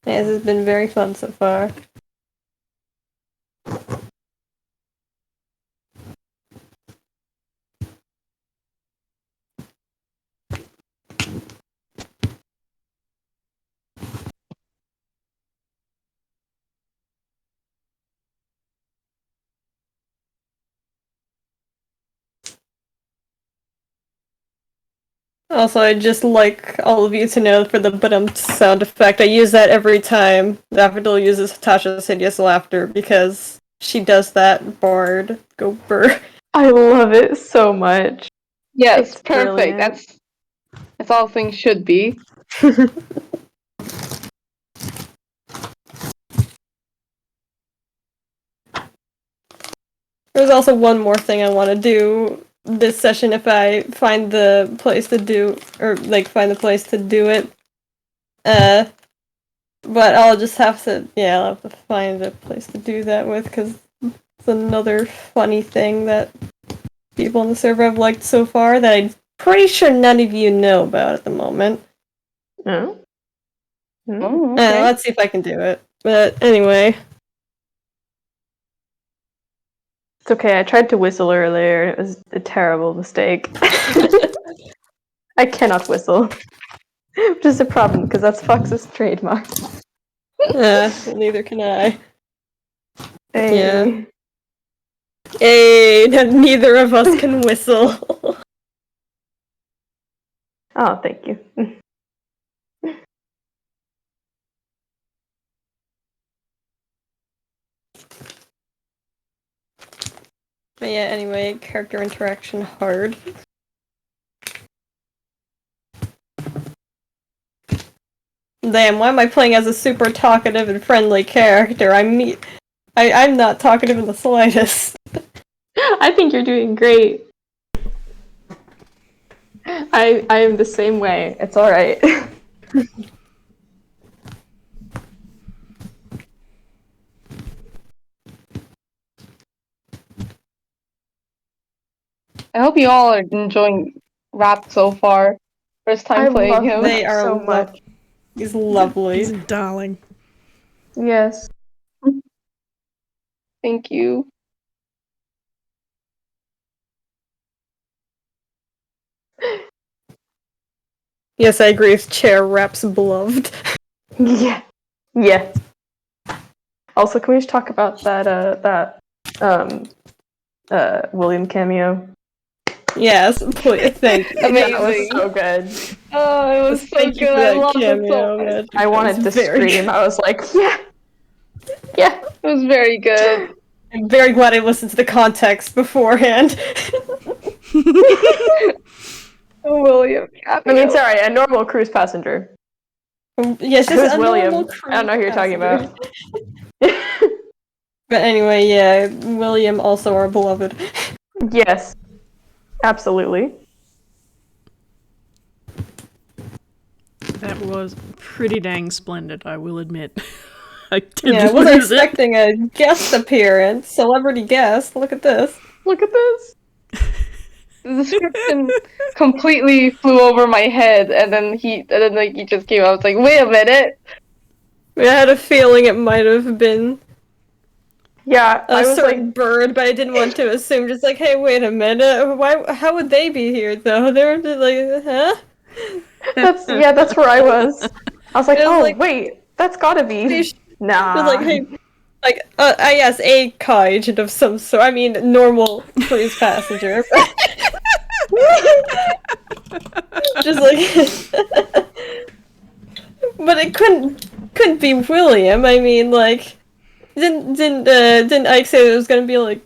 Yeah, this has been very fun so far. Also, I'd just like all of you to know for the ba-dum sound effect, I use that every time Daffodil uses Tasha's hideous laughter because she does that bard. Go burr. I love it so much. Yes, It's perfect. brilliant. That's all things should be. There's also one more thing I want to do this session if I find the place to do, or like find the place to do it. But I'll just have to, I'll have to find a place to do that with, because it's another funny thing that people on the server have liked so far that I'm pretty sure none of you know about at the moment. Oh. Oh, okay. Let's see if I can do it. But anyway. It's okay, I tried to whistle earlier, and it was a terrible mistake. I cannot whistle. Which is a problem, because that's Fox's trademark. Neither can I. Hey. Yeah. Hey, neither of us can whistle. Oh, thank you. But yeah, anyway, character interaction hard. Damn, why am I playing as a super talkative and friendly character? I'm not talkative in the slightest. I think you're doing great. I am the same way. It's alright. I hope you all are enjoying Rap so far. First time I playing love him. They are so much. He's lovely. He's a darling. Yes. Thank you. Yes, I agree with Chair Rap's beloved. Yeah. Yeah. Also, can we just talk about that William cameo? Yes, please, thank you. Amazing. That was so good. Oh, it was so Thank you good. for I that loved it so cameo, much. man. I wanted to very scream. I was like, yeah. Yeah. It was very good. I'm very glad I listened to the context beforehand. Oh, William. I mean, sorry, a normal cruise passenger. Yes, just Who's a William? normal I don't know who you're talking passenger. about. But anyway, yeah, William also our beloved. Yes. Absolutely. That was pretty dang splendid, I will admit. I did Yeah, I wasn't lose it. expecting a guest appearance, celebrity guest. Look at this. Look at this. The description completely flew over my head, and then he just came out. I was like, wait a minute. I had a feeling it might have been Yeah, a I was certain like, bird, but I didn't want to assume. Just like, hey, wait a minute. Why? How would they be here though? They're just like, huh? that's where I was. I was like, It was oh, like- wait, that's gotta be. Nah. Just like, hey, like, yes, a car agent of some sort. I mean, normal cruise passenger. Just like, but it couldn't be William. I mean, like, didn't Ike say that it was gonna be like,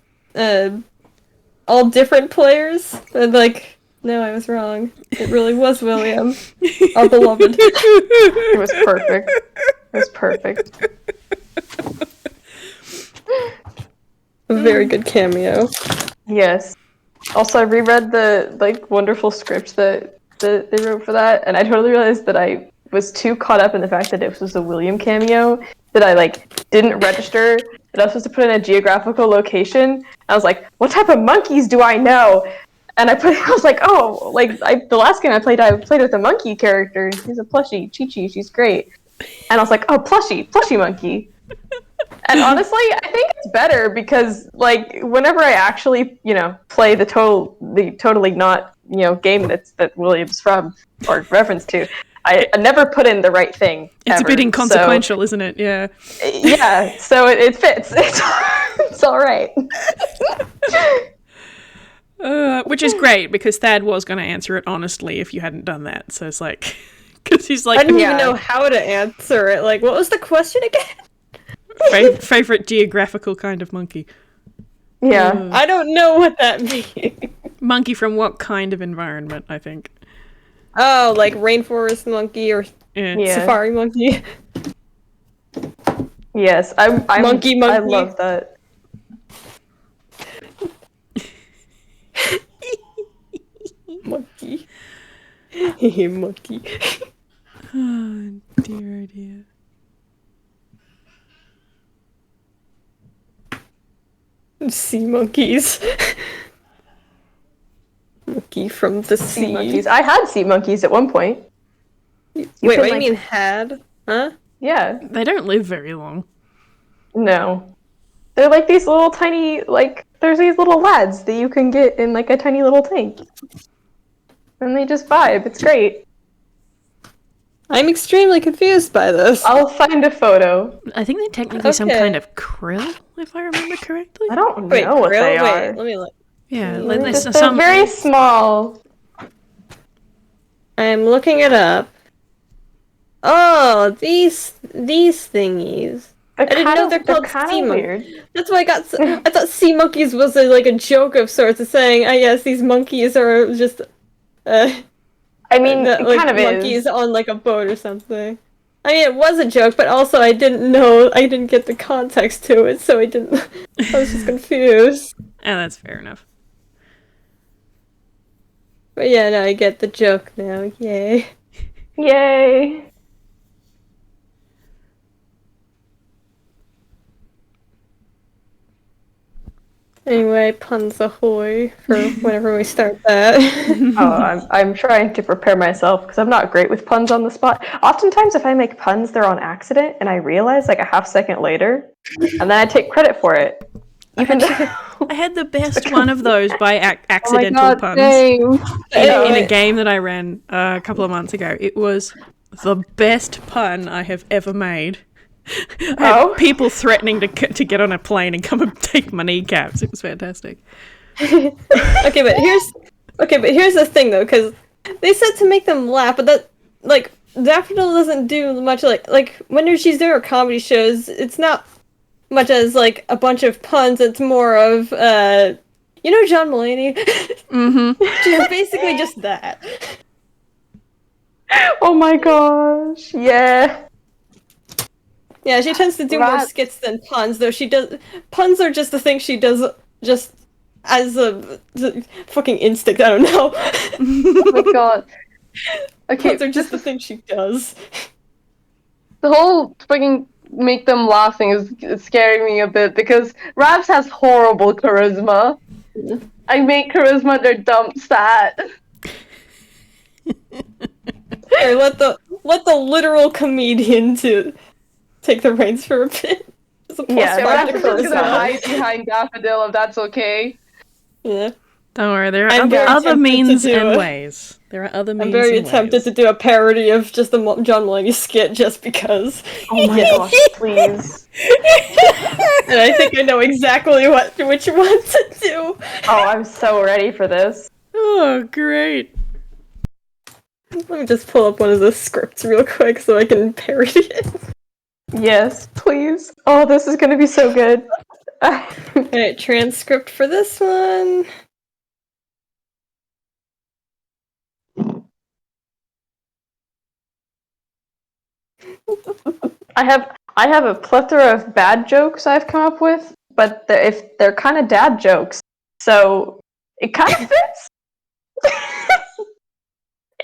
all different players? And like, no, I was wrong. It really was William, our beloved. It was perfect. It was perfect. A very good cameo. Yes. Also, I reread the wonderful script that they wrote for that, and I totally realized that I was too caught up in the fact that it was a William cameo that I didn't register that I was supposed to put in a geographical location. I was like, what type of monkeys do I know? And I was like, oh, the last game I played with a monkey character. She's a plushie, Chi-Chi, she's great. And I was like, oh, plushy monkey. And honestly, I think it's better because, like, whenever I actually, play the totally not, game that William's from or reference to, I never put in the right thing. It's ever. a bit inconsequential, isn't it? Yeah. Yeah, so it fits. It's all right. Which is great because Thad was going to answer it honestly if you hadn't done that. So it's like, because he's like, I didn't even know how to answer it. Like, what was the question again? Favorite geographical kind of monkey. Yeah. I don't know what that means. Monkey from what kind of environment, I think. Oh, like rainforest monkey or safari monkey. Yes, I'm monkey. I love that. Monkey. Monkey. Oh, dear, oh dear. Sea monkeys. Monkey from the sea. Monkeys. I had sea monkeys at one point. Wait, what do you mean had? Huh? Yeah. They don't live very long. No. They're like these little tiny, there's these little lads that you can get in, like, a tiny little tank. And they just vibe. It's great. I'm extremely confused by this. I'll find a photo. I think they're technically some kind of krill, if I remember correctly. I don't know what they are. Let me look. Yeah, They're very small. I'm looking it up. Oh, these thingies. I didn't know they're called sea monkeys. That's why I thought sea monkeys was a joke of sorts of saying, yes, these monkeys are just I mean, it kind of monkeys is. on like a boat or something. I mean, it was a joke, but also I didn't get the context to it, so I was just confused. Oh, that's fair enough. But yeah, no, I get the joke now. Yay. Yay. Anyway, puns ahoy for whenever we start that. I'm trying to prepare myself because I'm not great with puns on the spot. Oftentimes, if I make puns, they're on accident, and I realize like a half second later, and then I take credit for it. I had the best one of those by accidental oh my God, puns same. in a game that I ran a couple of months ago. It was the best pun I have ever made. I had people threatening to get on a plane and come and take my kneecaps. It was fantastic. Okay, but here's the thing though, because they said to make them laugh, but that Daffodil doesn't do much like when she's doing her comedy shows. It's not much as like a bunch of puns. It's more of John Mulaney. Mm-hmm. She's basically just that. Oh my gosh! Yeah. Yeah, she tends to do more skits than puns, though puns are just the thing she does just as a fucking instinct, I don't know. Oh my God. Okay, puns are just the thing she does. The whole fucking make them laughing is scaring me a bit because Raps has horrible charisma. I make charisma their dumb stat. Here, let the literal comedian to take the reins for a bit. Raps is just gonna hide behind Daffodil if that's okay. Yeah. Don't worry, there are other means and ways. There are other means and ways. I'm very tempted to do a parody of just the John Mulaney skit just because. Oh my gosh, please. And I think I know exactly which one to do. Oh, I'm so ready for this. Oh, great. Let me just pull up one of the scripts real quick so I can parody it. Yes, please. Oh, this is gonna be so good. Alright, transcript for this one. I have a plethora of bad jokes I've come up with, but they're kind of dad jokes, so it kind of fits.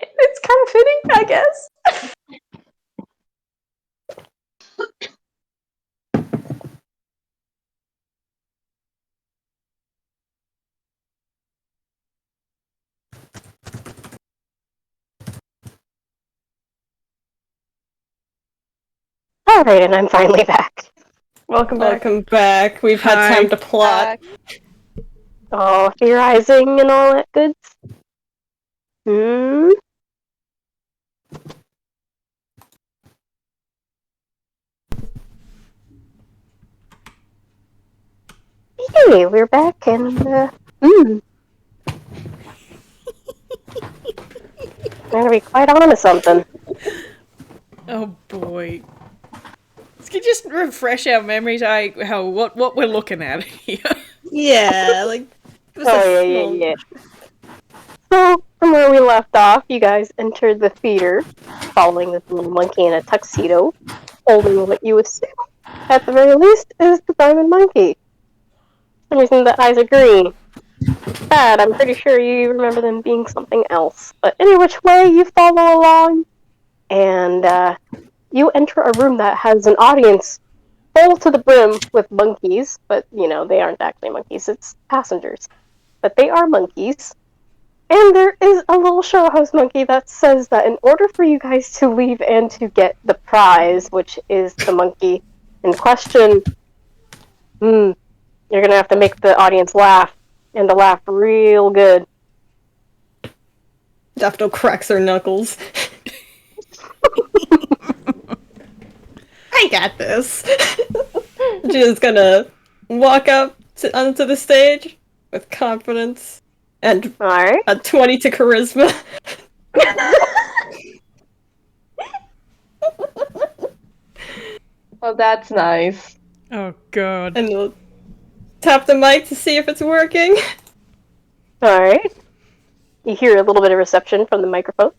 It's kind of fitting, I guess. Alright, and I'm finally back. Welcome back. Welcome back. We've had Hi. time to plot. Oh, theorizing and all that goods. Hey, we're back and, I'm gonna be quite on to something. Oh boy. Can you just refresh our memories what we're looking at here? Yeah, like. Yeah. So, from where we left off, you guys entered the theater, following this little monkey in a tuxedo, holding what you assume, at the very least, is the diamond monkey. For some reason, the eyes are green. Bad, I'm pretty sure you remember them being something else. But any which way, you follow along, and you enter a room that has an audience full to the brim with monkeys, but, they aren't actually monkeys, it's passengers. But they are monkeys. And there is a little show host monkey that says that in order for you guys to leave and to get the prize, which is the monkey in question, you're gonna have to make the audience laugh, and to laugh real good. Daffodil cracks her knuckles. I got this. She's gonna walk up onto the stage with confidence and Alright. a 20 to charisma. Oh, that's nice. Oh god. And we'll tap the mic to see if it's working. Alright. You hear a little bit of reception from the microphone.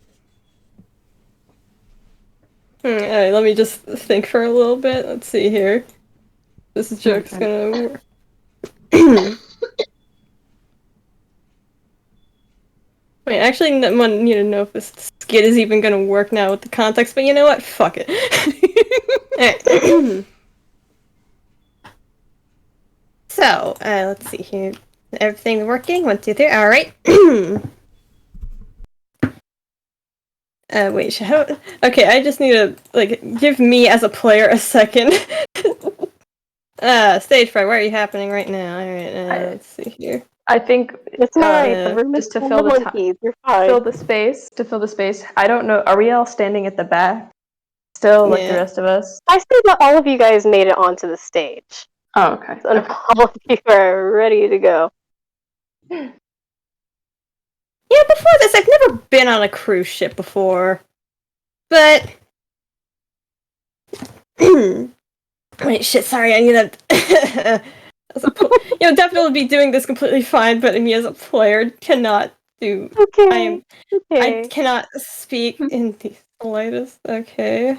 Alright, let me just think for a little bit. Let's see here. This joke's gonna work. Wait, actually, I need to know if this skit is even gonna work now with the context, but you know what? Fuck it. Alright. So, let's see here. Everything working? 1, 2, 3. Alright. Wait, okay, I just need to, give me as a player a second. Stage fright, where are you happening right now? Alright, let's see here. I think It's alright, the room is just to full fill of the monkeys, you're fine. fill the space. I don't know. Are we all standing at the back still, like the rest of us? I say that all of you guys made it onto the stage. Oh, okay. And all of you are ready to go. Yeah, before this, I've never been on a cruise ship before. But... Wait, shit, sorry, I need to... Daffodil would be doing this completely fine, but me as a player cannot do... Okay. I cannot speak in the slightest. Okay.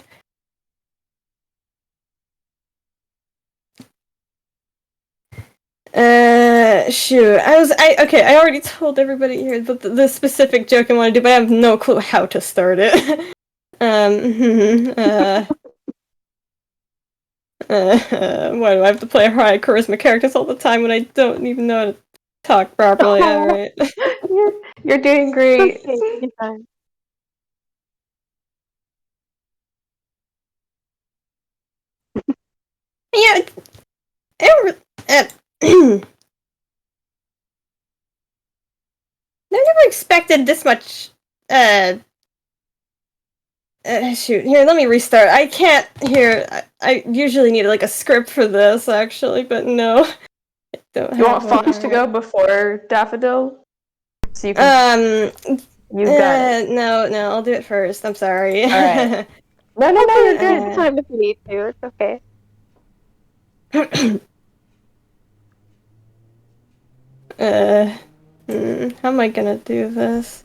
Shoot. I already told everybody here the specific joke I want to do, but I have no clue how to start it. Why do I have to play high charisma characters all the time when I don't even know how to talk properly? Alright. You're doing great. Yeah. I never expected this much, shoot, here, let me restart. I can't, I usually need, a script for this, actually, but no. I don't You have want Faux to go before Daffodil? So you can... You got it. No, I'll do it first. I'm sorry. Alright. No, you're good. Time if you need to, it's okay. How am I gonna do this?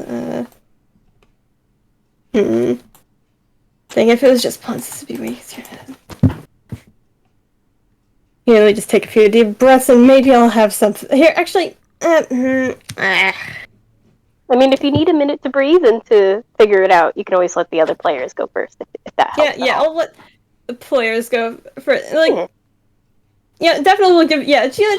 Think if it was just puns, this would be way easier. Yeah, let me just take a few deep breaths and maybe I'll have something. Here, actually, I mean, if you need a minute to breathe and to figure it out, you can always let the other players go first, if that helps. Yeah, I'll let the players go for, yeah, definitely will give,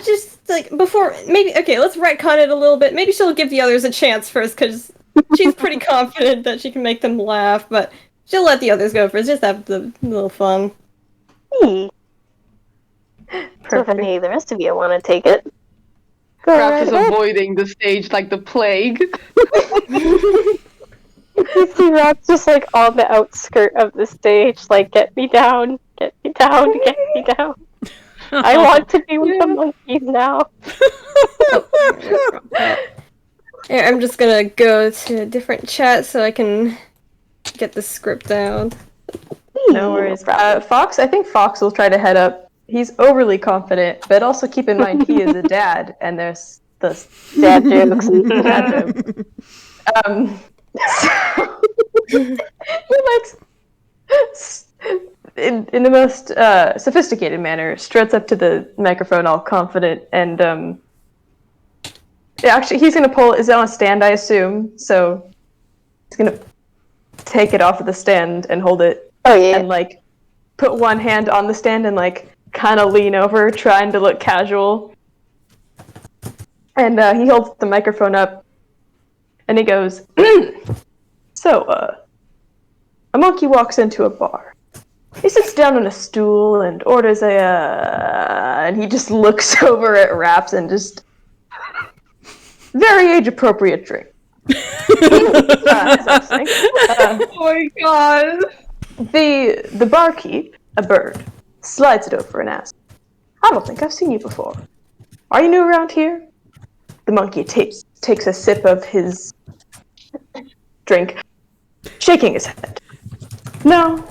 just, before, maybe, okay, let's retcon it a little bit. Maybe she'll give the others a chance first, because she's pretty confident that she can make them laugh, but she'll let the others go first, just have the little fun. Hey. So if any of the rest of you want to take it, go Raps right is ahead. avoiding the stage like the plague. You see Rob's just like on the outskirt of the stage, like, get me down, get me down, get me down. I want to be with the monkeys now. Yeah, I'm just gonna go to a different chat so I can get the script down. No worries. Fox, I think Fox will try to head up. He's overly confident, but also keep in mind he is a dad, and there's the Dad jokes. dad joke. So he likes, in the most sophisticated manner, struts up to the microphone all confident, and actually he's gonna pull. Is it on a stand, I assume? So he's gonna take it off of the stand and hold it. Oh yeah. And like put one hand on the stand and like kind of lean over, trying to look casual. And he holds the microphone up, and he goes, "So, a monkey walks into a bar. He sits down on a stool and orders and he just looks over at Raps and just very age-appropriate drink." As I was saying, Oh my god. the barkeep, a bird, slides it over and asks, "I don't think I've seen you before. Are you new around here?" The monkey takes a sip of his drink, shaking his head. No.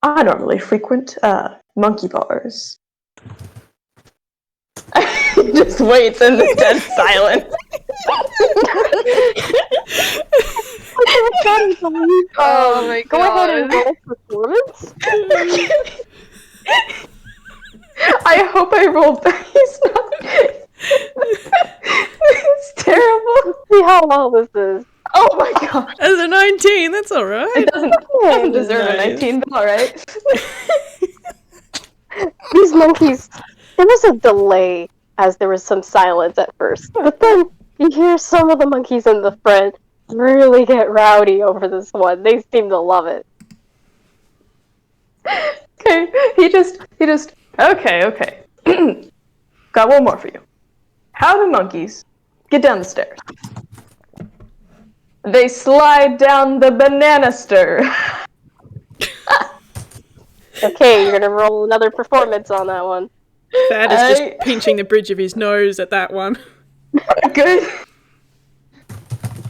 I normally frequent monkey bars." He just waits in the dead silence. Oh my Go ahead and god. roll performance. I hope I rolled. He's not. It's terrible. See how well this is. Oh my god. As a 19, that's alright. It doesn't deserve a Nice. 19, but alright. These monkeys, there was a delay as there was some silence at first, but then you hear some of the monkeys in the front really get rowdy over this one. They seem to love it. Okay, he just, okay. Got one more for you. How do monkeys get down the stairs? They slide down the banana stir. Okay, you're gonna roll another performance on that one. Thad is just pinching the bridge of his nose at that one. Good.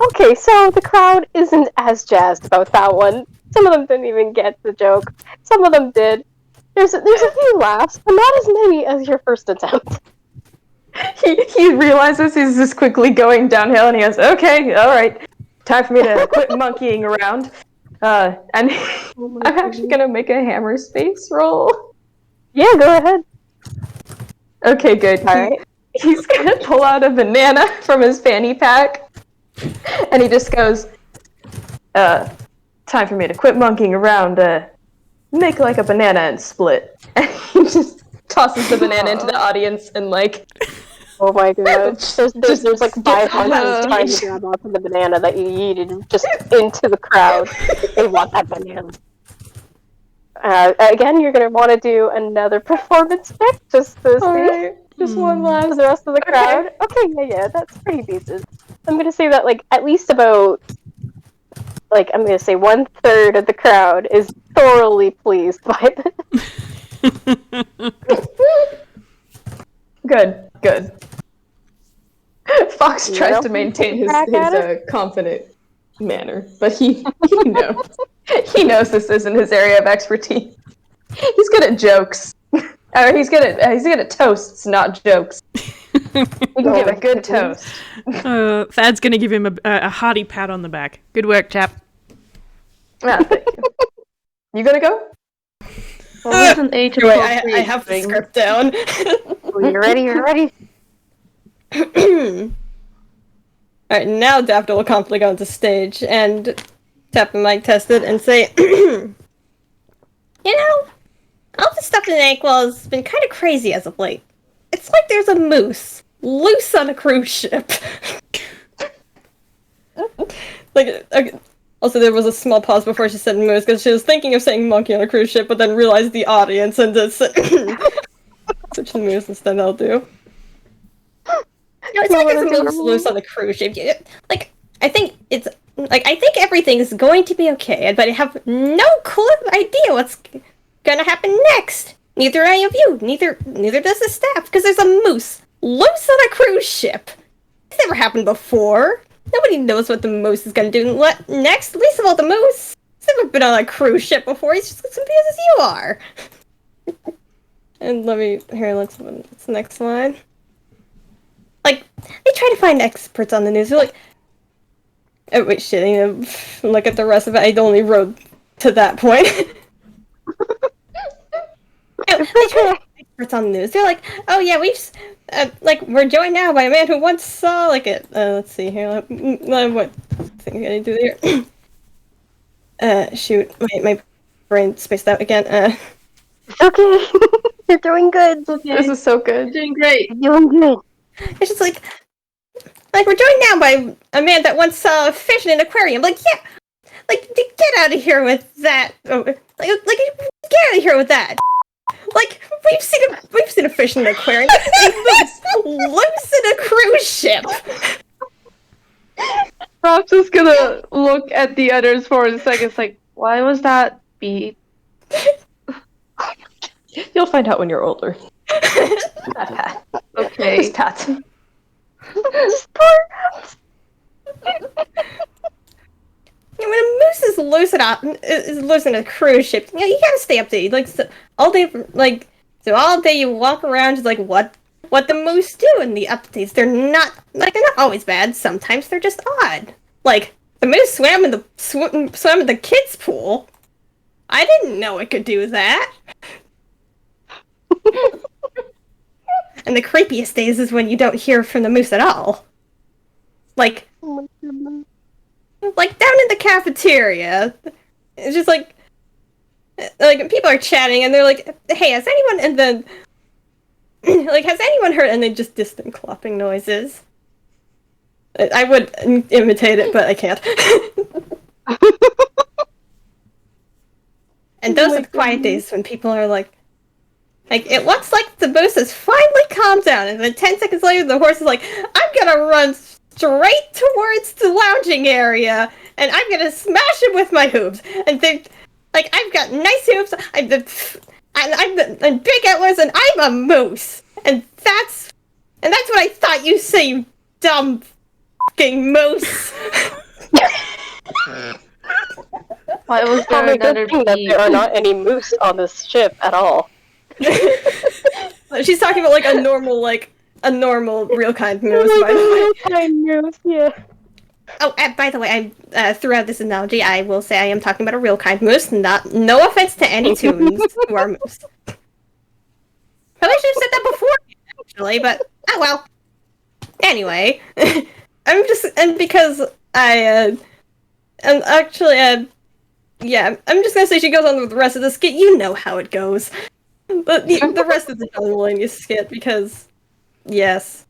Okay, so the crowd isn't as jazzed about that one. Some of them didn't even get the joke. Some of them did. There's a few laughs, but not as many as your first attempt. He realizes he's just quickly going downhill, and he goes, "Okay, all right, time for me to quit monkeying around." And I'm actually gonna make a hammer space roll. Yeah, go ahead. Okay, good. Alright. He's gonna pull out a banana from his fanny pack, and he just goes, "Time for me to quit monkeying around. Make like a banana and split." And he just tosses the banana into the audience and like. Oh my god. There's like 5 monkeys trying stage. to grab onto the banana that you yeeted just into the crowd. They want that banana. Again, you're going to want to do another performance check just to see Alright, just one for last. the rest of the crowd. Okay, yeah, that's pretty decent. I'm going to say that like at least about I'm going to say 1/3 of the crowd is thoroughly pleased by this. Good. Fox tries to maintain his confident manner, but he knows. He knows this isn't his area of expertise. He's good at jokes. Or he's good at toasts, not jokes. You can give a good toast. Thad's gonna give him a hearty pat on the back. Good work, chap. Ah, thank you. You gonna go? What was an age Wait, I have the script down. You're ready? Alright, now Daffodil will confidently go onto stage and tap the mic, test it, and say, You know, all this stuff in Aquil has been kind of crazy as of late. It's like there's a moose loose on a cruise ship. Also, there was a small pause before she said moose because she was thinking of saying monkey on a cruise ship, but then realized the audience and just switch to moose instead. I'll do. No, it's not like it's loose on the cruise ship. Like, I think everything's going to be okay, but I have no clue idea what's gonna happen next. Neither any of you, neither does the staff, because there's a moose loose on a cruise ship. It's never happened before. Nobody knows what the moose is gonna do next. Least of all the moose. He's never been on a cruise ship before. He's just as confused as you are. And what's the next line? Like, they try to find experts on the news. They're like, oh wait, shit, look at the rest of it. I only wrote to that point. They try to find experts on the news. They're like, oh yeah, we're joined now by a man who once saw, let's see here, what thing can I do here? Shoot, my brain spaced out again. Okay, you're doing good. Okay. This is so good. You're doing great. You're doing good. It's just like we're joined now by a man that once saw a fish in an aquarium. Like, yeah, like get out of here with that. Oh, get out of here with that. Like, we've seen a fish in an aquarium. Loose in a cruise ship. Rob's just gonna look at the others for a second. It's like, why was that beat? You'll find out when you're older. Okay. Just Pat. When a moose is loose in a cruise ship, you gotta stay updated. All day you walk around just like what the moose do, and the updates they're not always bad. Sometimes they're just odd. Like the moose swam in the kids' pool. I didn't know it could do that. And the creepiest days is when you don't hear from the moose at all. Like down in the cafeteria. It's just like people are chatting and they're like, hey, has anyone, and then has anyone heard, and then just distant clopping noises. I would imitate it, but I can't. And those are the quiet days when people are like, it looks like the moose has finally calmed down, and then 10 seconds later, the horse is like, I'm gonna run straight towards the lounging area, and I'm gonna smash him with my hooves. And I've got nice hooves, I'm big antlers, and I'm a moose. And that's what I thought you say, you dumb fucking moose. Why was there another beat? That there are not any moose on this ship at all. She's talking about a normal real kind moose, by the way. Real kind moose, yeah. Oh, by the way, throughout this analogy, I will say I am talking about a real kind moose. No offense to any toons who are moose. Probably should have said that before, actually, but oh well. Anyway, I'm just gonna say she goes on with the rest of the skit. You know how it goes. But the rest of the miscellaneous skit, because yes.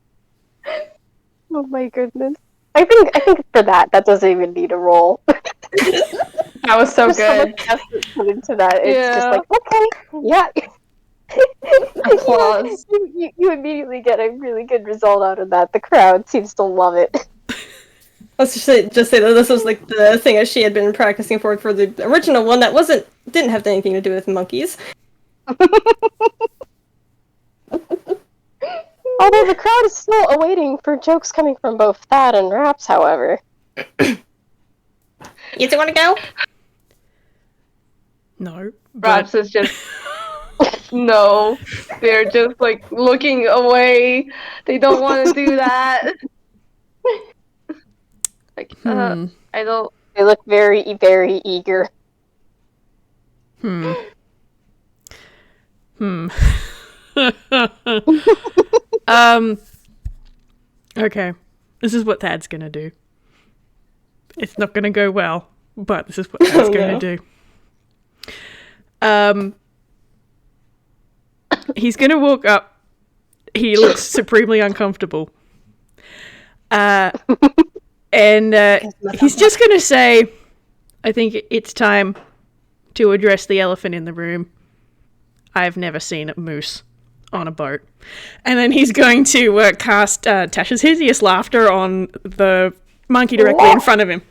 Oh my goodness. I think for that doesn't even need a roll. That was so good. So much effort put into that. It's just like, okay, yeah. Applause. You immediately get a really good result out of that. The crowd seems to love it. Let's just say that this was the thing that she had been practicing for the original one that didn't have anything to do with monkeys. Although the crowd is still awaiting for jokes coming from both Thad and Raps, however. You two want to go? No. Raps is just no. They're just looking away. They don't want to do that. I don't. They look very, very eager. Okay. This is what Thad's gonna do. It's not gonna go well, but this is what Thad's gonna do. He's gonna walk up. He looks supremely uncomfortable. And he's just gonna say, I think it's time to address the elephant in the room. I've never seen a moose on a boat. And then he's going to cast Tasha's Hideous Laughter on the monkey directly in front of him.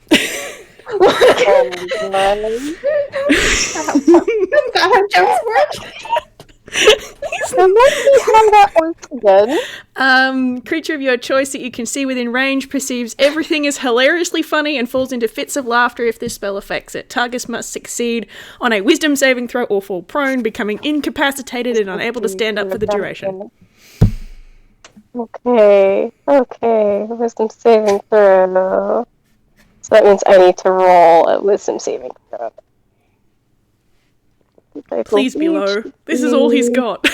Creature of your choice that you can see within range perceives everything as hilariously funny and falls into fits of laughter if this spell affects it. Targets must succeed on a wisdom saving throw or fall prone, becoming incapacitated and unable to stand up for the duration. Okay. Wisdom saving throw. So that means I need to roll a wisdom saving throw. Please be low. This is all he's got.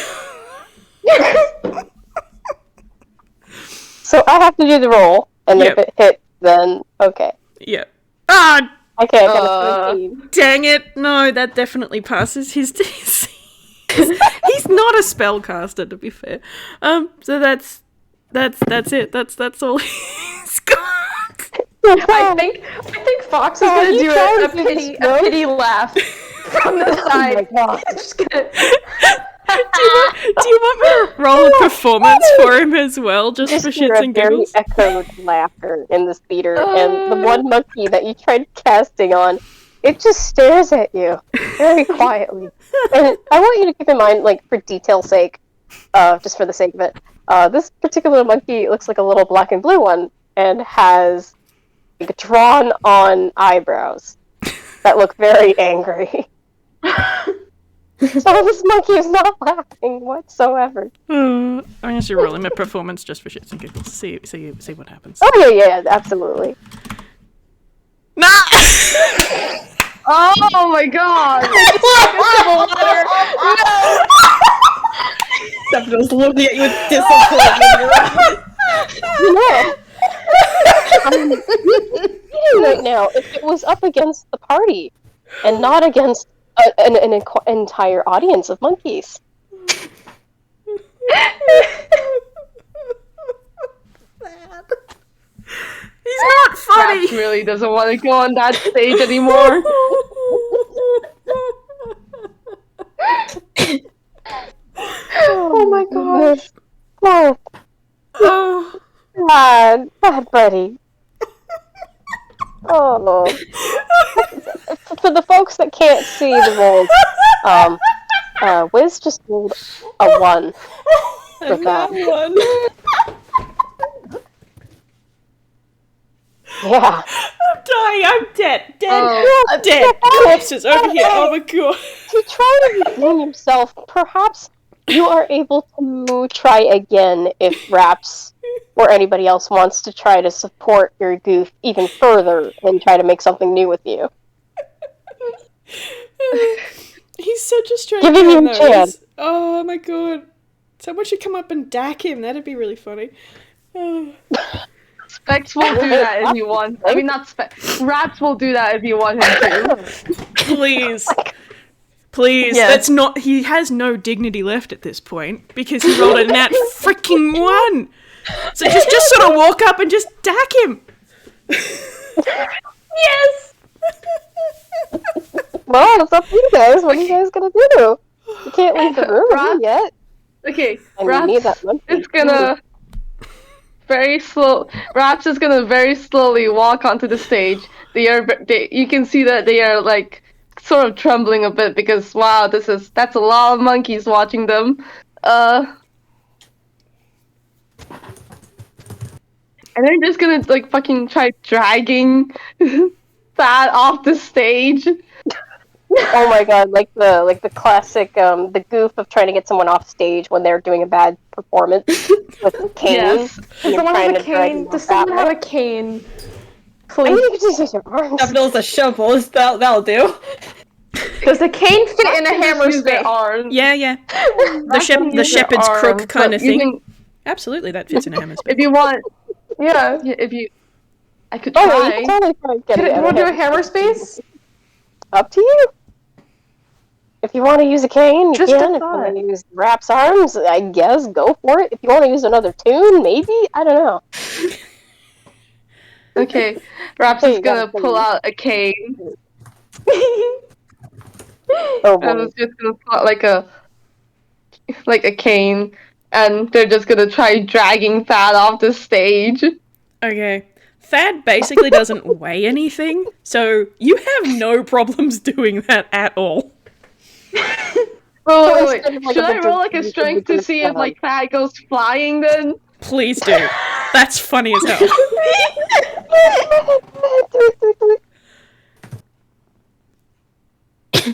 So I have to do the roll, and if it hits, then okay. Yep. Ah! Okay, I got a 17. Dang it! No, that definitely passes his DC. He's not a spellcaster, to be fair. So that's it. That's all he's got. I think Fox is gonna do a pity laugh from the side. Oh my god. Just gonna... do you want me to roll a performance for him as well, just for shits and giggles? Very echoed laughter in this theater, and the one monkey that you tried casting on, it just stares at you very quietly. And I want you to keep in mind, like, for detail's sake, just for the sake of it, this particular monkey looks like a little black and blue one, and has like, drawn on eyebrows that look very angry. So this monkey is not laughing whatsoever. I'm going to roll him a performance just for shits and giggles. See what happens. Oh yeah, absolutely. Nah! Oh my god! Daffodil's looking at you with disappointment. You know, right now, if it was up against the party and not against an entire audience of monkeys. He's not funny. Raps really doesn't want to go on that stage anymore. Oh my gosh. Oh, bad buddy. Oh. For the folks that can't see the rolls, Whis just rolled a 1 with that. Yeah. I'm dying. I'm dead. Oh. I'm dead. Corpses over here. Oh my god. To try to redeem yourself, perhaps you are able to try again if Raps or anybody else wants to try to support your goof even further and try to make something new with you. He's such a strange Giving man, him though. chance. Oh my god. Someone should come up and dack him. That'd be really funny. Oh. Specs will do that if you want. I mean, not Specs. Raps will do that if you want him to. Please. Please. Yes. That's not... He has no dignity left at this point because he rolled a nat freaking 1. So just sort of walk up and just dack him. Yes! Well, it's up to you guys. What are you guys gonna do? You can't leave the room yet. Okay, And you need that monkey. Raps is gonna very slowly walk onto the stage. You can see that they are like sort of trembling a bit because wow, that's a lot of monkeys watching them. And they're just gonna like fucking try dragging that off the stage. Oh my god, like the classic the goof of trying to get someone off stage when they're doing a bad performance with a cane. Yes. And you're trying to drag them Does off someone that have way. a cane? I Please. mean, you could just use your arms. Daffodil's a shovel. That'll do. Does the cane fit in a hammer Use their space? arms. Yeah. The Raps can use their shepherd's arms, crook kind but of thing. using- Absolutely, that fits in a hammer space. If you want, Yeah. I could Oh, try. yeah, you can totally try to get Can it. you want to do a hammer space? Up to you. If you want to use a cane, you Just a can. If you thought. want to use Rap's arms, I guess, go for it. If you want to use another tune, maybe? I don't know. Okay, Raps Hey, is you gonna gotta pull say- out a cane Oh And boy. it's just gonna plot like a cane, and they're just gonna try dragging Thad off the stage. Okay. Thad basically doesn't weigh anything, so you have no problems doing that at all. Wait. instead of, like, Should a I bunch roll of like a pieces strength of to group see if down. like Thad goes flying then? Please do. That's funny as hell.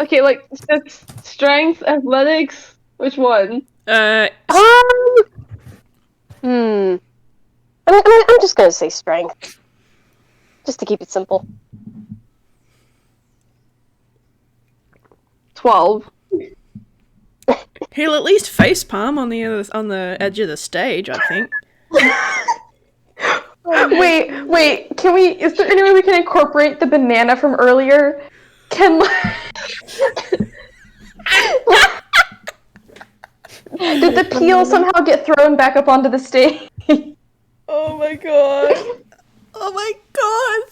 Okay, like strength, athletics. Which one? Uh, Hmm. I'm just gonna say strength, just to keep it simple. 12. he'll at least facepalm on the edge of the stage, I think. Wait, can we, is there any way we can incorporate the banana from earlier? Can, did the peel somehow get thrown back up onto the stage? Oh my god. Oh my god.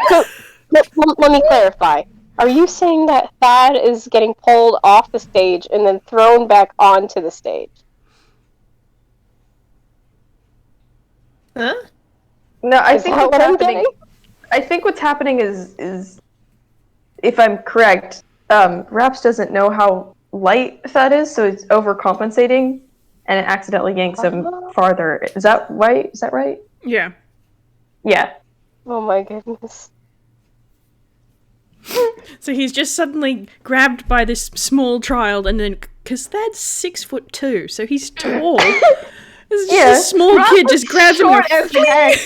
So, let me clarify. Are you saying that Thad is getting pulled off the stage and then thrown back onto the stage? Huh? No, I Is think that what's what I'm happening. getting? I think what's happening is, if I'm correct, Raps doesn't know how light Thad is, so it's overcompensating, and it accidentally yanks him farther. Is that right? Is that right? Yeah. Yeah. Oh my goodness. So he's just suddenly grabbed by this small child, and then because Thad's 6'2", so he's tall. This Yeah. a small kid just grabs him. Short as heck.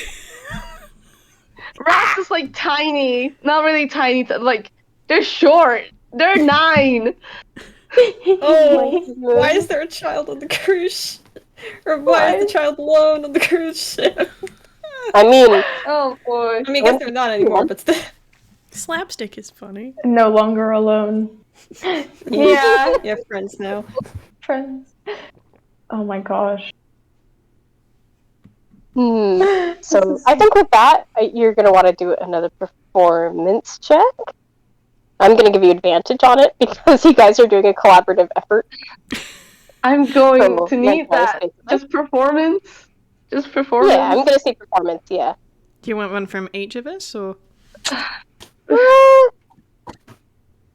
Raps is like tiny, not really tiny. Like they're short. They're 9. Oh, goodness. why is there a child on the cruise? Or why is the child alone on the cruise ship? I mean, Oh boy. I mean, I guess they're not anymore, but still. Slapstick is funny. No longer alone. Yeah, you have friends now. Friends. Oh my gosh. So I think with that, you're going to want to do another performance check. I'm going to give you advantage on it because you guys are doing a collaborative effort. I'm going For to need mental that. space. Just performance. Just performance. Yeah, I'm going to say performance, yeah. Do you want one from each of us, or?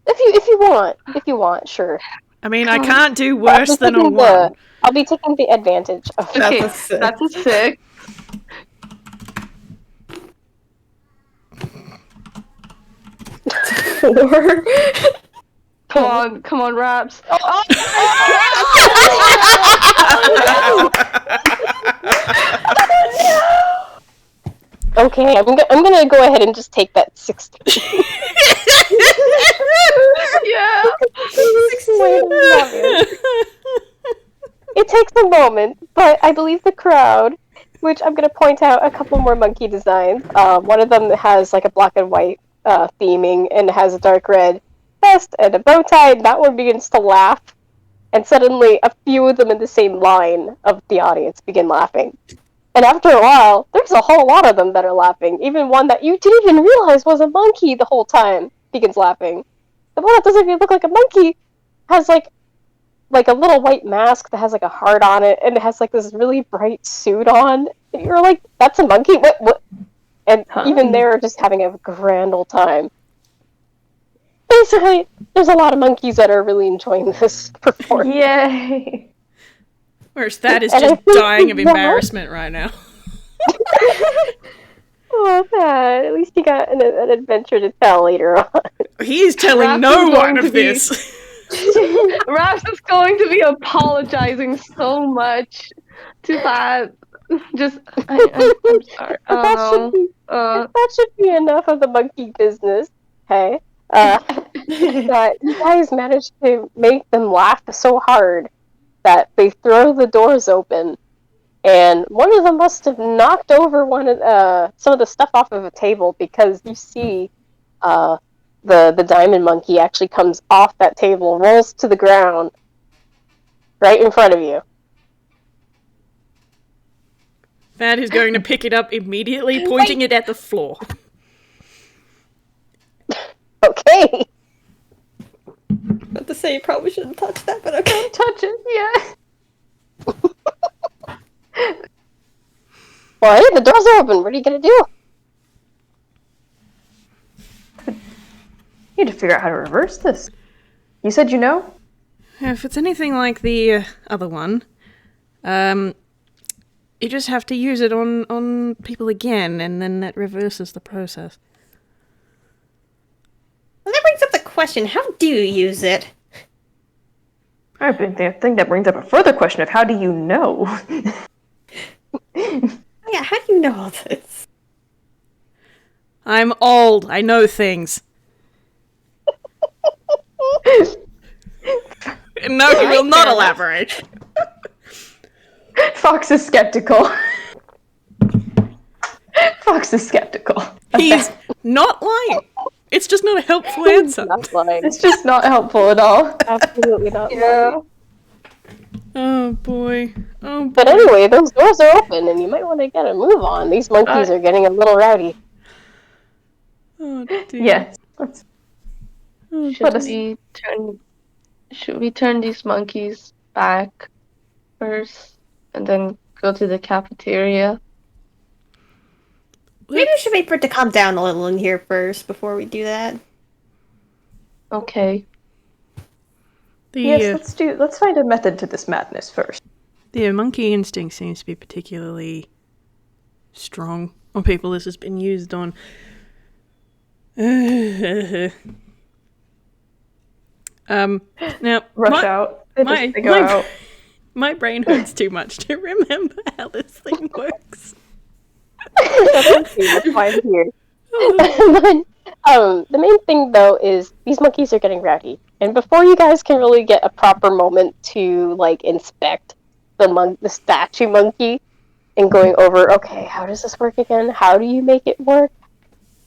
If you want, sure. I mean, I can't do worse than a 1. I'll be taking the advantage of Okay, That's a 6. that's a 6. Four. Come on, Raps. Oh, Okay, I'm gonna go ahead and just take that 16. yeah. It takes a moment, but I believe the crowd, which I'm gonna point out a couple more monkey designs. One of them has like a black and white theming and has a dark red vest and a bow tie, and that one begins to laugh. And suddenly, a few of them in the same line of the audience begin laughing. And after a while, there's a whole lot of them that are laughing. Even one that you didn't even realize was a monkey the whole time begins laughing. The one that doesn't even look like a monkey has like a little white mask that has like a heart on it, and it has like this really bright suit on. And you're like, that's a monkey? What? And even they're just having a grand old time. Basically, there's a lot of monkeys that are really enjoying this performance. Yay. Whereas Thad is And I just think dying of that- embarrassment right now. Oh, Thad, at least you got an adventure to tell later on. He's telling Raps no is one going of to be- this. Raps is going to be apologizing so much to that. Just, I'm sorry. That should be enough of the monkey business. Hey, that you guys managed to make them laugh so hard that they throw the doors open, and one of them must have knocked over some of the stuff off of a table, because you see the diamond monkey actually comes off that table, rolls to the ground right in front of you. Thad is going to pick it up immediately, pointing it at the floor. Okay. But to say you probably shouldn't touch that, but okay. Touch it, yeah. Well, hey, the doors are open. What are you gonna do? You need to figure out how to reverse this. You said you know? If it's anything like the other one, you just have to use it on people again, and then that reverses the process. Well, that brings up the question, how do you use it? I think that brings up a further question of how do you know? Oh yeah, how do you know all this? I'm old. I know things. No, he will not elaborate. Fox is skeptical. Fox is skeptical. He's not lying. It's just not a helpful answer. Not lying. It's just not helpful at all. Absolutely not. Yeah. Oh boy. Oh boy. But anyway, those doors are open, and you might want to get a move on. These monkeys are getting a little rowdy. Oh dear. Yes. Let's- Should we turn these monkeys back first, and then go to the cafeteria? Maybe we should wait for it to calm down a little in here first before we do that. Okay. Yes, let's find a method to this madness first. The monkey instinct seems to be particularly strong on people this has been used on. Now Rush out. They go out. My brain hurts too much to remember how this thing works. That's why I'm here. But, the main thing though is these monkeys are getting rowdy, and before you guys can really get a proper moment to like inspect the statue monkey and going over, okay, how does this work again? How do you make it work?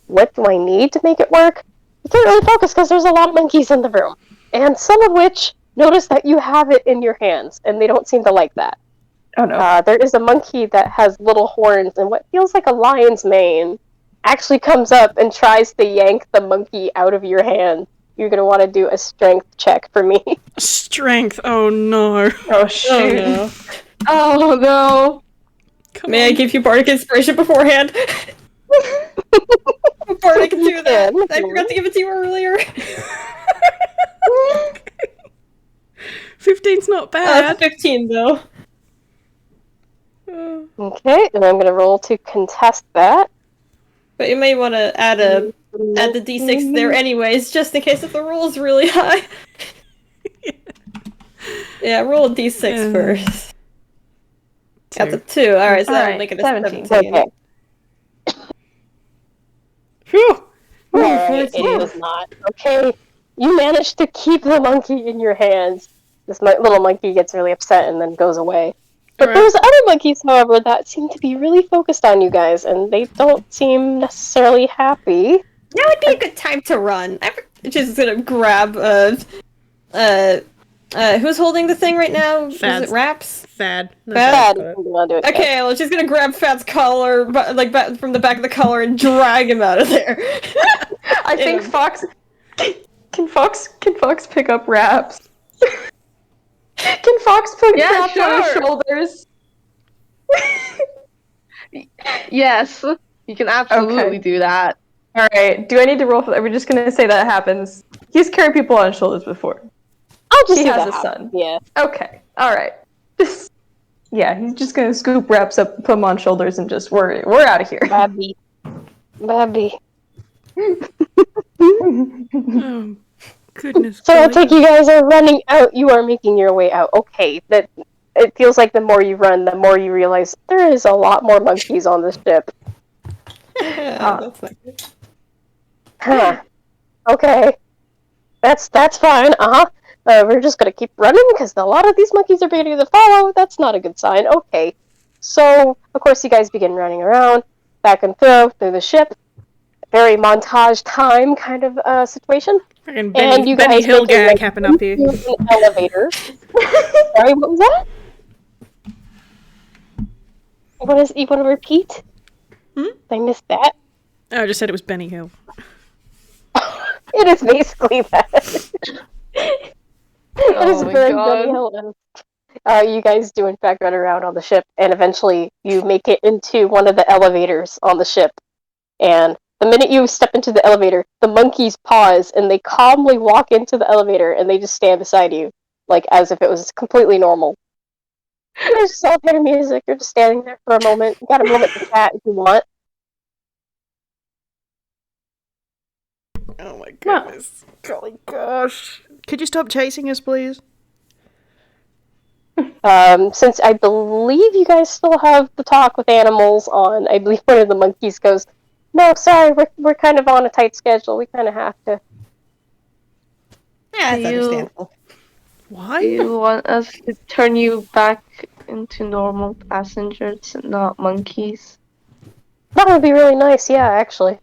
What do I need to make it work? You can't really focus because there's a lot of monkeys in the room, and some of which notice that you have it in your hands, and they don't seem to like that. Oh no. There is a monkey that has little horns, and what feels like a lion's mane actually comes up and tries to yank the monkey out of your hand. You're going to want to do a strength check for me. Strength. Oh no. Oh shoot. no. Oh no! May I give you bardic inspiration beforehand? Before I can do that. I forgot to give it to you earlier. 15's not bad. That's 15 though. Okay, and I'm going to roll to contest that. But you may want to add the d6 there anyways, just in case if the roll is really high. Yeah, roll a d6 first. That's a 2. Alright, so that'll make it a 17. Okay. Phew. Alright, it is not. Okay, you managed to keep the monkey in your hands. This little monkey gets really upset and then goes away. But there's other monkeys, however, that seem to be really focused on you guys, and they don't seem necessarily happy. Now would be a good time to run. I'm just gonna grab, who's holding the thing right now? Is it Raps? Thad. Thad. I'll do it. Okay, well, she's gonna grab Fad's collar, from the back of the collar and drag him out of there. I think Fox... Can Fox pick up Raps? Can Fox put Raps on his shoulders? Yes, you can absolutely do that. Alright, do I need to roll for that? We're just gonna say that happens. He's carried people on his shoulders before. I'll just He see has that a happen. son. Yeah. Okay, alright. Yeah, he's just gonna scoop Raps up, put him on shoulders, and just, we're out of here. Babby. Oh, goodness. So I take you guys are running out. You are making your way out. Okay, that it feels like the more you run, the more you realize there is a lot more monkeys on this ship. That's not good. Huh. Okay. That's fine. We're just gonna keep running because a lot of these monkeys are beginning to follow. That's not a good sign. Okay. So of course you guys begin running around, back and through the ship. Very montage time kind of situation. And you Benny guys Hill making, gag happened up here. into an elevator. Sorry, what was that? You want to repeat? Hmm? I missed that. Oh, I just said it was Benny Hill. It is basically that. It is my very God. Danielle. You guys do in fact run around on the ship, and eventually you make it into one of the elevators on the ship. And the minute you step into the elevator, the monkeys pause and they calmly walk into the elevator and they just stand beside you, like as if it was completely normal. There's just elevator music. You're just standing there for a moment. You got a moment to chat if you want. Oh my goodness. Golly gosh. Could you stop chasing us, please? Since I believe you guys still have the talk with animals on, I believe one of the monkeys goes, "No, sorry, we're kind of on a tight schedule. We kind of have to." Yeah, that's Do you- understandable. Why? Do you want us to turn you back into normal passengers and not monkeys? That would be really nice, yeah, actually.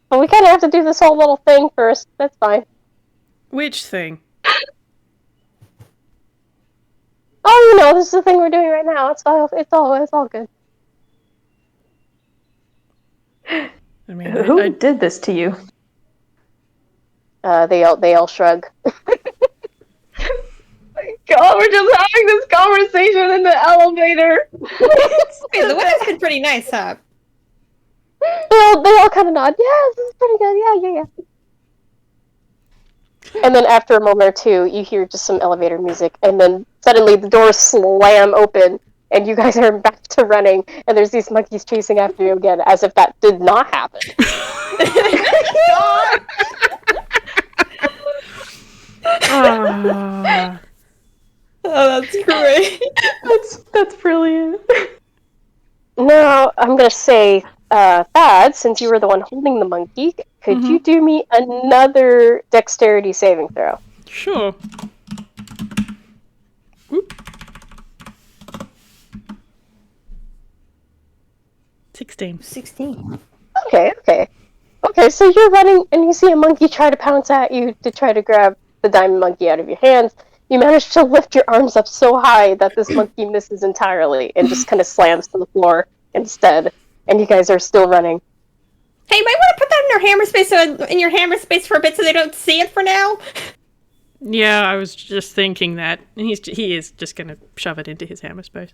But we kind of have to do this whole little thing first. That's fine. Which thing? Oh, you know, this is the thing we're doing right now. It's all good. I mean, Who did this to you? They all shrug. God, we're just having this conversation in the elevator. Okay, the weather's been pretty nice, huh? They all kind of nod. Yeah, this is pretty good. Yeah. And then after a moment or two, you hear just some elevator music, and then suddenly the doors slam open, and you guys are back to running, and there's these monkeys chasing after you again, as if that did not happen. Ah. Oh, that's great. That's brilliant. Now, I'm going to say, Thad, since you were the one holding the monkey, could you do me another dexterity saving throw? Sure. Whoop. 16. 16. Okay, so you're running and you see a monkey try to pounce at you to try to grab the diamond monkey out of your hands. You manage to lift your arms up so high that this monkey misses entirely and just kind of slams to the floor instead. And you guys are still running. Hey, you might want to put that in your hammer space for a bit so they don't see it for now. Yeah, I was just thinking that. And he is just going to shove it into his hammer space.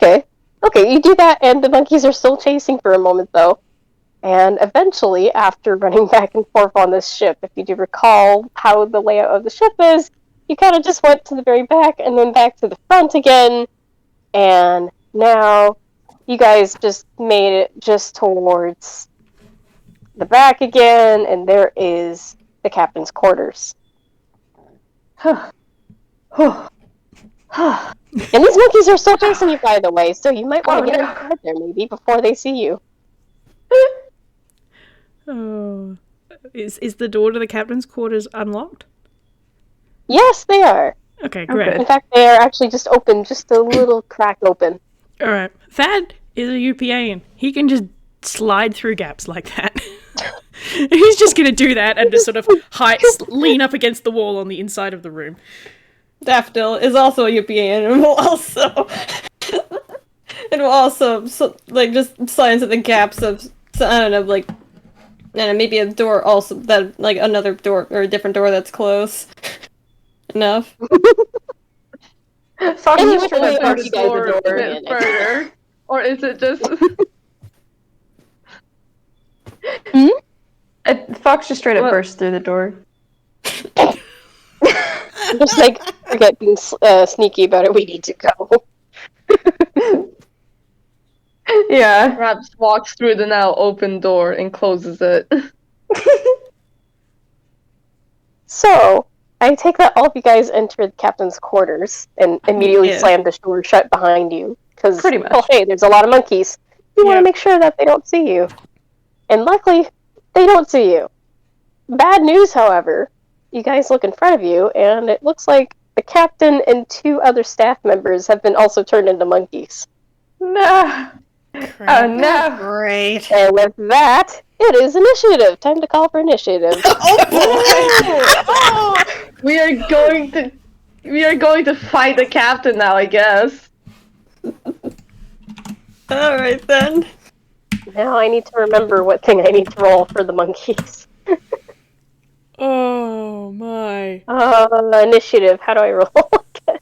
Okay, you do that, and the monkeys are still chasing for a moment, though. And eventually, after running back and forth on this ship, if you do recall how the layout of the ship is, you kind of just went to the very back and then back to the front again. And now you guys just made it just towards the back again, and there is the captain's quarters. And these monkeys are still chasing you, by the way, so you might want to get inside there maybe before they see you. Oh. Is the door to the captain's quarters unlocked? Yes, they are. Okay, great. Okay. In fact, they are actually just open, just a little crack open. Alright. Thad is a UPAian. He can just slide through gaps like that. He's just going to do that and just sort of lean up against the wall on the inside of the room. Daffodil is also a UPN and will also just slide into the gaps of, so, I don't know, like, maybe a door also, that, like, another door, or a different door that's close. Enough. Fox And just you straight would up really burst. you guys Or a adore bit it. further. Or is it just... Fox just straight up burst through the door. Just like, forget being sneaky about it, we need to go. Yeah. Raps walks through the now open door and closes it. So, I take that all of you guys enter the captain's quarters and immediately slam the door shut behind you. Because, Pretty much. well, hey, there's a lot of monkeys. You want to Yep. make sure that they don't see you. And luckily, they don't see you. Bad news, however, you guys look in front of you, and it looks like the captain and 2 other staff members have been also turned into monkeys. No. Oh no. Great. And with that, it is initiative. Time to call for initiative. We are going to fight the captain now, I guess. Alright then. Now I need to remember what thing I need to roll for the monkeys. Oh my. Initiative. How do I roll again?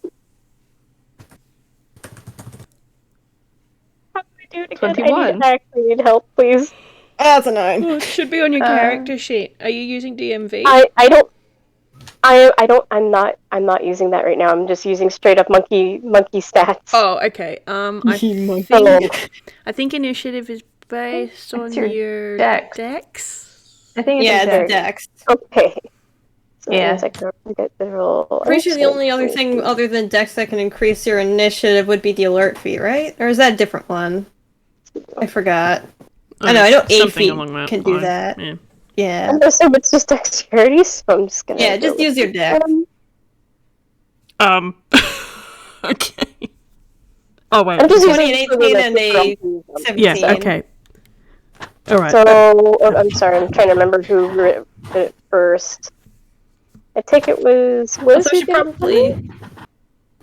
How do I do it again? 21. I actually need help, please. That's a 9. Well, it should be on your character sheet. Are you using DMV? I don't. I'm not using that right now. I'm just using straight up monkey stats. Oh, okay. I think initiative is based on your dex. I think it's Yeah, your it's dex. Dex. Okay. So Yeah. I get the roll. Pretty sure the only other thing other than Dex that can increase your initiative would be the alert feat, right? Or is that a different one? I forgot. I know A feat can do that. Yeah. Yeah. I assume it's just dexterity, so I'm just gonna. Yeah, just use your Dex. Okay. Oh wait. I'm just 20 using and 18 and a 17. Yes. Okay. All right. So I'm sorry. I'm trying to remember who did it first. I take it was Also, who should did it? probably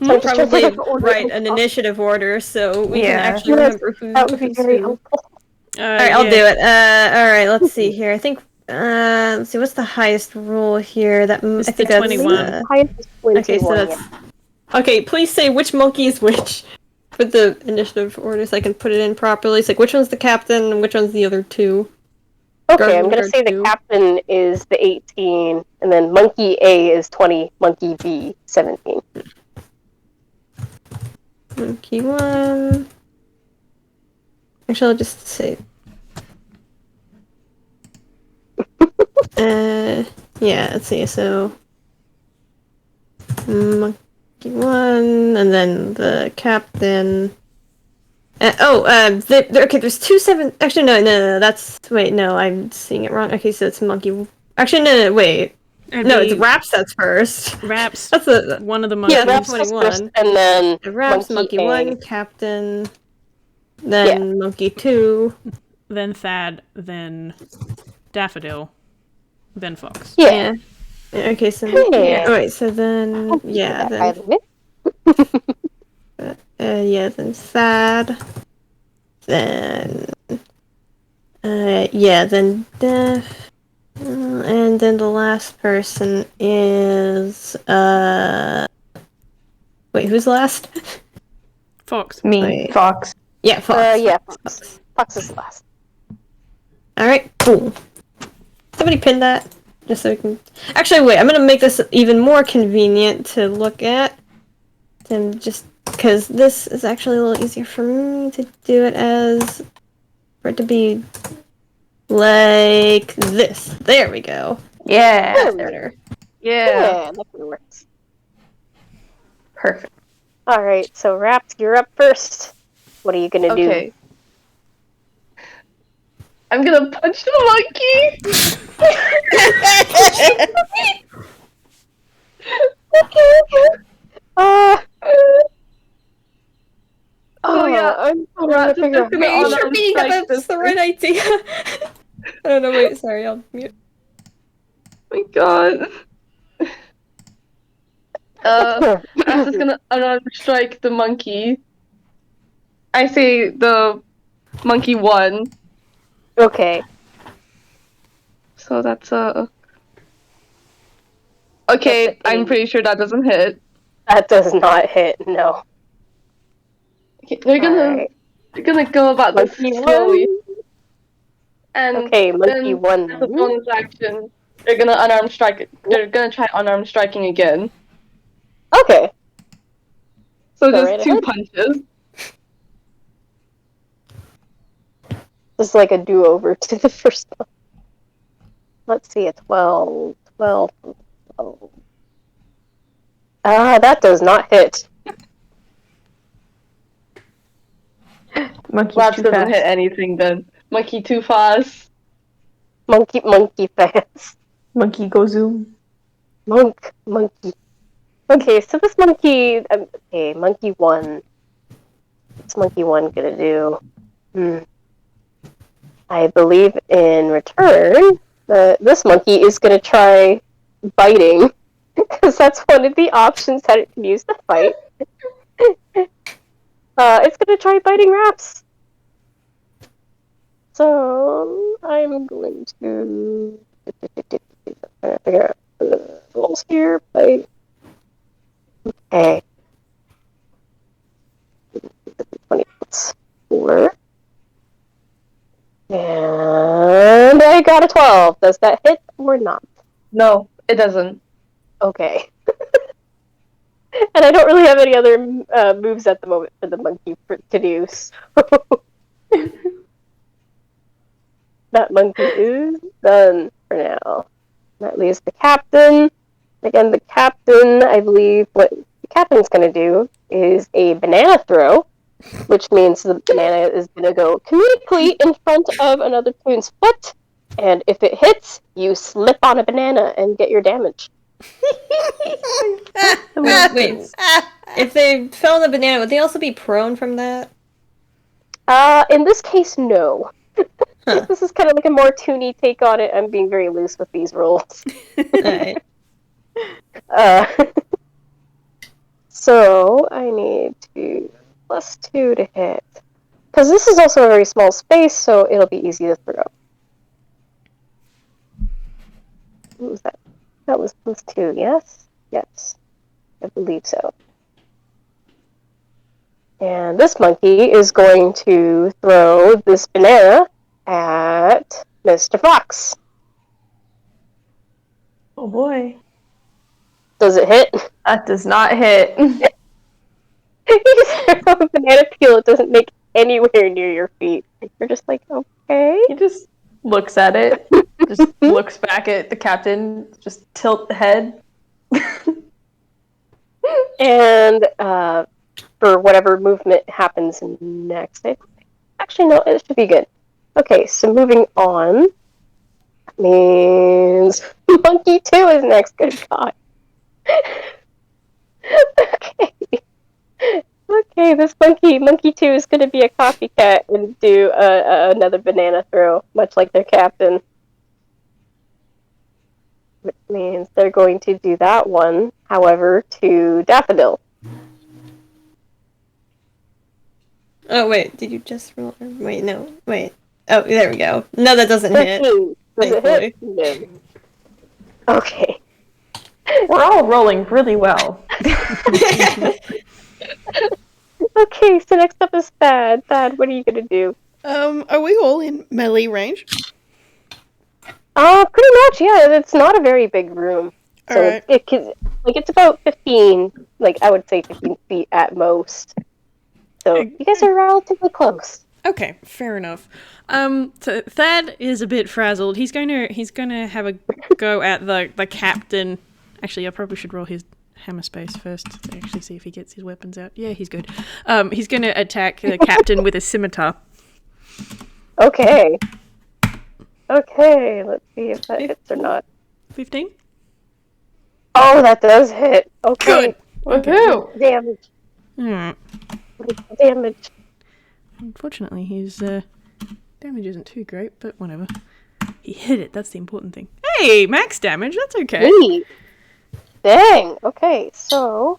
So I'm just trying to probably think of order. write an initiative order so we can actually Yes, remember who. that would be very who. helpful. Alright, I'll do it. Alright, let's see here. I think let's see, what's the highest roll here? That It's I think the that's 21. Highest is 21. Okay, so that's okay. Please say which monkey is which for the initiative order, so I can put it in properly. It's like which one's the captain and which one's the other two. Okay, I'm gonna say the two. captain is the 18, and then monkey A is 20, monkey B 17. Monkey 1. Actually, I'll just say. Yeah, let's see. So, monkey 1, and then the captain. Okay, there's 2 7. Actually, no. Wait, no, I'm seeing it wrong. Okay, so it's monkey. Actually, no, wait. No, it's Raps that's first. Raps. That's one of the monkeys. Yeah, Raps 21. First, and then Raps, monkey 1, captain, then monkey 2. Then Thad, then Daffodil, then Fox. Yeah. Okay, so wait, so then then Thad, then then Def, and then the last person is wait, who's last? Fox. Me, Wait. Fox. Yeah, Fox. Fox. Fox is last. Alright, cool. Somebody pin that. Just so we can... Actually, wait, I'm gonna make this even more convenient to look at. And just... Because this is actually a little easier for me to do it as... For it to be... Like this. There we go. Yeah. Better. Yeah, that works. Perfect. Alright, so Raps, you're up first. What are you gonna do? Okay. I'm gonna punch the monkey! Yeah, I'm trying to figure out. That's the right idea. I don't know, wait, sorry, I'll mute. Oh my god. I'm just gonna unarmed strike the monkey. I say the monkey 1. Okay. So that's okay, I'm pretty sure that doesn't hit. That does not hit, no. Okay, they're gonna go about this slowly. And okay, monkey then 1. as a bonus action, they're gonna unarmed strike. They're gonna try unarmed striking again. Okay. So Go just right 2 ahead. punches. It's like a do-over to the first one. Let's see, a 12. 12. That does not hit. Monkey Labs too doesn't fast. hit anything then. Monkey too fast. Monkey fast. Monkey go zoom. Monkey. Okay, so this monkey... okay, monkey 1. What's monkey 1 gonna do? I believe in return, this monkey is gonna try biting, because that's one of the options that it can use to fight. It's gonna try biting Raps. So I'm going to Trying to figure out the rules here, but okay. 20 plus 4. And I got a 12. Does that hit or not? No, it doesn't. Okay. And I don't really have any other moves at the moment for the monkey to do, so that monkey is done for now. That leaves the captain. Again, the captain, I believe what the captain's going to do is a banana throw, which means the banana is going to go comedically in front of another Toon's foot, and if it hits, you slip on a banana and get your damage. Wait, if they fell on the banana, would they also be prone from that? In this case, no. Huh. This is kind of like a more toony take on it. I'm being very loose with these rules. Alright. So I need to +2 to hit. Because this is also a very small space, so it'll be easy to throw. What was that? That was +2, yes? Yes. I believe so. And this monkey is going to throw this banana at Mr. Fox. Oh boy. Does it hit? That does not hit. You just throw a banana peel, it doesn't make anywhere near your feet. You're just like, okay. He just looks at it, just looks back at the captain, just tilt the head. And for whatever movement happens next. Actually, no, it should be good. Okay, so moving on. That means Monkey 2 is next. Good God. Okay. Okay, this Monkey 2 is going to be a copycat and do another banana throw, much like their captain. Which means they're going to do that one, however, to Daffodil. Oh, wait, did you just roll? Wait, no, wait. Oh, there we go. No, that doesn't hit. 13. Does it Thankfully. hit? No. Okay. We're all rolling really well. Okay, so next up is Thad. Thad, what are you gonna do? Are we all in melee range? Pretty much, yeah. It's not a very big room. So Alright. it's about 15, I would say 15 feet at most. So you guys are relatively close. Okay, fair enough. So Thad is a bit frazzled. He's gonna have a go at the captain. Actually, I probably should roll his hammer space first to actually see if he gets his weapons out. Yeah, he's good. He's gonna attack the captain with a scimitar. Okay. Okay, let's see if that hits or not. 15? Oh, that does hit. Okay. Good. Woohoo! Damage. Alright. Damage. Unfortunately, his damage isn't too great, but whatever. He hit it, that's the important thing. Hey, max damage, that's okay. Sweet. Dang. Okay, so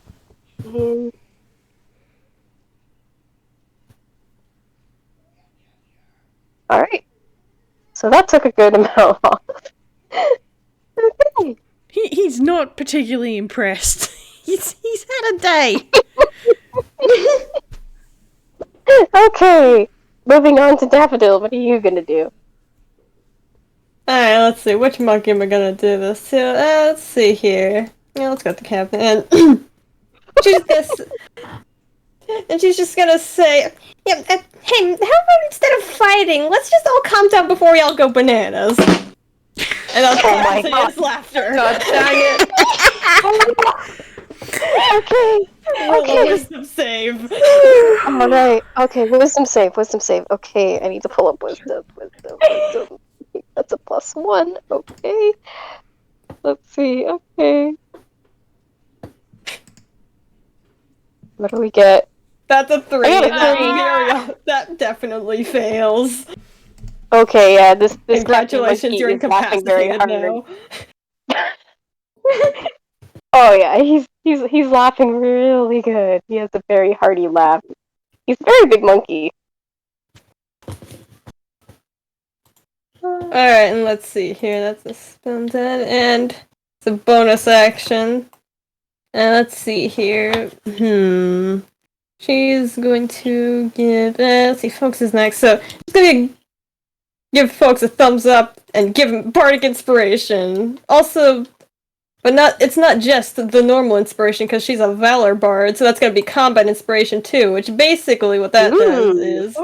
alright. So that took a good amount off. Okay. He's not particularly impressed. He's had a day. Okay. Moving on to Daffodil, what are you gonna do? Alright, let's see. Which monkey am I gonna do this to? Let's see here. Yeah, let's go with the captain. And she's just gonna say, yeah, hey, how about instead of fighting, let's just all calm down before we all go bananas. And I'll my God. laughter. God dang it! Okay. Roll a Okay. wisdom save. Alright. Okay, wisdom save. Okay, I need to pull up wisdom. That's a +1. Okay. Let's see. Okay. What do we get? That's a 3. I got a That definitely fails. Okay, yeah, this Congratulations, you're is laughing very incapacitated hard. now. Oh yeah, he's laughing really good. He has a very hearty laugh. He's a very big monkey. Alright, and let's see here. That's a spell dead, and it's a bonus action. And let's see here. She's going to give. Let's see, Folks is next. So she's gonna give Folks a thumbs up and give him bardic inspiration. Also, but it's not just the normal inspiration because she's a valor bard, so that's gonna be combat inspiration too. Which basically what that does is.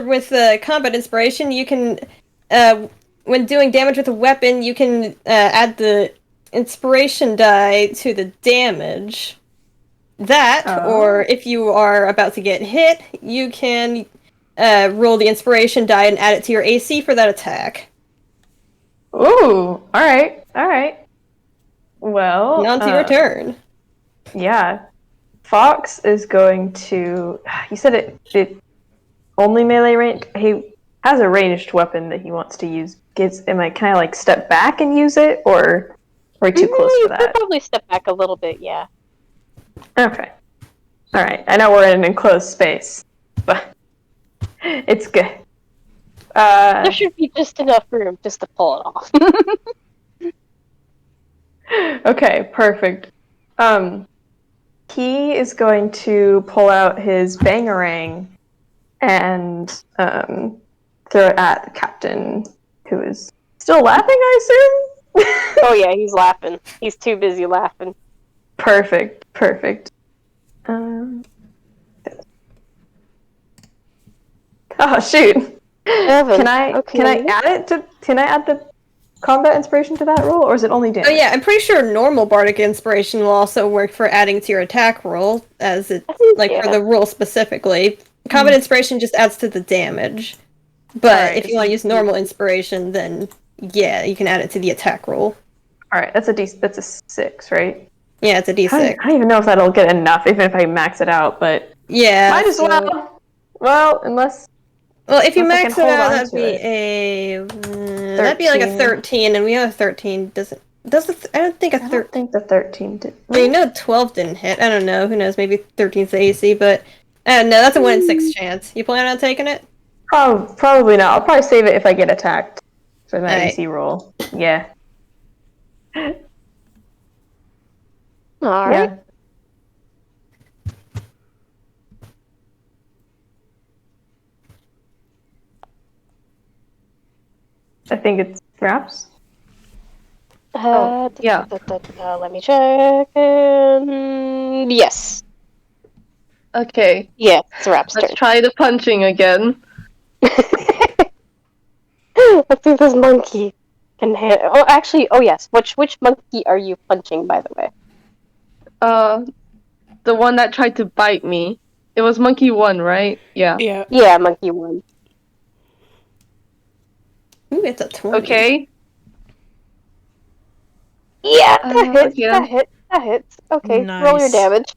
With combat inspiration, you can, when doing damage with a weapon, you can add the inspiration die to the damage. Or if you are about to get hit, you can roll the inspiration die and add it to your AC for that attack. Ooh, alright. Well, On to your turn. Yeah. Fox is going to... You said it only melee range? He has a ranged weapon that he wants to use. Can I like step back and use it, or are we too close for You that? could probably step back a little bit, yeah. Okay. Alright, I know we're in an enclosed space, but it's good. There should be just enough room just to pull it off. Okay, perfect. He is going to pull out his bangarang and throw it at the captain, who is still laughing, I assume? Oh yeah, he's laughing. He's too busy laughing. Perfect. Oh shoot! Can I add the combat inspiration to that roll, or is it only damage? Oh yeah, I'm pretty sure normal bardic inspiration will also work for adding to your attack roll, as it for the roll specifically. Combat inspiration just adds to the damage, but if you want to use normal inspiration, then yeah, you can add it to the attack roll. All right, that's a 6, right? Yeah, it's a D6. I don't even know if that'll get enough, even if I max it out, but yeah, might as well. Well, unless. Well, if you unless I max can it hold out, on that'd to be it. that'd be like a 13, and we have a 13. I don't think a 13. I don't think the 13 did. I mean, no, 12 didn't hit. I don't know. Who knows? Maybe 13's the AC, but no, that's a 1 in 6 chance. You plan on taking it? Probably not. I'll probably save it if I get attacked for that Right. AC roll. Yeah. Alright. Yeah. I think it's Raps. yeah. Let me check. Yes. Okay, Yeah, it's Rap's let's turn. try the punching again. Let's see if this monkey can hit. Oh, actually, yes. Which monkey are you punching, by the way? The one that tried to bite me. It was monkey 1, right? Yeah. Yeah, monkey 1. Ooh, it's a 20. Okay. Yeah, that okay. hits. Okay, Nice. roll your damage.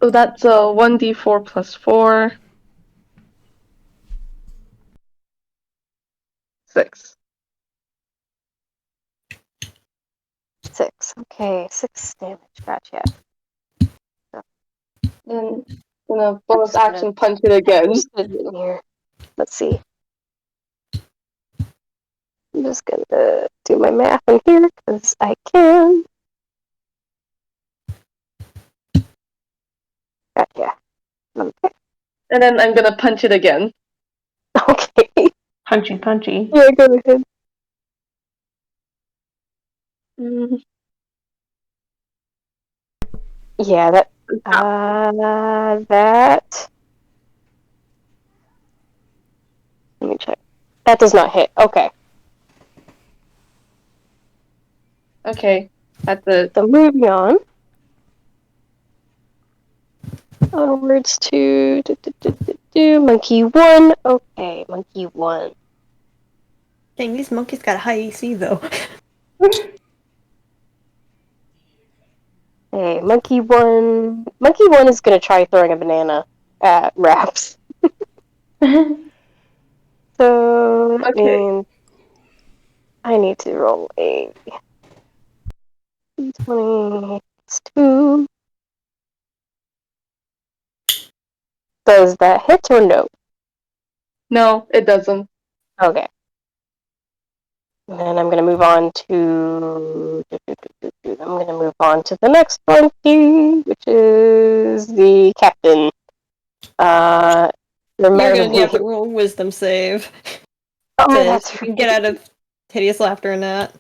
So that's 1d4 plus 4. 6. 6. Okay, 6 damage. Gotcha. Then gonna bonus Just gonna- action punch it again. Just gonna do it here. Let's see. I'm just gonna do my math in here because I can. Gotcha. Okay. And then I'm gonna punch it again. Okay. Punchy. Yeah, go ahead. Yeah, that. Let me check. That does not hit. Okay. Okay. That's it. So moving on. Onwards to monkey 1. Okay, monkey 1. Dang, these monkeys got a high AC though. Hey, monkey 1. Monkey 1 is gonna try throwing a banana at Raps. So that means I need to roll a 20 2. Does that hit or no? No, it doesn't. Okay. And I'm going to move on to... I'm going to move on to the next monkey, which is the captain. You're Remind gonna me. have to roll a wisdom save. Oh, to that's see if you can get out of hideous laughter or not.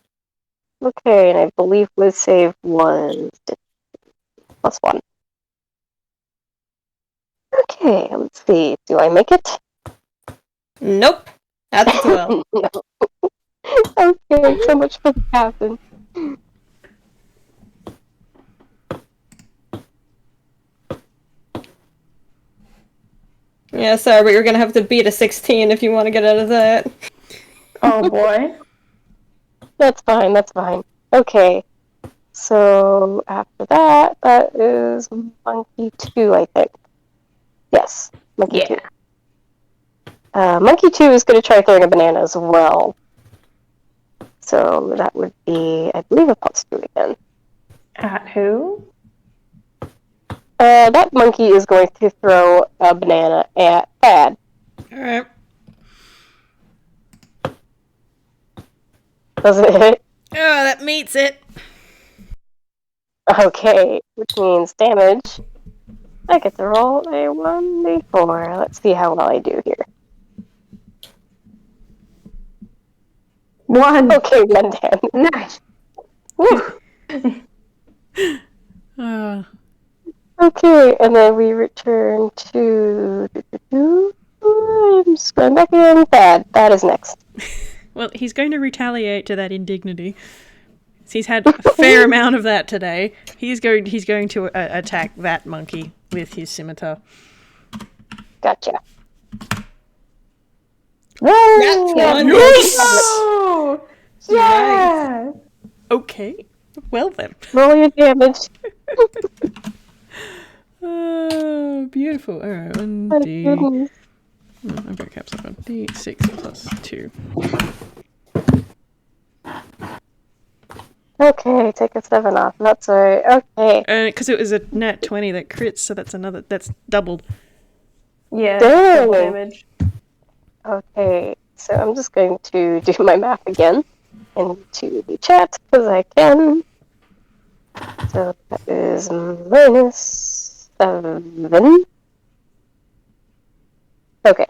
Okay, and I believe Whis save was +1. Okay, let's see. Do I make it? Nope. That's a 12. No. Okay, so much for the captain. Yeah, sorry, but you're gonna have to beat a 16 if you want to get out of that. Oh boy. That's fine, that's fine. Okay, so after that, that is Monkey 2, I think. Yes, Monkey 2. Monkey 2 is going to try throwing a banana as well. So that would be, I believe, a +2 again. At who? That monkey is going to throw a banana at Thad. Alright. Does it hit? Oh, that meets it. Okay, which means damage. I get to roll a 1d4. Let's see how well I do here. 1. Okay, 1 damage. Nice. Woo. Okay, and then we return to... I'm just going back in. Thad. Thad is next. Well, he's going to retaliate to that indignity. He's had a fair amount of that today. He's going to attack that monkey with his scimitar. Gotcha. That's one. Oh! Yeah! Okay. Well then. Roll your damage. Oh, beautiful. Alright, My 1d... goodness. I've got caps lock on. D6 + 2. Okay, take a 7 off. That's alright. Okay. Because it was a nat 20 that crits, so that's doubled. Yeah. Dang. Double damage. Okay, so I'm just going to do my math again into the chat because I can. So that is -7. Okay.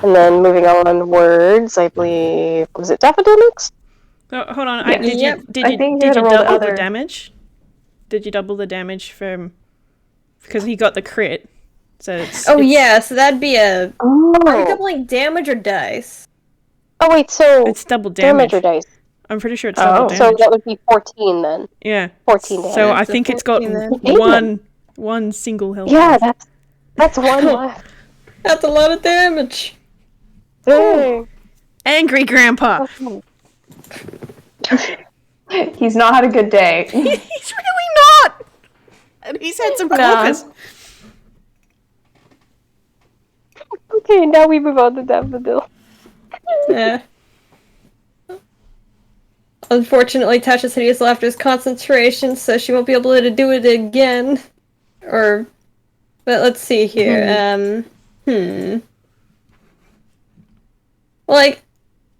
And then moving onwards, I believe, was it Daffodil next? Oh, hold on. Yeah. Did Yep. you I think you did gotta you roll the double the other- damage? Did you double the damage from... Because he got the crit. So it's... Oh yeah, so that'd be a... Are you Oh. doubling damage or dice? Oh wait, so It's double damage. damage or dice? I'm pretty sure it's Oh. double So damage. that would be 14 then. Yeah. 14 damage. So I So think it's got 14 then. one single health. Yeah, point. that's one left. That's a lot of damage. Dang. Angry Grandpa! He's not had a good day. He's really not! And he's had some Nah. focus. Okay, now we move on to Daffodil. Yeah. Unfortunately, Tasha's hideous laughter's concentration, so she won't be able to do it again. But let's see here. Like,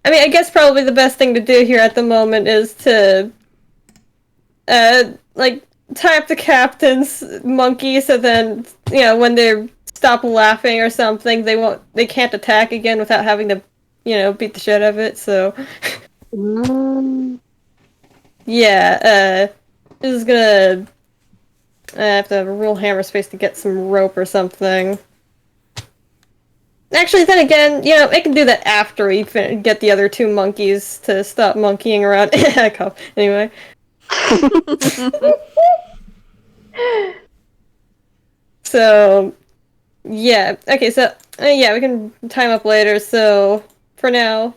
I mean, I guess probably the best thing to do here at the moment is to, tie up the captain's monkey so then, when they stop laughing or something, they can't attack again without having to, beat the shit out of it, so. Yeah, this is gonna have to have a real hammer space to get some rope or something. Actually, then again, I can do that after we get the other two monkeys to stop monkeying around. Cough. Anyway. So, yeah. Okay, so, we can time up later, so, for now,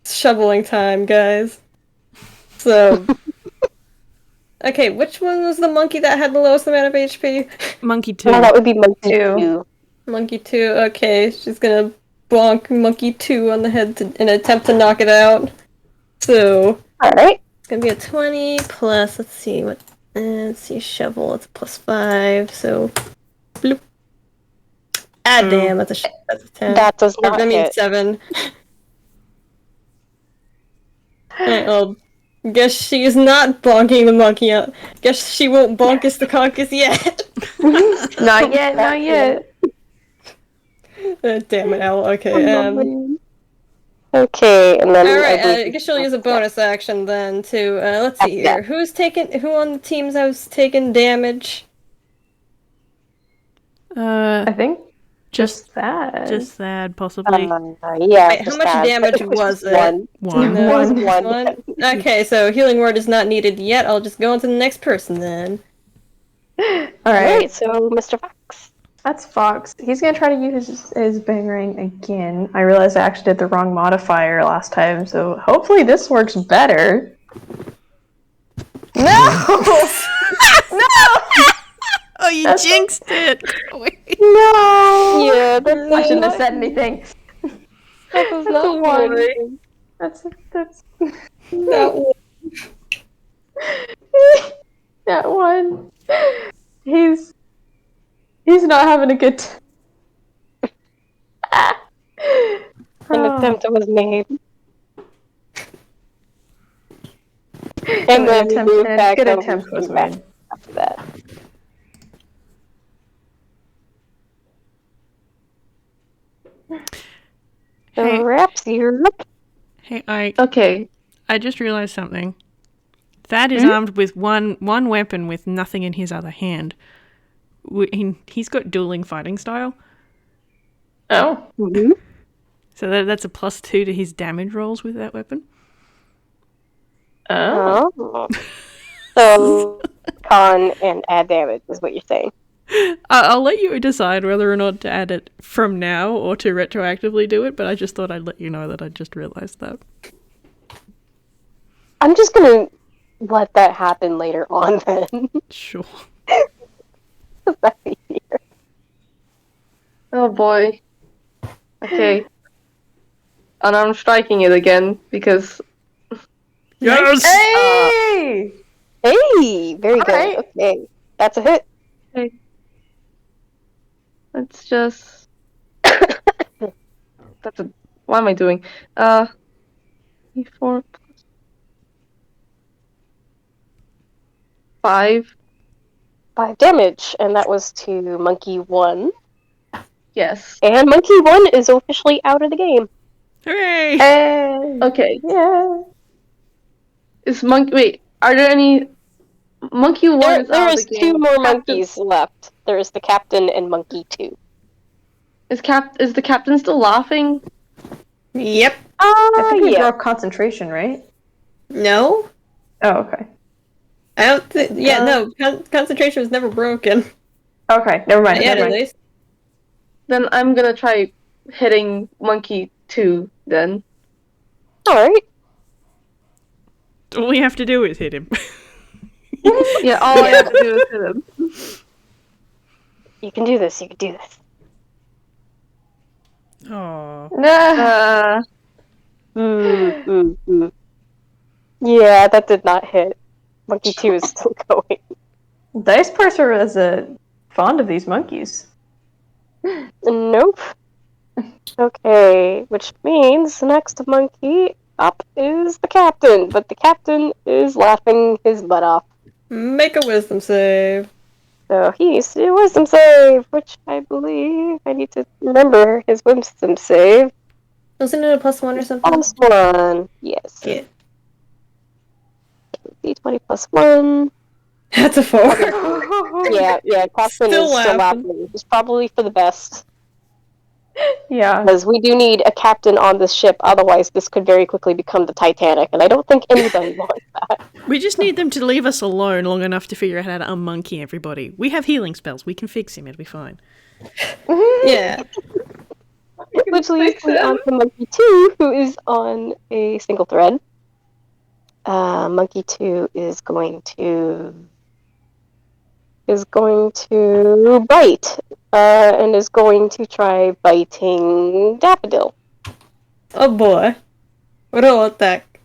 it's shoveling time, guys. So... Okay, which one was the monkey that had the lowest amount of HP? Monkey 2. No, that would be Monkey 2. 2. Monkey 2, okay. She's gonna bonk Monkey 2 on the head in an attempt to knock it out. So, Alright. it's gonna be a 20 plus, let's see, shovel, it's +5, so, bloop. Oh. damn, that's a 10. That does Or, not I mean, hit. 7. Alright, well, guess she is not bonking the monkey out. Guess she won't bonk us the conkus yet. Not yet, not yet. Damn it, Owl. Okay, Okay, and then Alright, I believe guess she'll use a bonus action then to, let's see here. Who on the teams has taken damage? I think just that. just that, possibly. Yeah. Wait, how much damage was it? One. One. No, One. one. Okay, so healing word is not needed yet. I'll just go on to the next person then. Alright, Alright, so Mr. Fox. that's Fox. He's gonna try to use his boomerang again. I realized I actually did the wrong modifier last time, so hopefully this works better. No! No! Oh, you jinxed it! No! Yeah, I shouldn't have said anything. That does That's a not one. do anything. That's That one. that one. He's not having a good time. An attempt was made. And then we moved back good over attempt was back made. after that. Hey. Wraps, you're up. Hey, Okay. I just realized something. Thad is armed with one weapon with nothing in his other hand. He's got dueling fighting style, Oh. Mm-hmm. so that's a +2 to his damage rolls with that weapon. Oh. Oh. So, con and add damage is what you're saying. I'll let you decide whether or not to add it from now or to retroactively do it, but I just thought I'd let you know that I just realized that. I'm just gonna let that happen later on then. Sure. That's easier. Oh boy. Okay. And I'm striking it again because Yes! Hey! Hey! Very good. Alright. Okay. That's a hit. let's just. That's a. What am I doing? 4 plus 5. 5 damage, and that was to Monkey 1. Yes. And Monkey 1 is officially out of the game. Hooray! Hey! Okay. Yeah. Is monkey? Wait. Are there any? Monkey 1 is There out of is the game. 2 more Captain- monkeys left. There is the captain and Monkey 2. Is the captain still laughing? Yep. I think we yeah. broke concentration, right? No? Oh, okay. I don't think. Yeah, no. Concentration was never broken. Okay, never mind. Not yet, Never at mind. least. Then I'm gonna try hitting Monkey 2 then. Alright. All you have to do is hit him. Yeah, all I have to do is hit him. You can do this. You can do this. Aww. Nah. Yeah, that did not hit. Monkey 2 is still going. Dice Parser is fond of these monkeys. Nope. Okay, which means the next monkey up is the captain, but the captain is laughing his butt off. Make a wisdom save. So he needs to do a wisdom save, which I believe I need to remember his wisdom save. Wasn't it a +1 or something? +1, yes. Yeah. D20 +1. That's a 4. Yeah, captain Still is still laughing. laughing. It's probably for the best. Yeah. Because we do need a captain on this ship, otherwise this could very quickly become the Titanic, and I don't think anybody wants that. We just need them to leave us alone long enough to figure out how to unmonkey everybody. We have healing spells. We can fix him. It'll be fine. Yeah. Which leads me on to Monkey 2, who is on a single thread. Monkey 2 is going to bite, and is going to try biting Daffodil. Oh boy. What a attack.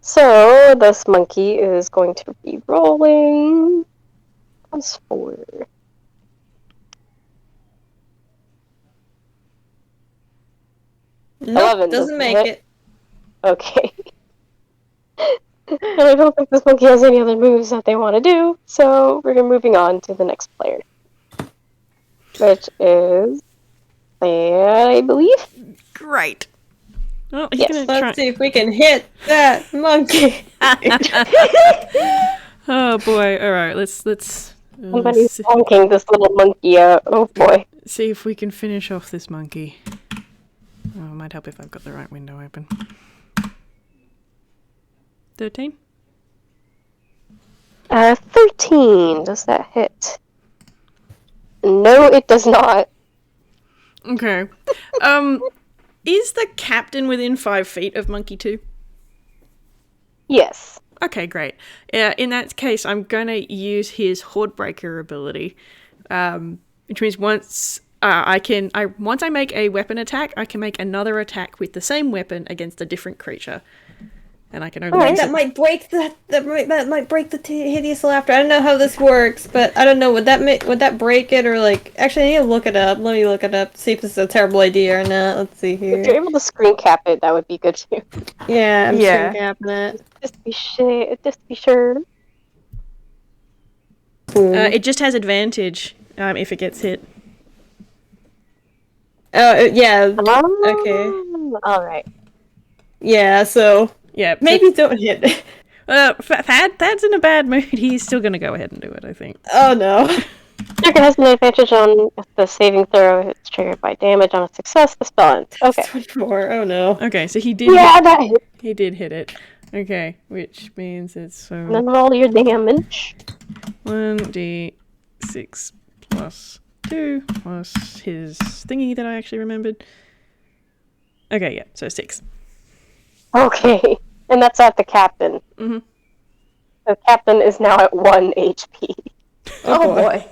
So this monkey is going to be rolling +4. Nope, 11 doesn't make hit. it. Okay. And I don't think this monkey has any other moves that they want to do, so we're moving on to the next player. Which is... I believe? Great. Well, he's Yes. gonna try. Let's see if we can hit that monkey. Oh boy! All right, let's Somebody's see, honking this little monkey out. Oh boy. see if we can finish off this monkey. Oh, it might help if I've got the right window open. 13. 13. Does that hit? No, it does not. Okay. Is the captain within 5 feet of Monkey 2? Yes. Okay, great. In that case, I'm gonna use his Hordebreaker ability, which means once I make a weapon attack, I can make another attack with the same weapon against a different creature, and I can only use That it. might break that might break the hideous laughter. I don't know how this works, but I don't know. Would that break it, or like? Actually, I need to look it up. Let me look it up. See if this is a terrible idea or not. Let's see If you're here. able to screen cap it, that would be good too. Yeah, I'm Yeah. capping it. Just be sure. It just has advantage if it gets hit. Oh yeah. Okay. Alright. Yeah. So Yeah, maybe don't hit it. Thad's in a bad mood. He's still gonna go ahead and do it, I think. Oh no. Trigger has an advantage on the saving throw. It's triggered by damage on a success. The spell ends. Okay. 24. Oh no. Okay, so he did. Yeah, that hit. He did hit it. Okay, which means it's And then roll your damage. 1d6 plus 2 plus his thingy that I actually remembered. Okay, yeah, so 6. Okay. And that's at the captain. Mhm. The captain is now at 1 HP. Oh boy.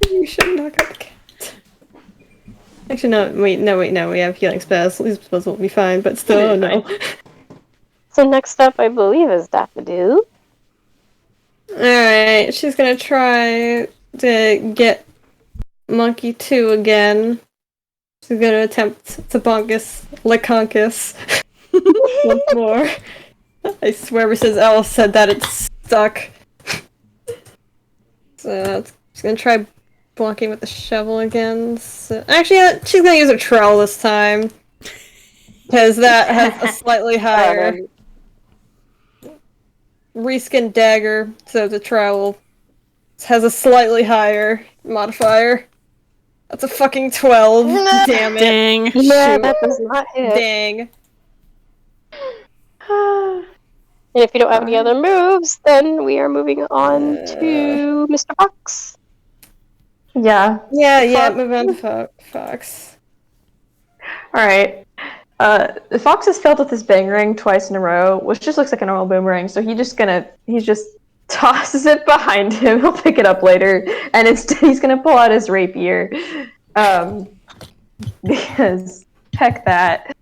You should knock out the cat. Actually, no. We have healing spells. These spells will be fine, but still, oh no. So next up, I believe, is Daffodil. Alright, she's gonna try to get Monkey 2 again. She's gonna attempt to bonkus Laconkus once more. I swear ever since Alice said that, it's stuck. So she's gonna try blocking with the shovel again. So, actually, she's gonna use a trowel this time. Because that has a slightly higher reskin dagger, so the trowel has a slightly higher modifier. That's a fucking 12. Damn it. Dang. Yeah, Shoot. that does not hit. Dang. And if you don't have any other moves, then we are moving on to Mr. Fox. Yeah. Yeah, move on to Fox. Alright. Fox has failed with his boomerang twice in a row, which just looks like a normal boomerang, so he just tosses it behind him. He'll pick it up later, and instead he's gonna pull out his rapier. Because heck that.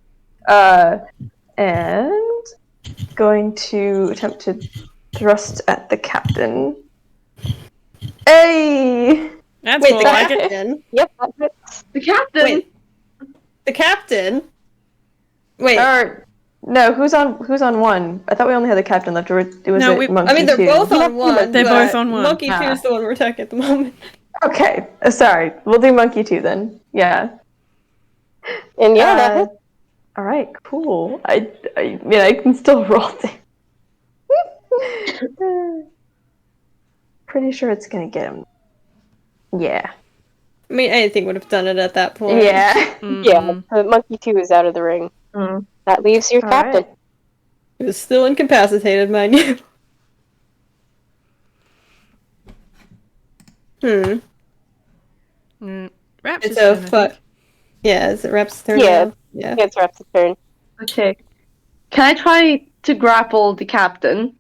And going to attempt to thrust at the captain. Hey! That's Wait, more the like it. captain? Yep, that hits. The captain. Wait. The captain? Wait. Or no, who's on one? I thought we only had the captain left. Or was No, it Monkey I mean, they're two? both on one. They're but both on one. Monkey 2 is the one we're attacking at the moment. Okay, sorry. We'll do Monkey 2 then. Yeah. And yeah, that hits. All right, cool. I mean, I can still roll it. Pretty sure it's gonna get him. Yeah. I mean, anything would have done it at that point. Yeah. Yeah, the Monkey 2 is out of the ring. Mm. That leaves your All captain. right. He was still incapacitated, mind you. Raps It's is a turn, I fuck. think. Yeah, is it Rep's turn? Yeah. now? Yeah. Yeah, it's Rap's turn. Okay. Can I try to grapple the captain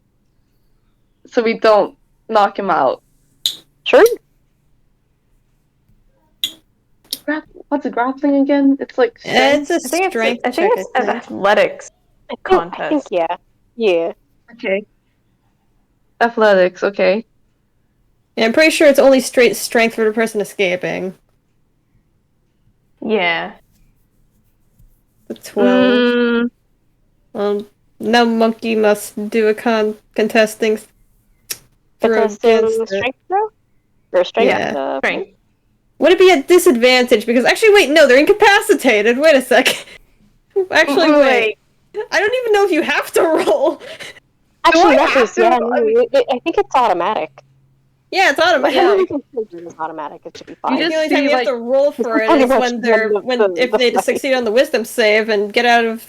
so we don't knock him out? Sure. What's a grappling again? It's like It's a I think strength I think check, it's an athletics I contest. think yeah. Yeah. okay. Athletics, okay. Yeah, I'm pretty sure it's only straight strength for the person escaping. Yeah. The 12. Mm, No monkey must do a contesting throw Contesting against it. strength throw? Or strength? Yeah. strength. Would it be a disadvantage? Because actually, wait, no, they're incapacitated. Wait a sec. Actually, wait. I don't even know if you have to roll. Actually, I that have is, to? yeah, no, I think it's automatic. Yeah, it's Like, automatic. everything is automatic. It should be fine. The just only see, time you have to roll for it pretty is much when they're if the they fight. succeed on the wisdom save and get out of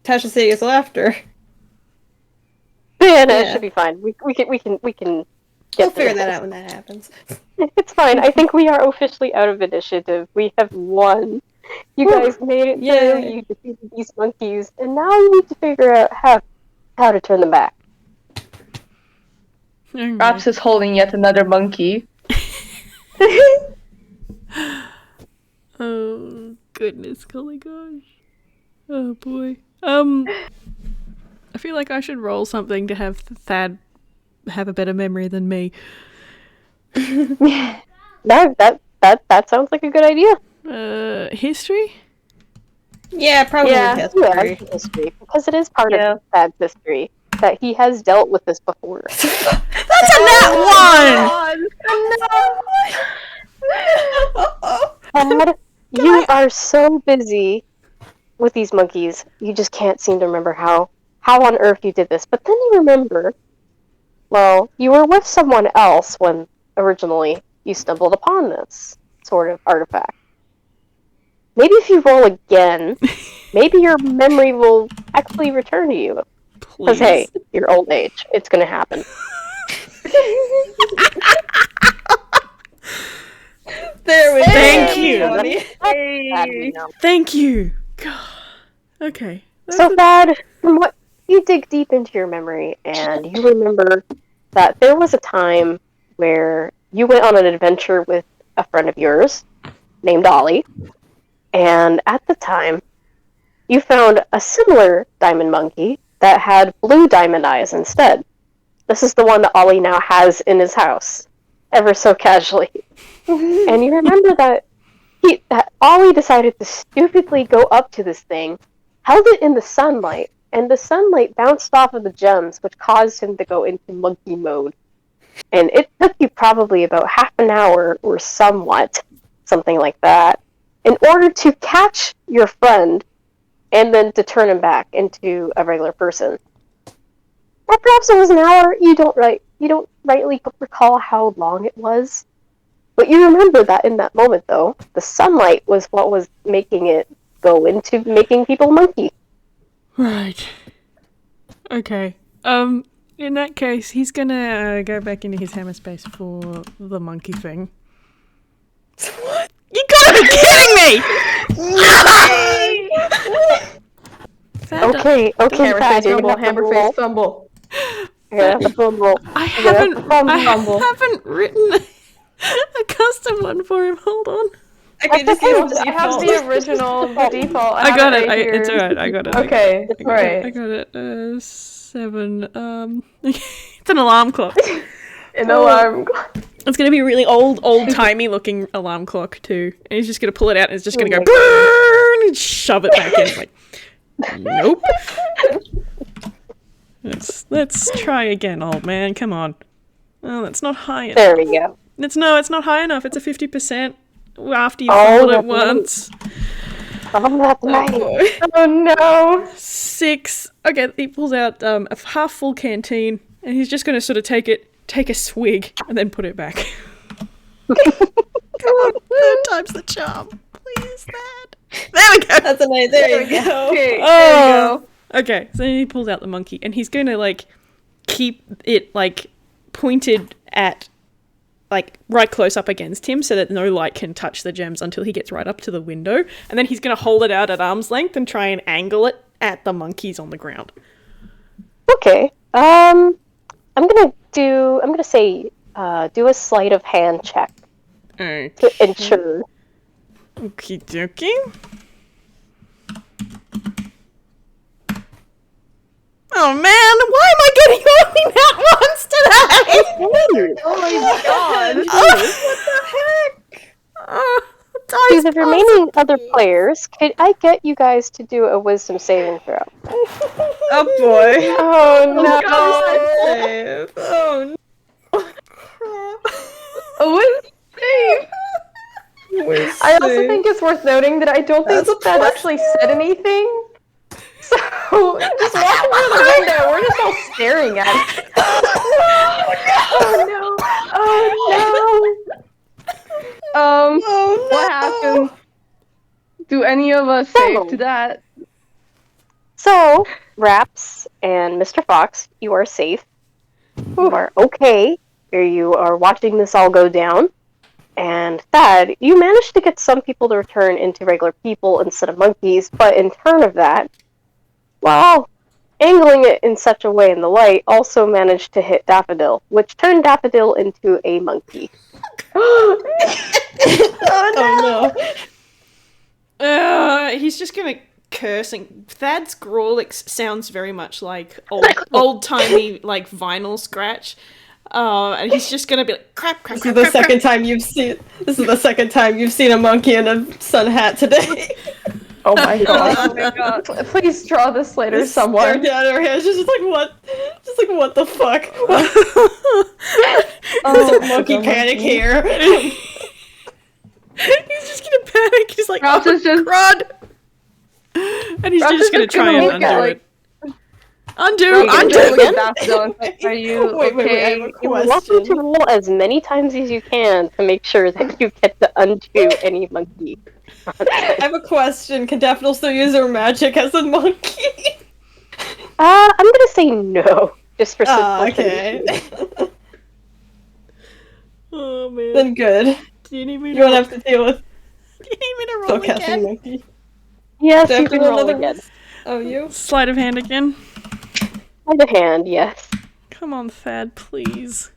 Tasha's Hideous Laughter. Yeah, no, it Yeah. should be fine. We can We'll get figure this. that out when that happens. It's fine. I think we are officially out of initiative. We have won. You guys made it through. Yay. You defeated these monkeys, and now you need to figure out how to turn them back. Okay. Raps is holding yet another monkey. Oh goodness, golly gosh. Oh boy. I feel like I should roll something to have Thad have a better memory than me. That sounds like a good idea. History? Yeah, probably Yeah. history. Yeah, history, because it is part Yeah. of Thad's history that he has dealt with this before. That's a nat one! Thad, you are so busy with these monkeys, you just can't seem to remember how on earth you did this. But then you remember, well, you were with someone else when originally you stumbled upon this sort of artifact. Maybe if you roll again, maybe your memory will actually return to you. Because, hey, your old age, it's gonna happen. There we go. Thank you. Thad, we know. Thank you. God. Okay. So, Thad, from what you dig deep into your memory, and you remember that there was a time where you went on an adventure with a friend of yours named Ollie, and at the time, you found a similar diamond monkey that had blue diamond eyes instead. This is the one that Ollie now has in his house, ever so casually. And you remember that Ollie decided to stupidly go up to this thing, held it in the sunlight, and the sunlight bounced off of the gems, which caused him to go into monkey mode. And it took you probably about half an hour or somewhat, something like that, in order to catch your friend and then to turn him back into a regular person. Or perhaps it was an hour. You don't rightly recall how long it was. But you remember that in that moment, though, the sunlight was what was making it go into making people monkey. Right. Okay. In that case, he's gonna go back into his hammer space for the monkey thing. What? You gotta be kidding me! Thad, Okay, Hammer Thad, face you're fumble, gonna have to hammer roll. face fumble. You're gonna have to fumble. I You're gonna have to haven't written a custom one for him. Hold on. Okay, just okay. use the I have default. the original, the default. I got it. right here. It's alright. I got it. Okay, I right. got it. 7. It's an alarm clock. An alarm. It's gonna be a really old-timey looking alarm clock too. And he's just gonna pull it out and it's just gonna go my burn and shove it back in. It's like, nope. Let's try again, old man. Come on. Oh, that's not high enough. There we go. It's not high enough. It's a 50% after you Oh, fumbled it that's once. Oh, that's right. Oh no. 6. Okay, he pulls out a half full canteen and he's just gonna sort of take a swig and then put it back. Come on, 3rd time's the charm. Please, Thad. There we go. That's a nice. There you go. Okay, Oh. there you go. Okay, so he pulls out the monkey and he's gonna like keep it like pointed at like right close up against him so that no light can touch the gems until he gets right up to the window, and then he's gonna hold it out at arm's length and try and angle it at the monkeys on the ground. Okay. I'm gonna say do a sleight of hand check Okay. to ensure. Okie dokie. Oh man, why am I getting only that once today? Oh my god. Oh, what the heck? To the remaining other players, could I get you guys to do a wisdom saving throw? Oh boy. Oh no! Oh Oh, it's safe. no. I also think it's worth noting that I don't think That's a that plus. actually said anything. So just walking through the window, we're just all staring at it. Oh no! Oh Oh, What no. happened? Do any of us save to that? So, Raps and Mr. Fox, you are safe. You are okay. You are watching this all go down. And Thad, you managed to get some people to return into regular people instead of monkeys, but in turn of that, well, angling it in such a way in the light also managed to hit Daffodil, which turned Daffodil into a monkey. no! Oh no. He's just gonna curse, and Thad's growl sounds very much like old timey like vinyl scratch. And he's just gonna be like crap. This is the second time you've seen a monkey in a sun hat today. Oh my god! Oh my god. Please draw this later, Staring someone. down at her hands, just like what? Just like what the fuck? Oh, Monkey panic here. He's just gonna panic. He's like, Raps is just crud! And he's Raps just is gonna just try gonna and look undo at, it. like- Undo! Raps Undo! just look at Daffodil and say, are you Wait, I okay? have a You're welcome to question. roll as many times as you can to make sure that you get to undo any monkey. I have a question. Can Daffodil still use her magic as a monkey? I'm gonna say no, just for simplicity. Okay. Oh man. Then good. Do you need me You to won't have to deal with Do you need me to roll spellcasting again? monkey. Yes, Do I you have to can roll another- again. Oh, you? Sleight of hand again. By the hand, yes. Come on, Thad, please.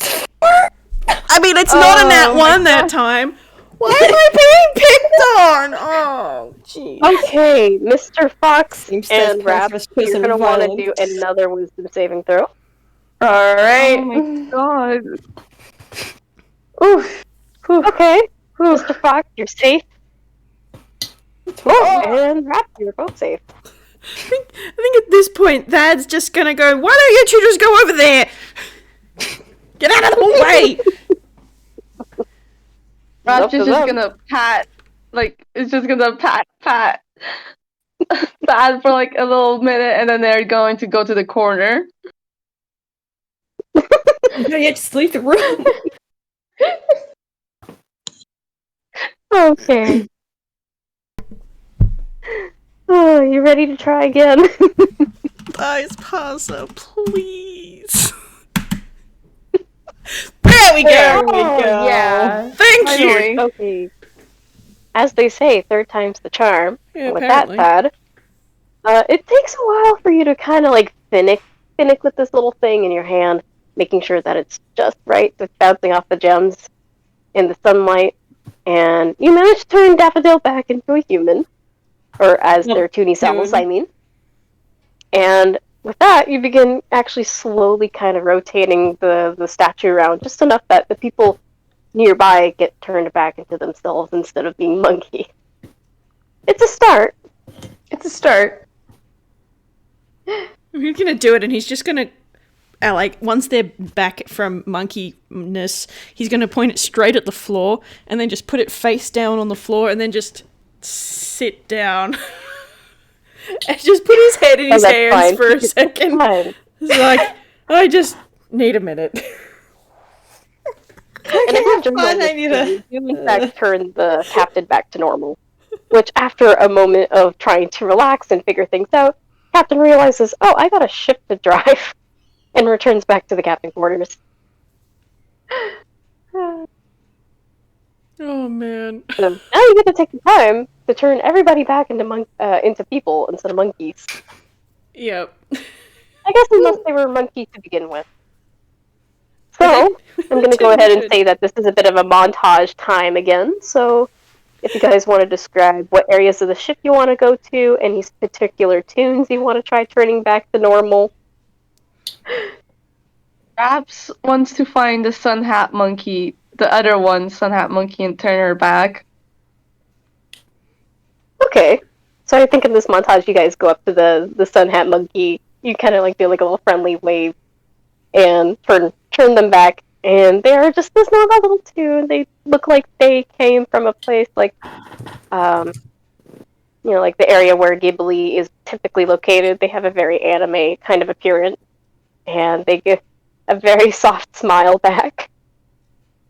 I mean, it's not a nat Oh my one that time. Why am I being picked on? Oh, jeez. Okay, Mr. Fox Seems and steadfast, Raps, vicious, you're and gonna want to violent. do another wisdom saving throw. Alright. Oh my god. Oof. Oof. Okay, Mr. Fox, you're safe. And Raps, you're both safe. I think at this point, Thad's just gonna go, why don't you two just go over there? Get out of the way! Raps Up is to just them. gonna pat, like, it's just gonna pat Thad for like a little minute, and then they're going to go to the corner. No, you just leave the room. Okay. Oh, you ready to try again? Guys, Pasa, please. There we go! There we Oh, go. yeah. Thank you! Finally. Okay. As they say, third time's the charm. Yeah, And with apparently. that, Thad, it takes a while for you to kind of like finick with this little thing in your hand, making sure that it's just right, so it's bouncing off the gems in the sunlight. And you manage to turn Daffodil back into a human, or as Yep, their toony selves, human. I mean. And with that, you begin actually slowly kind of rotating the statue around, just enough that the people nearby get turned back into themselves instead of being monkey. It's a start. It's a start. He's gonna do it, and he's just gonna, like, once they're back from monkeyness, he's gonna point it straight at the floor, and then just put it face down on the floor, and then just sit down. And just put his head in his that's hands fine. for a second. Fine. He's like, I just need a minute. And after fine, I moments, need a- you in fact turn the captain back to normal. Which, after a moment of trying to relax and figure things out, Captain realizes, oh, I got a ship to drive, and returns back to the captain quarters. Oh man. So now you get to take the time to turn everybody back into people instead of monkeys. Yep. I guess unless they were monkeys to begin with. So, I'm going to go ahead and say that this is a bit of a montage time again, so if you guys want to describe what areas of the ship you want to go to, any particular tunes you want to try turning back to normal. Raps wants to find the sun hat monkey the other one, Sun Hat Monkey, and turn her back. Okay. So I think in this montage, you guys go up to the Sun Hat Monkey. You kind of like do like a little friendly wave, and turn them back, and they are just this normal little two. They look like they came from a place like, like the area where Ghibli is typically located. They have a very anime kind of appearance, and they give a very soft smile back.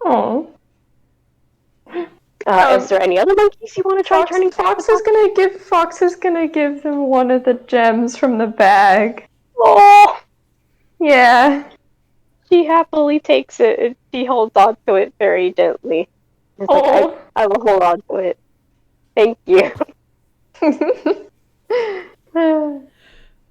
Oh. Is there any other monkeys you want to try turning? Fox is gonna give them one of the gems from the bag. Oh, Yeah. she happily takes it, and she holds on to it very gently. It's like, I will hold on to it. Thank you.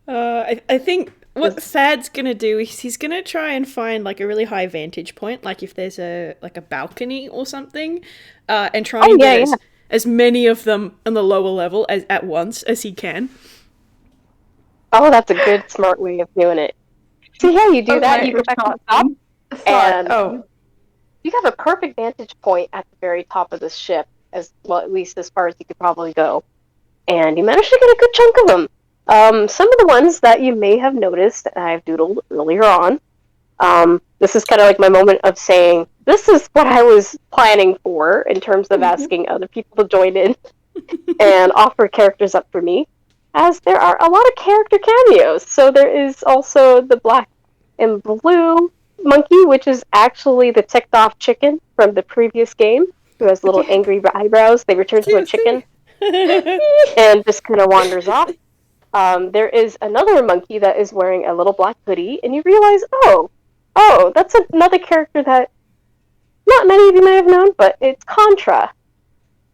I think what Thad's gonna do is he's gonna try and find like a really high vantage point, like if there's a balcony or something, and try and get as many of them on the lower level as at once as he can. Oh, that's a good, smart way of doing it. See how you do that? You go back on top, and you have a perfect vantage point at the very top of the ship, as well, at least as far as you could probably go. And you manage to get a good chunk of them. Some of the ones that you may have noticed that I've doodled earlier on. This is kind of like my moment of saying, this is what I was planning for in terms of asking other people to join in and offer characters up for me, as there are a lot of character cameos. So there is also the black and blue monkey, which is actually the ticked off chicken from the previous game, who has little angry eyebrows. They return to a chicken and just kind of wanders off. There is another monkey that is wearing a little black hoodie, and you realize, oh, that's another character that not many of you may have known, but it's Contra,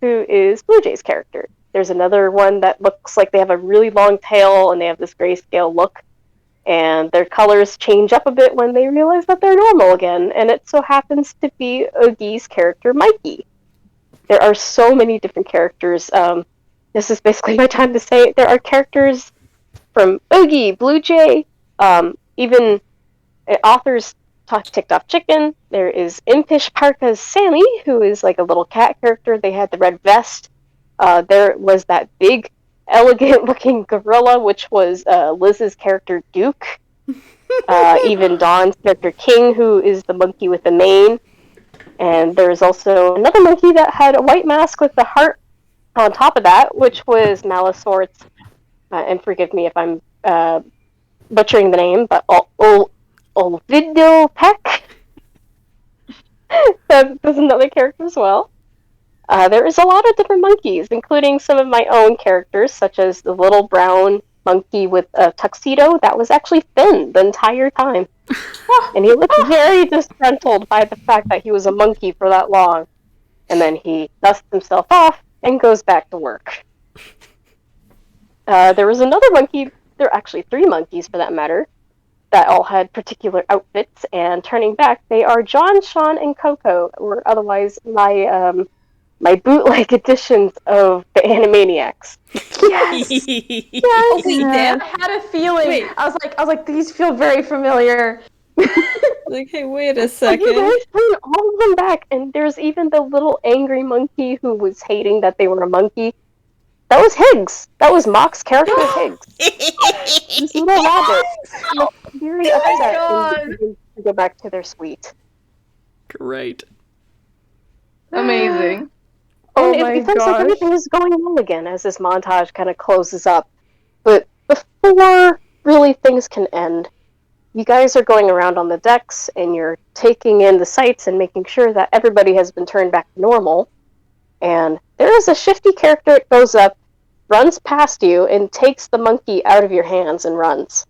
who is Blue Jay's character. There's another one that looks like they have a really long tail, and they have this grayscale look, and their colors change up a bit when they realize that they're normal again, and it so happens to be Oogie's character, Mikey. There are so many different characters. This is basically my time to say it. There are characters from Oogie, Blue Jay, even authors ticked off chicken. There is Impish Parka's Sammy, who is like a little cat character. They had the red vest. There was that big, elegant-looking gorilla, which was Liz's character Duke. Even Dawn's character King, who is the monkey with the mane. And there's also another monkey that had a white mask with the heart on top of that, which was Malisort's, and forgive me if I'm butchering the name, but Olvido Peck. That's another character as well. There is a lot of different monkeys, including some of my own characters, such as the little brown monkey with a tuxedo that was actually Finn the entire time. And he looked very disgruntled by the fact that he was a monkey for that long. And then he dusts himself off and goes back to work. There was another monkey, there are actually 3 monkeys for that matter, that all had particular outfits, and turning back, they are John, Sean, and Coco, or otherwise my bootleg editions of the Animaniacs. Yes. Yes. Damn. I had a feeling. Wait. I was like, these feel very familiar. Like, hey, wait a So you second. guys bring all of them back, and there's even the little angry monkey who was hating that they were a monkey. That was Higgs. That was Mock's character, Higgs. This little rabbit. Very upset and to go back to their suite. Great. Amazing. Oh And my it becomes like gosh. everything is going well again as this montage kind of closes up. But before really things can end, you guys are going around on the decks and you're taking in the sights and making sure that everybody has been turned back to normal. And there is a shifty character that goes up, runs past you, and takes the monkey out of your hands and runs.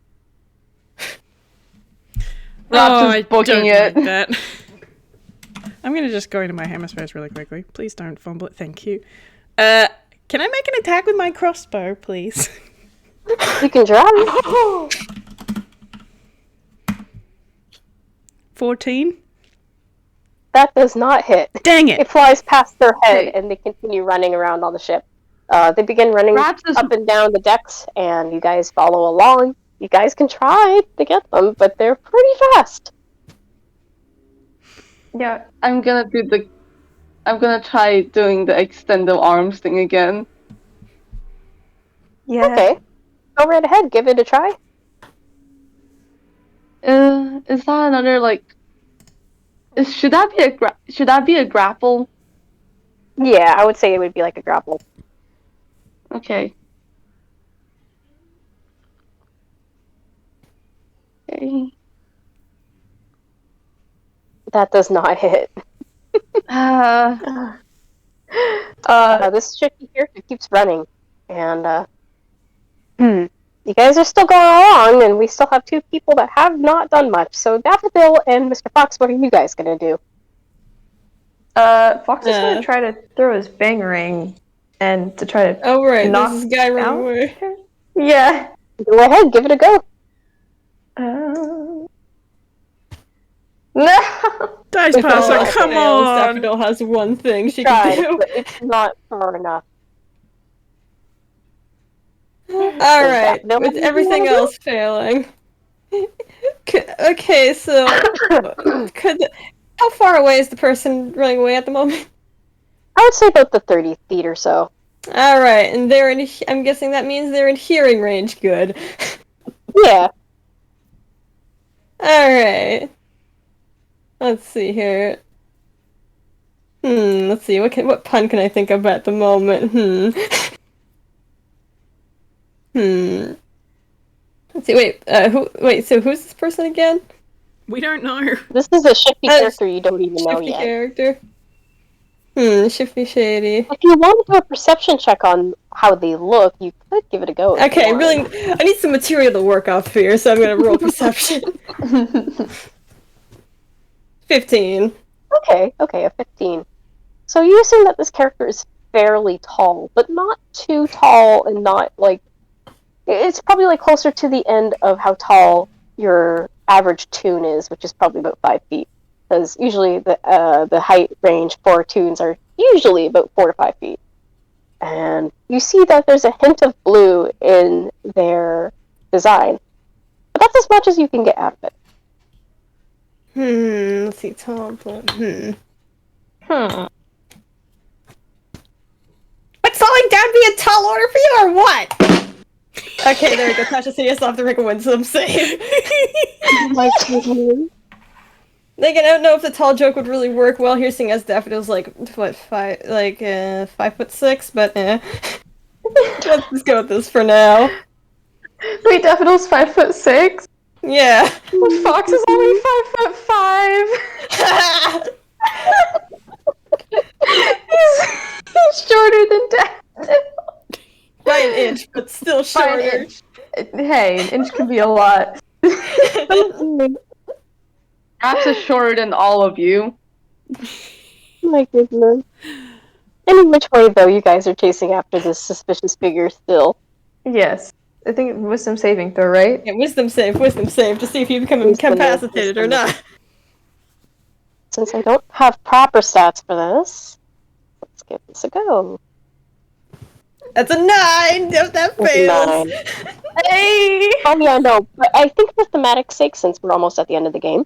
Rob's just booking it. Like that. I'm gonna just go into my hemispheres really quickly. Please don't fumble it. Thank you. Can I make an attack with my crossbow, please? You can try. 14. That does not hit. Dang it! It flies past their head, Hey. and they continue running around on the ship. They begin running Raps is- up and down the decks, and you guys follow along. You guys can try to get them, but they're pretty fast. Yeah. I'm gonna try doing the extend the arms thing again. Yeah. Okay. Go right ahead. Give it a try. Is that another like? Should that be a grapple? Yeah, I would say it would be like a grapple. Okay. Okay. That does not hit. This shifty character keeps running, and you guys are still going along, and we still have two people that have not done much. So Daffodil and Mr. Fox, what are you guys gonna do? Fox is gonna try to throw his bangerang and to try to Oh right, knock this guy running out. away. Yeah. Go ahead, give it a go. No. Dice If all Passer, else come fails, on! Daffodil has one thing she Tried, can do. but it's not far enough. Alright, Daffodil, with what do you everything wanna do? else failing. Okay, so how far away is the person running away at the moment? I would say about the 30 feet or so. Alright, and I'm guessing that means they're in hearing range. Good. Yeah. Alright. Let's see here. Let's see, what pun can I think of at the moment? Let's see, so who's this person again? We don't know. This is a shifty character you don't even know Shifty yet. character. Shifty shady. If you want to do a perception check on how they look, you could give it a go. Okay, really, I need some material to work off here, so I'm gonna roll perception. 15. Okay, a 15. So you assume that this character is fairly tall, but not too tall and not like... It's probably like closer to the end of how tall your average toon is, which is probably about 5 feet. Because usually the height range for toons are usually about 4 to 5 feet. And you see that there's a hint of blue in their design. But that's as much as you can get out of it. Let's see, tall blue. Would slowing down be a tall order for you, or what? Okay, there we go. Tasha said yes, I'll have to make a wisdom save. My goodness. Like, I don't know if the tall joke would really work well here, seeing as Daffodil's like, what, 5'6", but let's just go with this for now. Wait, Daffodil's 5'6"? Yeah. But Fox is only 5'5". He's shorter than Daffodil. By an inch, but still shorter. By an inch. Hey, an inch can be a lot. Perhaps is shorter than all of you. My goodness. Any which way, though, you guys are chasing after this suspicious figure still. Yes. I think wisdom saving throw, right? Yeah, wisdom save, to see if you become incapacitated or not. Since I don't have proper stats for this, let's give this a go. That's a 9! If that fails! 9. Hey! Oh yeah, no, but I think for thematic sake, since we're almost at the end of the game,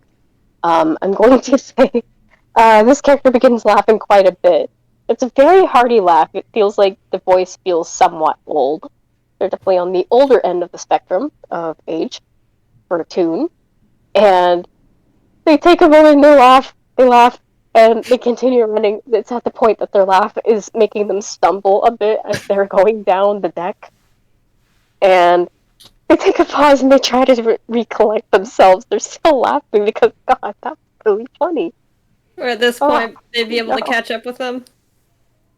I'm going to say this character begins laughing quite a bit. It's a very hearty laugh. It feels like the voice feels somewhat old. They're definitely on the older end of the spectrum of age for a toon. And they take a moment and they laugh, and they continue running. It's at the point that their laugh is making them stumble a bit as they're going down the deck. And they take a pause and they try to recollect themselves. They're still laughing because, God, that's really funny. Or at this point, they'd be able to catch up with them.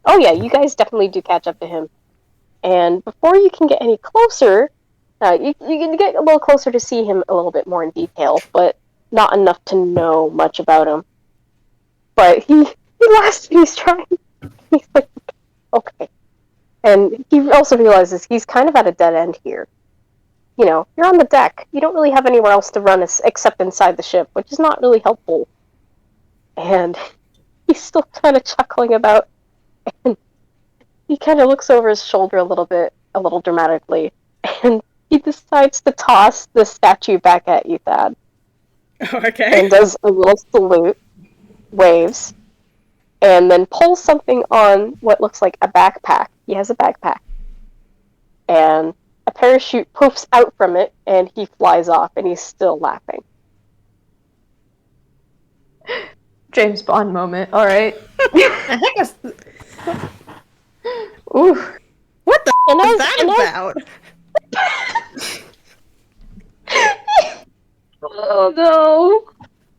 Oh yeah, you guys definitely do catch up to him. And before you can get any closer, you can get a little closer to see him a little bit more in detail, but not enough to know much about him. But he laughs and he's trying. He's like, okay. And he also realizes he's kind of at a dead end here. You know, you're on the deck. You don't really have anywhere else to run except inside the ship, which is not really helpful. And he's still kind of chuckling about, and he kind of looks over his shoulder a little dramatically, and he decides to toss the statue back at you, Thad. Okay. And does a little salute. waves, and then pulls something on what looks like a backpack. He has a backpack. And a parachute poofs out from it, and he flies off, and he's still laughing. James Bond moment. All right. I think it's... Ooh. What the And f*** is as- that and as- about? Oh no.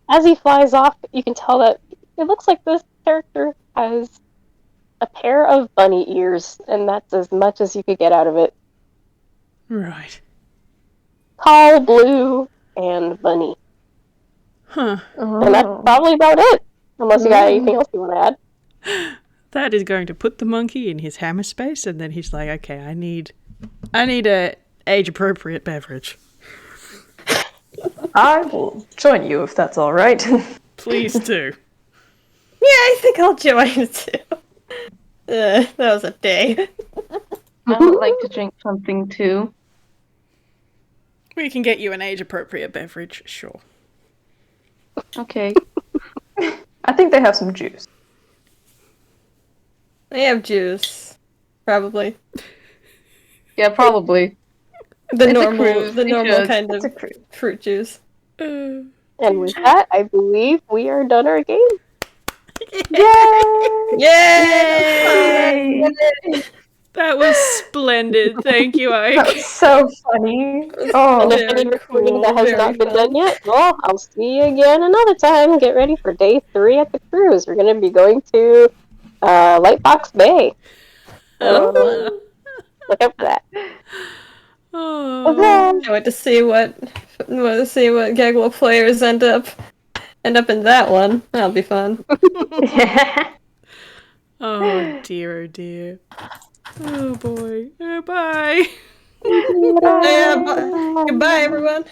As he flies off, you can tell that it looks like this character has a pair of bunny ears, and that's as much as you could get out of it. Right. Tall, blue, and bunny. Huh. And that's probably about it. Unless you got anything else you want to add. That is going to put the monkey in his hammer space, and then he's like, okay, I need a age-appropriate beverage. I will join you if that's all right. Please do. Yeah, I think I'll join too. That was a day. I would like to drink something too. We can get you an age-appropriate beverage, sure. Okay. I think they have some juice. I have juice. Probably. Yeah, probably. The It's a normal cruise, we should. kind It's of a cruise. fruit juice. And with that, I believe we are done our game. Yay! Yay! That was splendid. Thank you, That Ike. was so funny. And Oh, if Very any recording cool, that has very not been fun. done yet, well, I'll see you again another time. Get ready for day 3 at the cruise. We're going to be going to Lightbox Bay. Oh. Look out for that. Oh. Okay. I want to see what Gaggle players end up in that one. That'll be fun. Oh dear, oh dear. Oh boy. Oh, bye. Yeah, goodbye everyone.